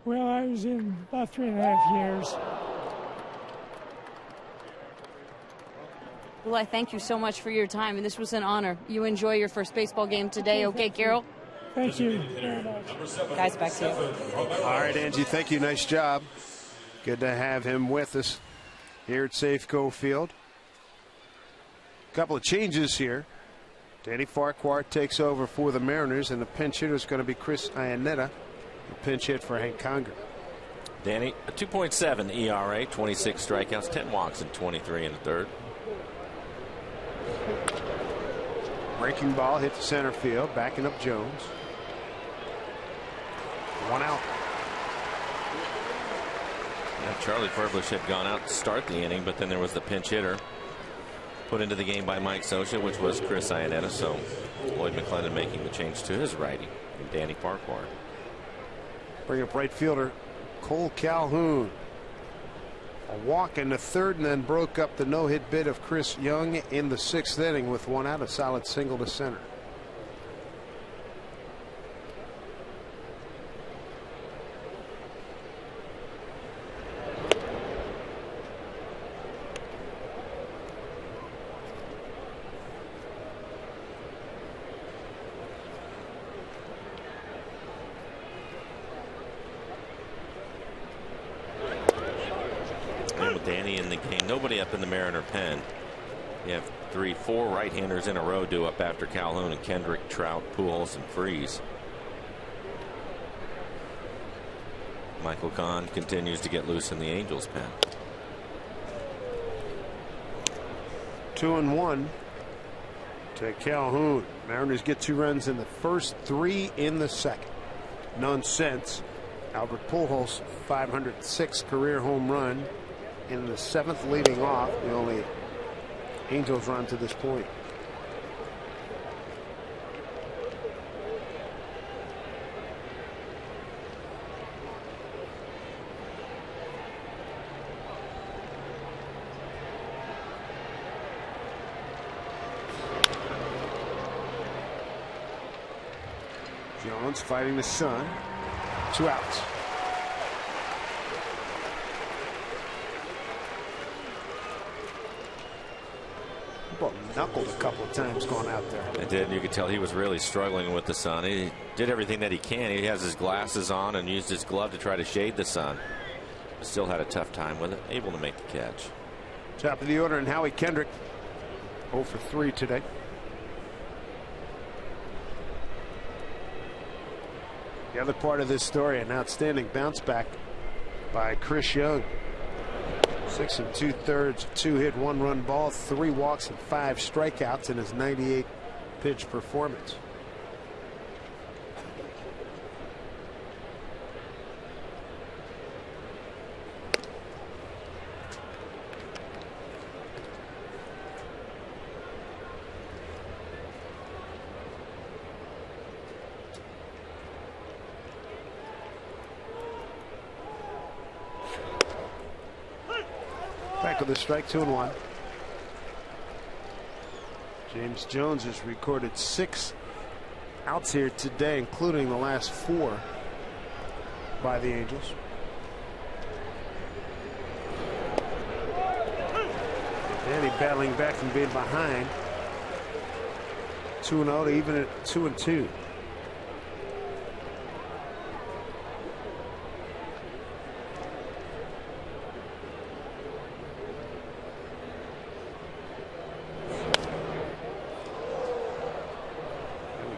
Well, I was in about 3.5 years. Well, I thank you so much for your time, and this was an honor. You enjoy your first baseball game today, okay, Carroll? Thank you very much. Guys, back to you. All right, Angie, thank you. Nice job. Good to have him with us here at Safeco Field. A couple of changes here. Danny Farquhar takes over for the Mariners, and the pinch hitter is going to be Chris Iannetta, the pinch hit for Hank Conger. Danny, a 2.7 ERA, 26 strikeouts, 10 walks, and 23 in the third. Breaking ball hit the center field, backing up Jones. 1 out. Yeah, Charlie Furbush had gone out to start the inning, but then there was the pinch hitter put into the game by Mike Scioscia, which was Chris Iannetta. So Lloyd McClendon making the change to his righty, and Danny Farquhar. Bring up right fielder Cole Calhoun. A walk in the third, and then broke up the no-hit bid of Chris Young in the 6th inning with 1 out, a solid single to center. Danny in the game. Nobody up in the Mariner pen. You have 3, 4 right-handers in a row due up after Calhoun and Kendrick, Trout, Pujols, and Freese. Michael Kahn continues to get loose in the Angels pen. 2-1 to Calhoun. Mariners get 2 runs in the first, 3 in the second. None since Albert Pujols' 506th career home run in the 7th, leading off the only Angels run to this point. Jones fighting the sun. 2 outs. Knuckled a couple of times going out there. It did. You could tell he was really struggling with the sun. He did everything that he can. He has his glasses on and used his glove to try to shade the sun. Still had a tough time with it. Able to make the catch. Top of the order, and Howie Kendrick 0 for 3 today. The other part of this story, an outstanding bounce back by Chris Young. 6 2/3, 2-hit, 1-run ball, 3 walks, and 5 strikeouts in his 98 pitch performance. Back with a strike, 2-1. James Jones has recorded 6 outs here today, including the last 4 by the Angels. Danny battling back from being behind. 2-0 to even at 2-2.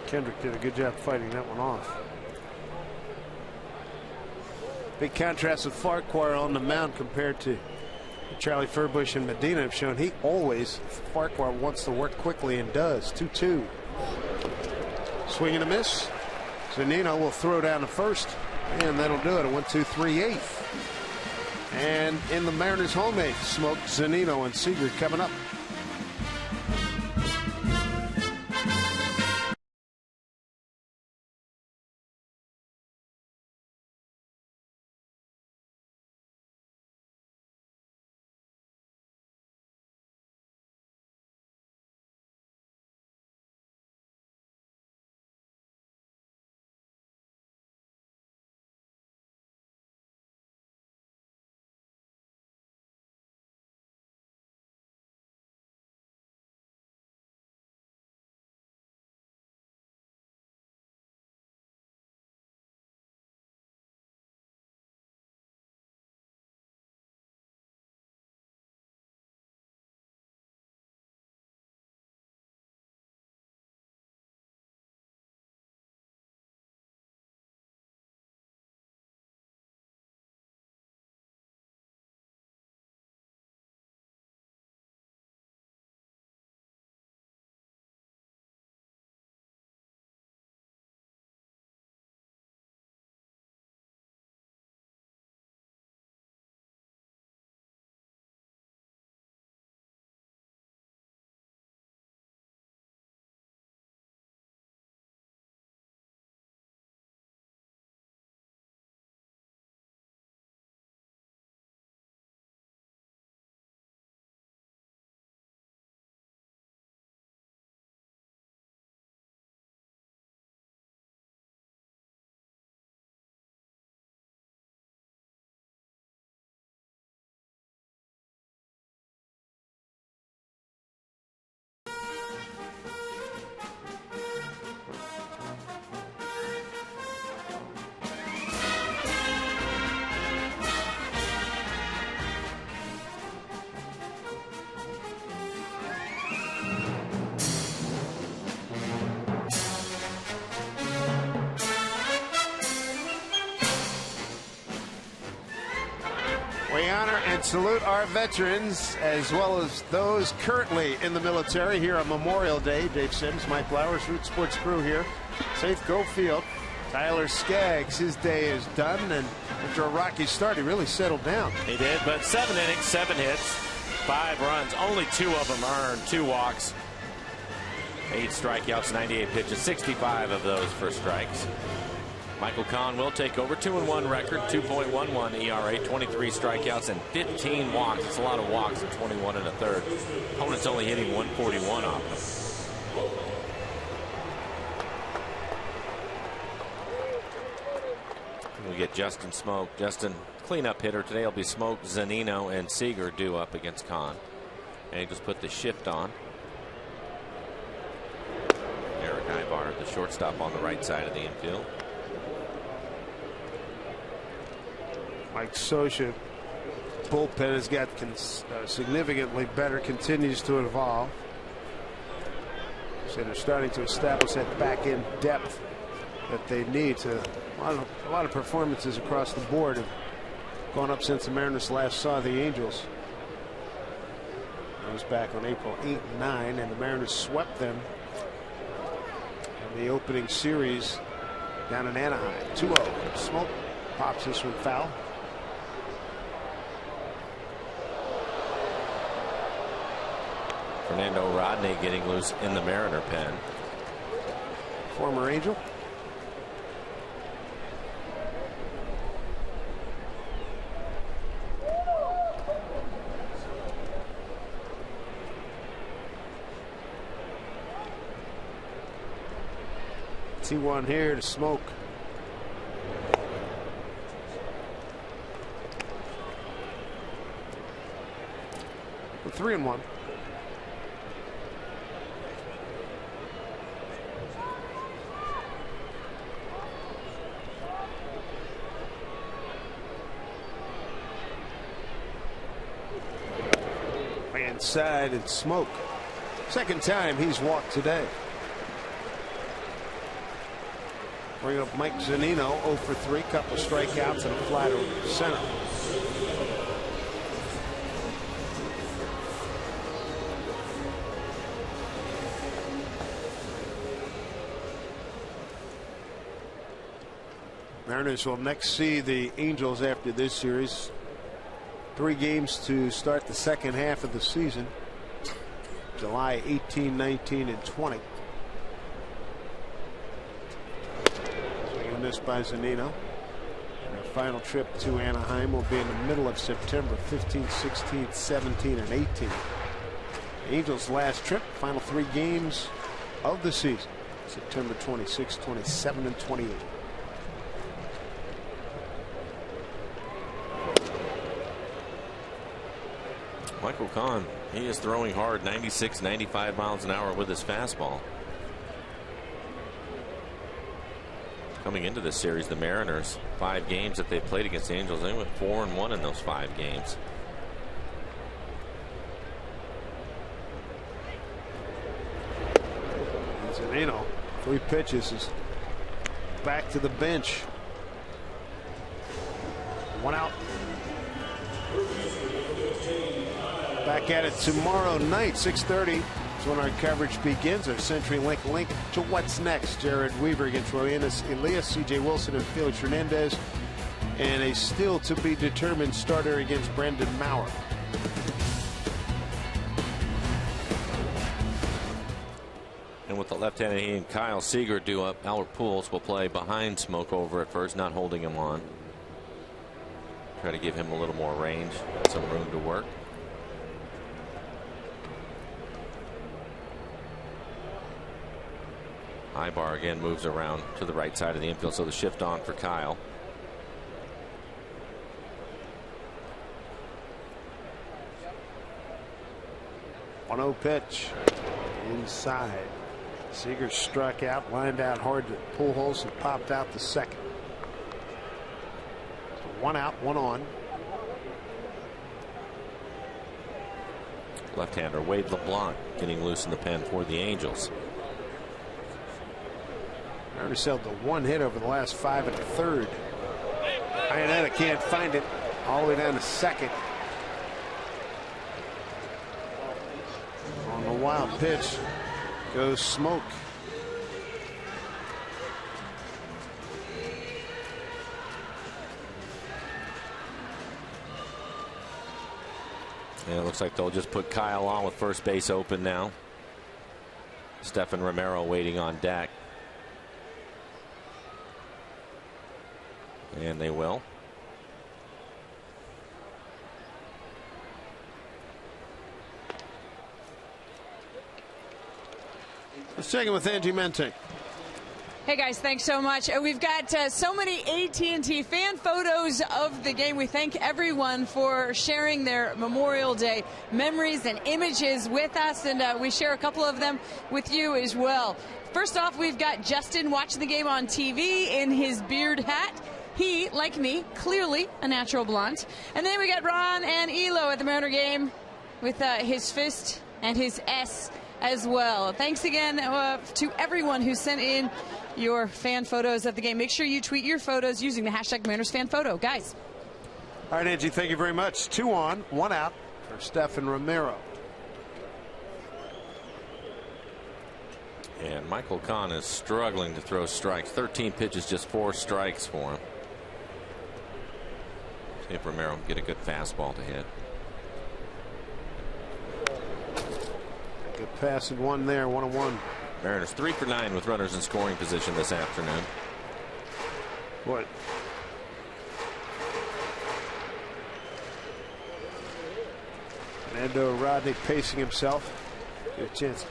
Kendrick did a good job fighting that one off. Big contrast with Farquhar on the mound compared to Charlie Furbush and Medina have shown he always, Farquhar wants to work quickly and does. 2-2. Swing and a miss. Zunino will throw down the first, and that'll do it. A 1-2-3-8. And in the Mariners home eighth, Smoke, Zunino, and Seager coming up. salute our veterans as well as those currently in the military here on Memorial Day. Dave Sims, Mike Blowers, Root Sports crew here. Safe Go Field. Tyler Skaggs, his day is done, and after a rocky start, he really settled down. He did, but 7 innings, 7 hits, 5 runs, only 2 of them earned, 2 walks, 8 strikeouts, 98 pitches, 65 of those for strikes. Michael Kahn will take over. 2-1 record, 2.11 ERA, 23 strikeouts and 15 walks. It's a lot of walks in 21 and a third. Opponent's only hitting 141 off him. We get Justin Smoke. Justin, cleanup hitter today will be Smoke, Zunino, and Seager due up against Kahn. And he just put the shift on. Eric Ibar, the shortstop on the right side of the infield. Mike Scioscia, bullpen has got significantly better, continues to evolve. So they're starting to establish that back end depth that they need. To a lot of performances across the board have gone up since the Mariners last saw the Angels. That was back on April 8 and 9, and the Mariners swept them in the opening series down in Anaheim. 2-0. Smoke pops this one foul. Fernando Rodney getting loose in the Mariner pen. Former Angel. T1 here to Smoke. We're 3-1. Inside and Smoke. Second time he's walked today. Bring up Mike Zunino, 0 for 3, couple of strikeouts and a fly to center. Mariners will next see the Angels after this series. 3 games to start the second half of the season. July 18, 19, and 20. Swing missed by Zunino. And our final trip to Anaheim will be in the middle of September, 15, 16, 17, and 18. The Angels' last trip, final 3 games of the season. September 26, 27, and 28. Michael Kahn, he is throwing hard, 96, 95 miles an hour with his fastball. Coming into this series, the Mariners, 5 games that they played against the Angels, they went 4-1 in those 5 games. Zunino, 3 pitches, is back to the bench. 1 out. Back at it tomorrow night, 6:30 is when our coverage begins. Our CenturyLink link to what's next. Jared Weaver against Royanus Elias, C.J. Wilson and Felix Hernandez, and a still to be determined starter against Brandon Maurer. And with the left-handed he and Kyle Seager due up, Albert Pujols will play behind Smoke over at first, not holding him on. Try to give him a little more range, some room to work. Ibar again moves around to the right side of the infield, so the shift on for Kyle. One-0 pitch inside. Seager struck out, lined out hard to Pujols and popped out the second. So 1 out, 1 on. Left-hander Wade LeBlanc getting loose in the pen for the Angels. Mariners held to 1 hit over the last 5 1/3. Iannetta can't find it. All the way down to second. wild pitch. Goes Smoke. And it looks like they'll just put Kyle on with first base open now. Stephen Romero waiting on deck. And they will. Let's check in with Angie Mente. Hey guys, thanks so much. We've got so many AT&T fan photos of the game. We thank everyone for sharing their Memorial Day memories and images with us, and we share a couple of them with you as well. First off, we've got Justin watching the game on TV in his beard hat. He, like me, clearly a natural blonde. And then we got Ron and Elo at the Mariner game with his fist and his S as well. Thanks again to everyone who sent in your fan photos of the game. Make sure you tweet your photos using the hashtag MarinersFanPhoto. Guys. All right, Angie, thank you very much. 2 on, 1 out for Stephen Romero. And Michael Kahn is struggling to throw strikes. 13 pitches, just 4 strikes for him. See if Romero can get a good fastball to hit. Good pass and 1 there, 1-1. Mariners 3 for 9 with runners in scoring position this afternoon. What? Fernando Rodney pacing himself. Get a chance to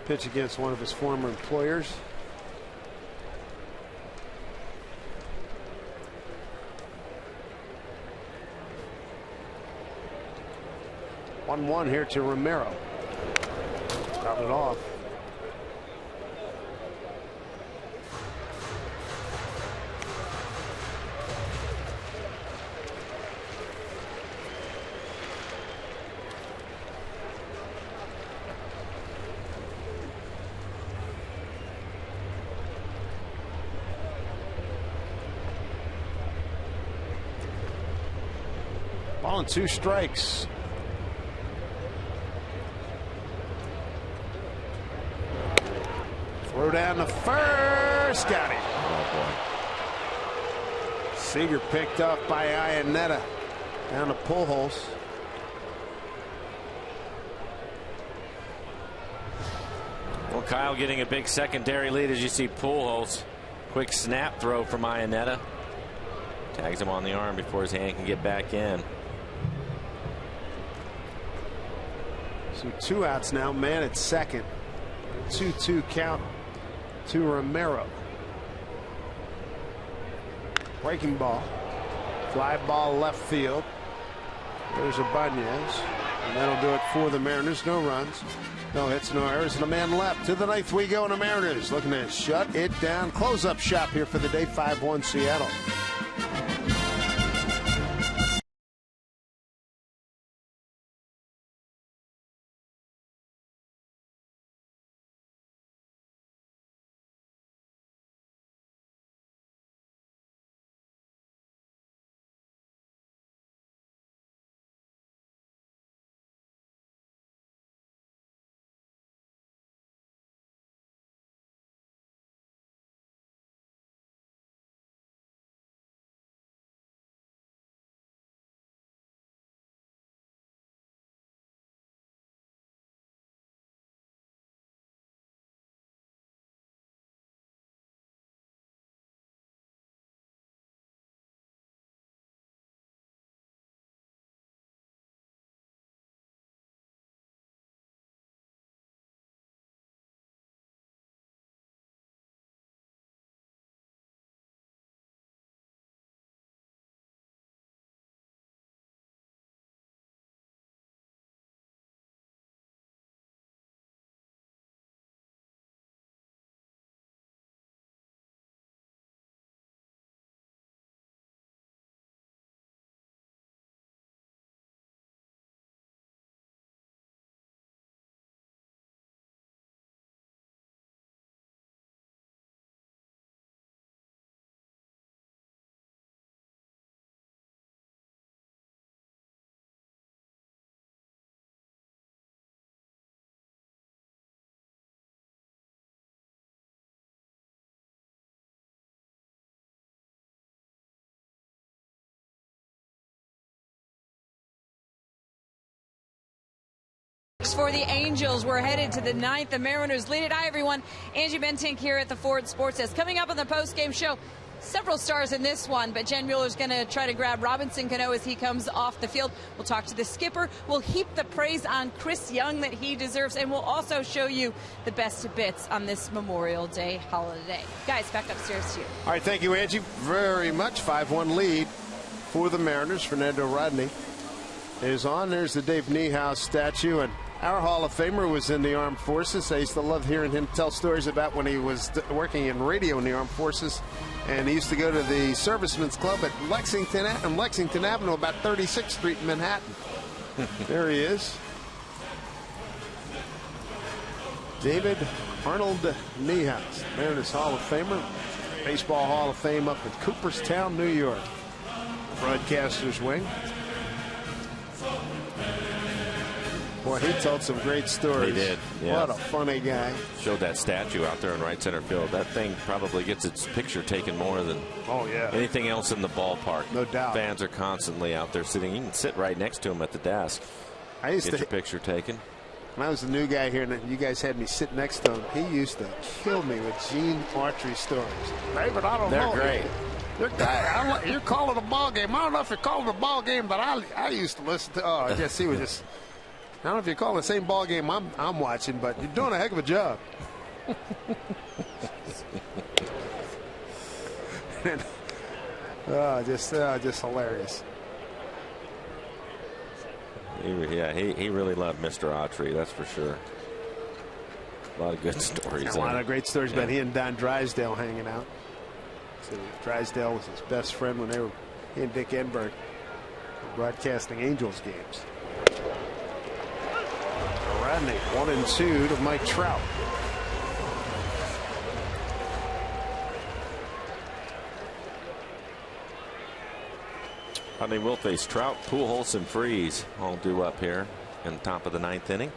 pitch against one of his former employers. One here to Romero. Got it off. Ball and 2 strikes. Throw down the first. Got him. Oh boy. Seager picked up by Iannetta. Down to Pujols. Well, Kyle getting a big secondary lead as you see Pujols. Quick snap throw from Iannetta. Tags him on the arm before his hand can get back in. So 2 outs now. Man at second. 2-2 count to Romero. Breaking ball. Fly ball left field. There's Ibanez. And that'll do it for the Mariners. No runs, no hits, no errors, and a man left. To the 9th we go, and the Mariners looking to shut it down. Close up shop here for the day. 5-1 Seattle. innings for the Angels. We're headed to the 9th. The Mariners lead it. Hi, everyone. Angie Bentink here at the Ford Sports Desk. Coming up on the post-game show, several stars in this one, but Jen Mueller's going to try to grab Robinson Cano as he comes off the field. We'll talk to the skipper. We'll heap the praise on Chris Young that he deserves, and we'll also show you the best of bits on this Memorial Day holiday. Guys, back upstairs to you. All right, thank you, Angie, very much. 5-1 lead for the Mariners. Fernando Rodney is on. There's the Dave Niehaus statue, and our Hall of Famer was in the Armed Forces. I used to love hearing him tell stories about when he was working in radio in the Armed Forces. And he used to go to the Servicemen's Club at Lexington Avenue, about 36th Street in Manhattan. There he is. David Arnold Niehaus, Mariners Hall of Famer, Baseball Hall of Fame up in Cooperstown, New York. Broadcaster's wing. Boy, he told some great stories. He did. Yeah. What a funny guy. Showed that statue out there in right center field. That thing probably gets its picture taken more than anything else in the ballpark. No doubt. Fans are constantly out there sitting. You can sit right next to him at the desk. Get your picture taken. When I was the new guy here and you guys had me sit next to him, he used to kill me with Gene Autry stories. David, I don't know. They're great. You're calling a ball game. I don't know if you're calling a ball game that I used to listen to. Oh, I guess he was just. I don't know if you're calling the same ball game I'm watching, but you're doing a heck of a job. Just hilarious. He really loved Mr. Autry, that's for sure. A lot of good stories. A lot of great stories about he and Don Drysdale hanging out. So Drysdale was his best friend when he and Dick Enberg were broadcasting Angels games. Rodney, 1-2 to Mike Trout. Rodney will face Trout, Pujols, and Freese all due up here in the top of the 9th inning.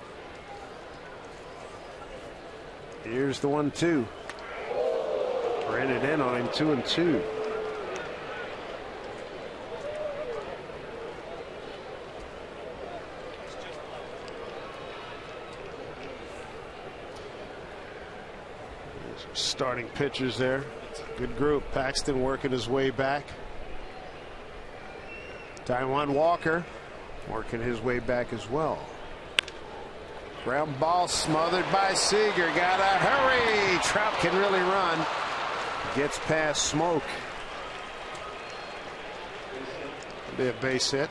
Here's the 1-2. Ran it in on him, 2-2. Starting pitchers there. Good group. Paxton working his way back. Taijuan Walker working his way back as well. Ground ball smothered by Seager. Gotta hurry. Trout can really run. Gets past Smoke. Be a base hit.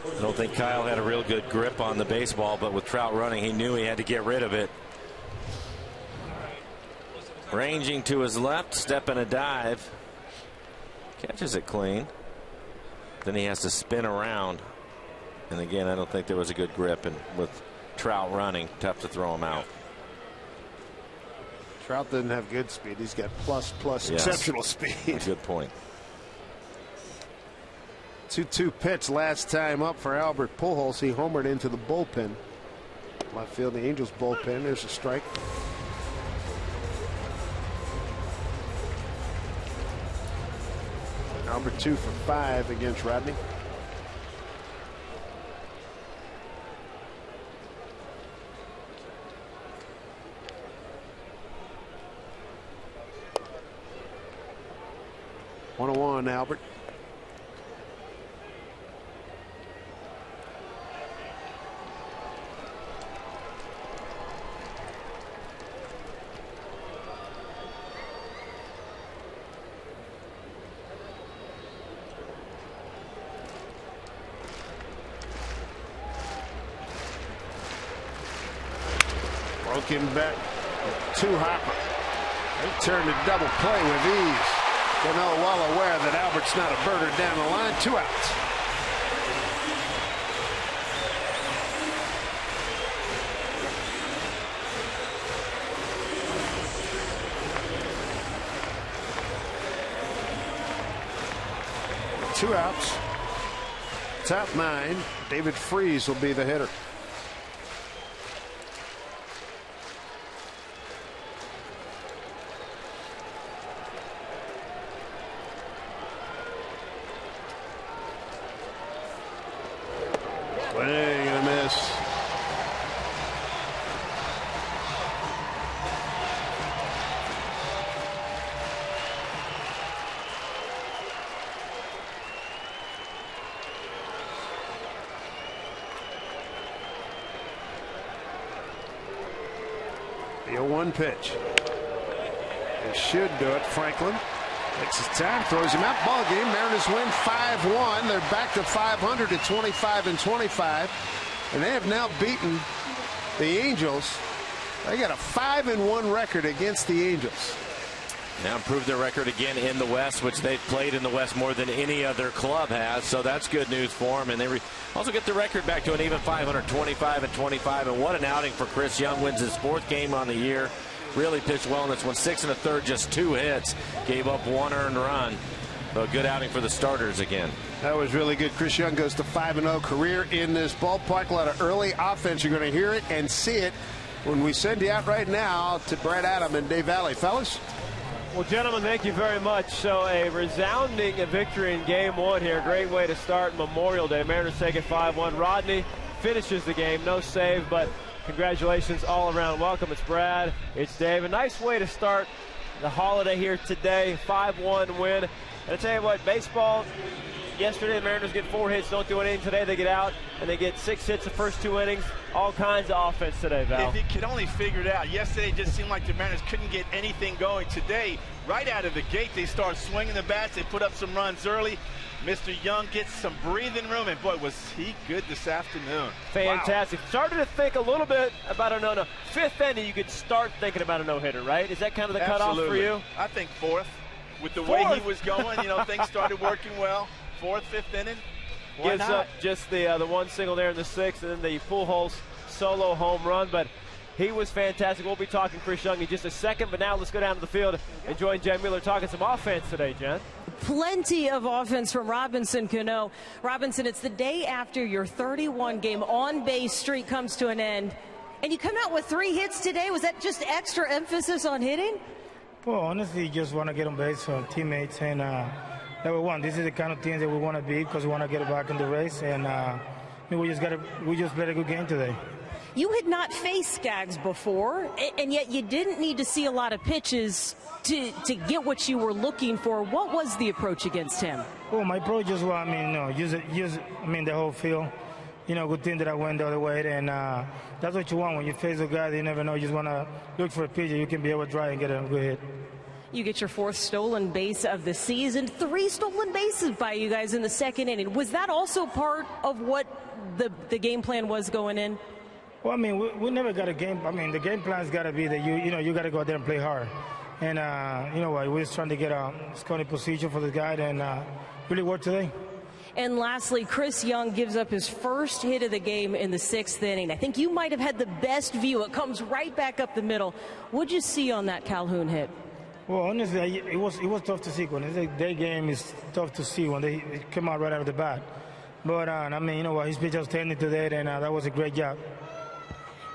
I don't think Kyle had a real good grip on the baseball, but with Trout running, he knew he had to get rid of it. Ranging to his left, step and a dive. Catches it clean. Then he has to spin around. And again, I don't think there was a good grip. And with Trout running, tough to throw him out. Trout doesn't have good speed. He's got plus exceptional speed. Good point. 2-2 pitch last time up for Albert Pujols. He homered into the bullpen. Left field, the Angels bullpen. There's a strike. Albert 2 for 5 against Rodney. One Albert. Broken back to Hopper. They turned a double play with ease. They're now well aware that Albert's not a birder down the line. 2 outs. Two outs. Top 9. David Freese will be the hitter. Swing and a this. The 0-1 pitch. They should do it. Franklin takes his time, throws him out. Ball game. Mariners win 5-1. They're back to 500 at 25-25, and they have now beaten the Angels. They got a 5-1 record against the Angels. Now improved their record again in the West, which they've played in the West more than any other club has. So that's good news for them. And they also get the record back to an even 525-25. And what an outing for Chris Young. Wins his 4th game on the year. Really pitched well in this one. 6 1/3, just 2 hits. Gave up 1 earned run. So a good outing for the starters again. That was really good. Chris Young goes to 5-0 career in this ballpark. A lot of early offense. You're going to hear it and see it when we send you out right now to Brad Adam and Dave Valley. Fellas? Well, gentlemen, thank you very much. So a resounding victory in Game 1 here. Great way to start Memorial Day. Mariners take it 5-1. Rodney finishes the game. No save, but congratulations all around. Welcome. It's Brad. It's Dave. A nice way to start the holiday here today. 5-1 win. And I tell you what, baseball, yesterday the Mariners get 4 hits, don't do anything. Today they get out and they get 6 hits the first 2 innings. All kinds of offense today, Val. If you could only figure it out. Yesterday it just seemed like the Mariners couldn't get anything going. Today, right out of the gate, they start swinging the bats. They put up some runs early. Mr. Young gets some breathing room, and boy, was he good this afternoon. Fantastic. Wow. Started to think a little bit about a no-no. 5th inning, you could start thinking about a no-hitter, right? Is that kind of the cutoff for you? I think 4th. With the way he was going, things started working well. 4th, 5th inning. Gives up just the 1 single there in the 6th, and then the Pujols solo home run. But he was fantastic. We'll be talking Chris Young in just a second. But now let's go down to the field and join Jen Mueller talking some offense today, Jen. Plenty of offense from Robinson Cano. Robinson, it's the day after your 31-game on-base streak comes to an end, and you come out with 3 hits today. Was that just extra emphasis on hitting? Well, honestly, you just want to get on base for teammates, and number one, this is the kind of team that we want to be because we want to get back in the race, and we just played a good game today. You had not faced Skaggs before, and yet you didn't need to see a lot of pitches to get what you were looking for. What was the approach against him? Well, my approach is, use the whole field. Good thing that I went the other way, and that's what you want when you face a guy that you never know. You just want to look for a pitch that you can be able to try and get a good hit. You get your 4th stolen base of the season. 3 stolen bases by you guys in the 2nd inning. Was that also part of what the game plan was going in? Well, we never got a game. The game plan's got to be that you got to go out there and play hard. And we're just trying to get a scoring position for the guy and really work today. And lastly, Chris Young gives up his first hit of the game in the 6th inning. I think you might have had the best view. It comes right back up the middle. What'd you see on that Calhoun hit? Well, honestly, it was tough to see. When it's a day game, it's tough to see when they come out right out of the bat. But, his pitch was tending to that, and that was a great job.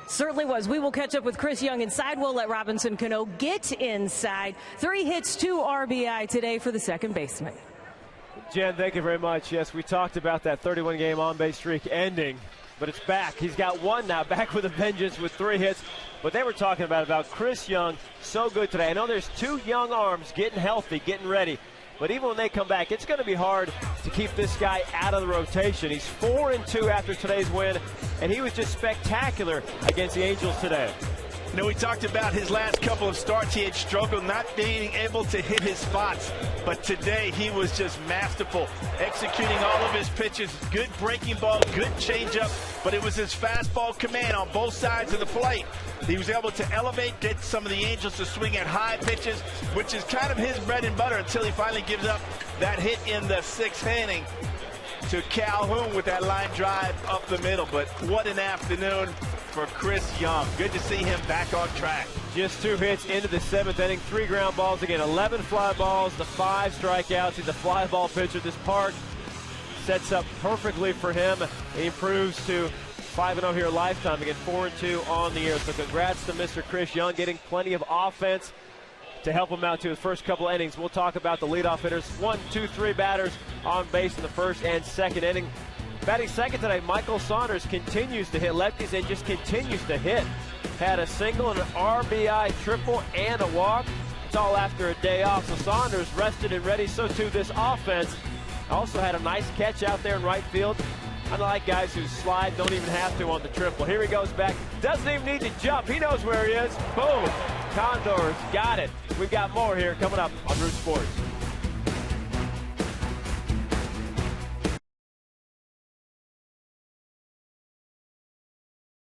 Certainly was. We will catch up with Chris Young inside. We'll let Robinson Cano get inside. 3 hits, 2 RBI today for the second baseman. Jen, thank you very much. Yes, we talked about that 31-game on-base streak ending, but it's back. He's got 1 now, back with a vengeance with 3 hits. But they were talking about Chris Young, so good today. I know there's 2 young arms getting healthy, getting ready. But even when they come back, it's going to be hard to keep this guy out of the rotation. He's 4-2 after today's win, and he was just spectacular against the Angels today. We talked about his last couple of starts. He had struggled not being able to hit his spots. But today he was just masterful, executing all of his pitches. Good breaking ball, good changeup. But it was his fastball command on both sides of the plate. He was able to elevate, get some of the Angels to swing at high pitches, which is kind of his bread and butter until he finally gives up that hit in the 6th inning to Calhoun with that line drive up the middle. But what an afternoon for Chris Young. Good to see him back on track. Just 2 hits into the 7th inning, 3 ground balls again, 11 fly balls, the 5 strikeouts. He's a fly ball pitcher. This park sets up perfectly for him. He improves to 5-0 here lifetime, again 4-2 on the year. So congrats to Mr. Chris Young, getting plenty of offense to help him out to his first couple innings. We'll talk about the leadoff hitters. 1, 2, 3 batters on base in the 1st and 2nd inning. Batting second today, Michael Saunders continues to hit lefties and just continues to hit. Had a single and an RBI triple and a walk. It's all after a day off, so Saunders rested and ready. So too this offense. Also had a nice catch out there in right field. Unlike guys who slide, don't even have to on the triple. Here he goes back. Doesn't even need to jump. He knows where he is. Boom. Condors got it. We've got more here coming up on Root Sports.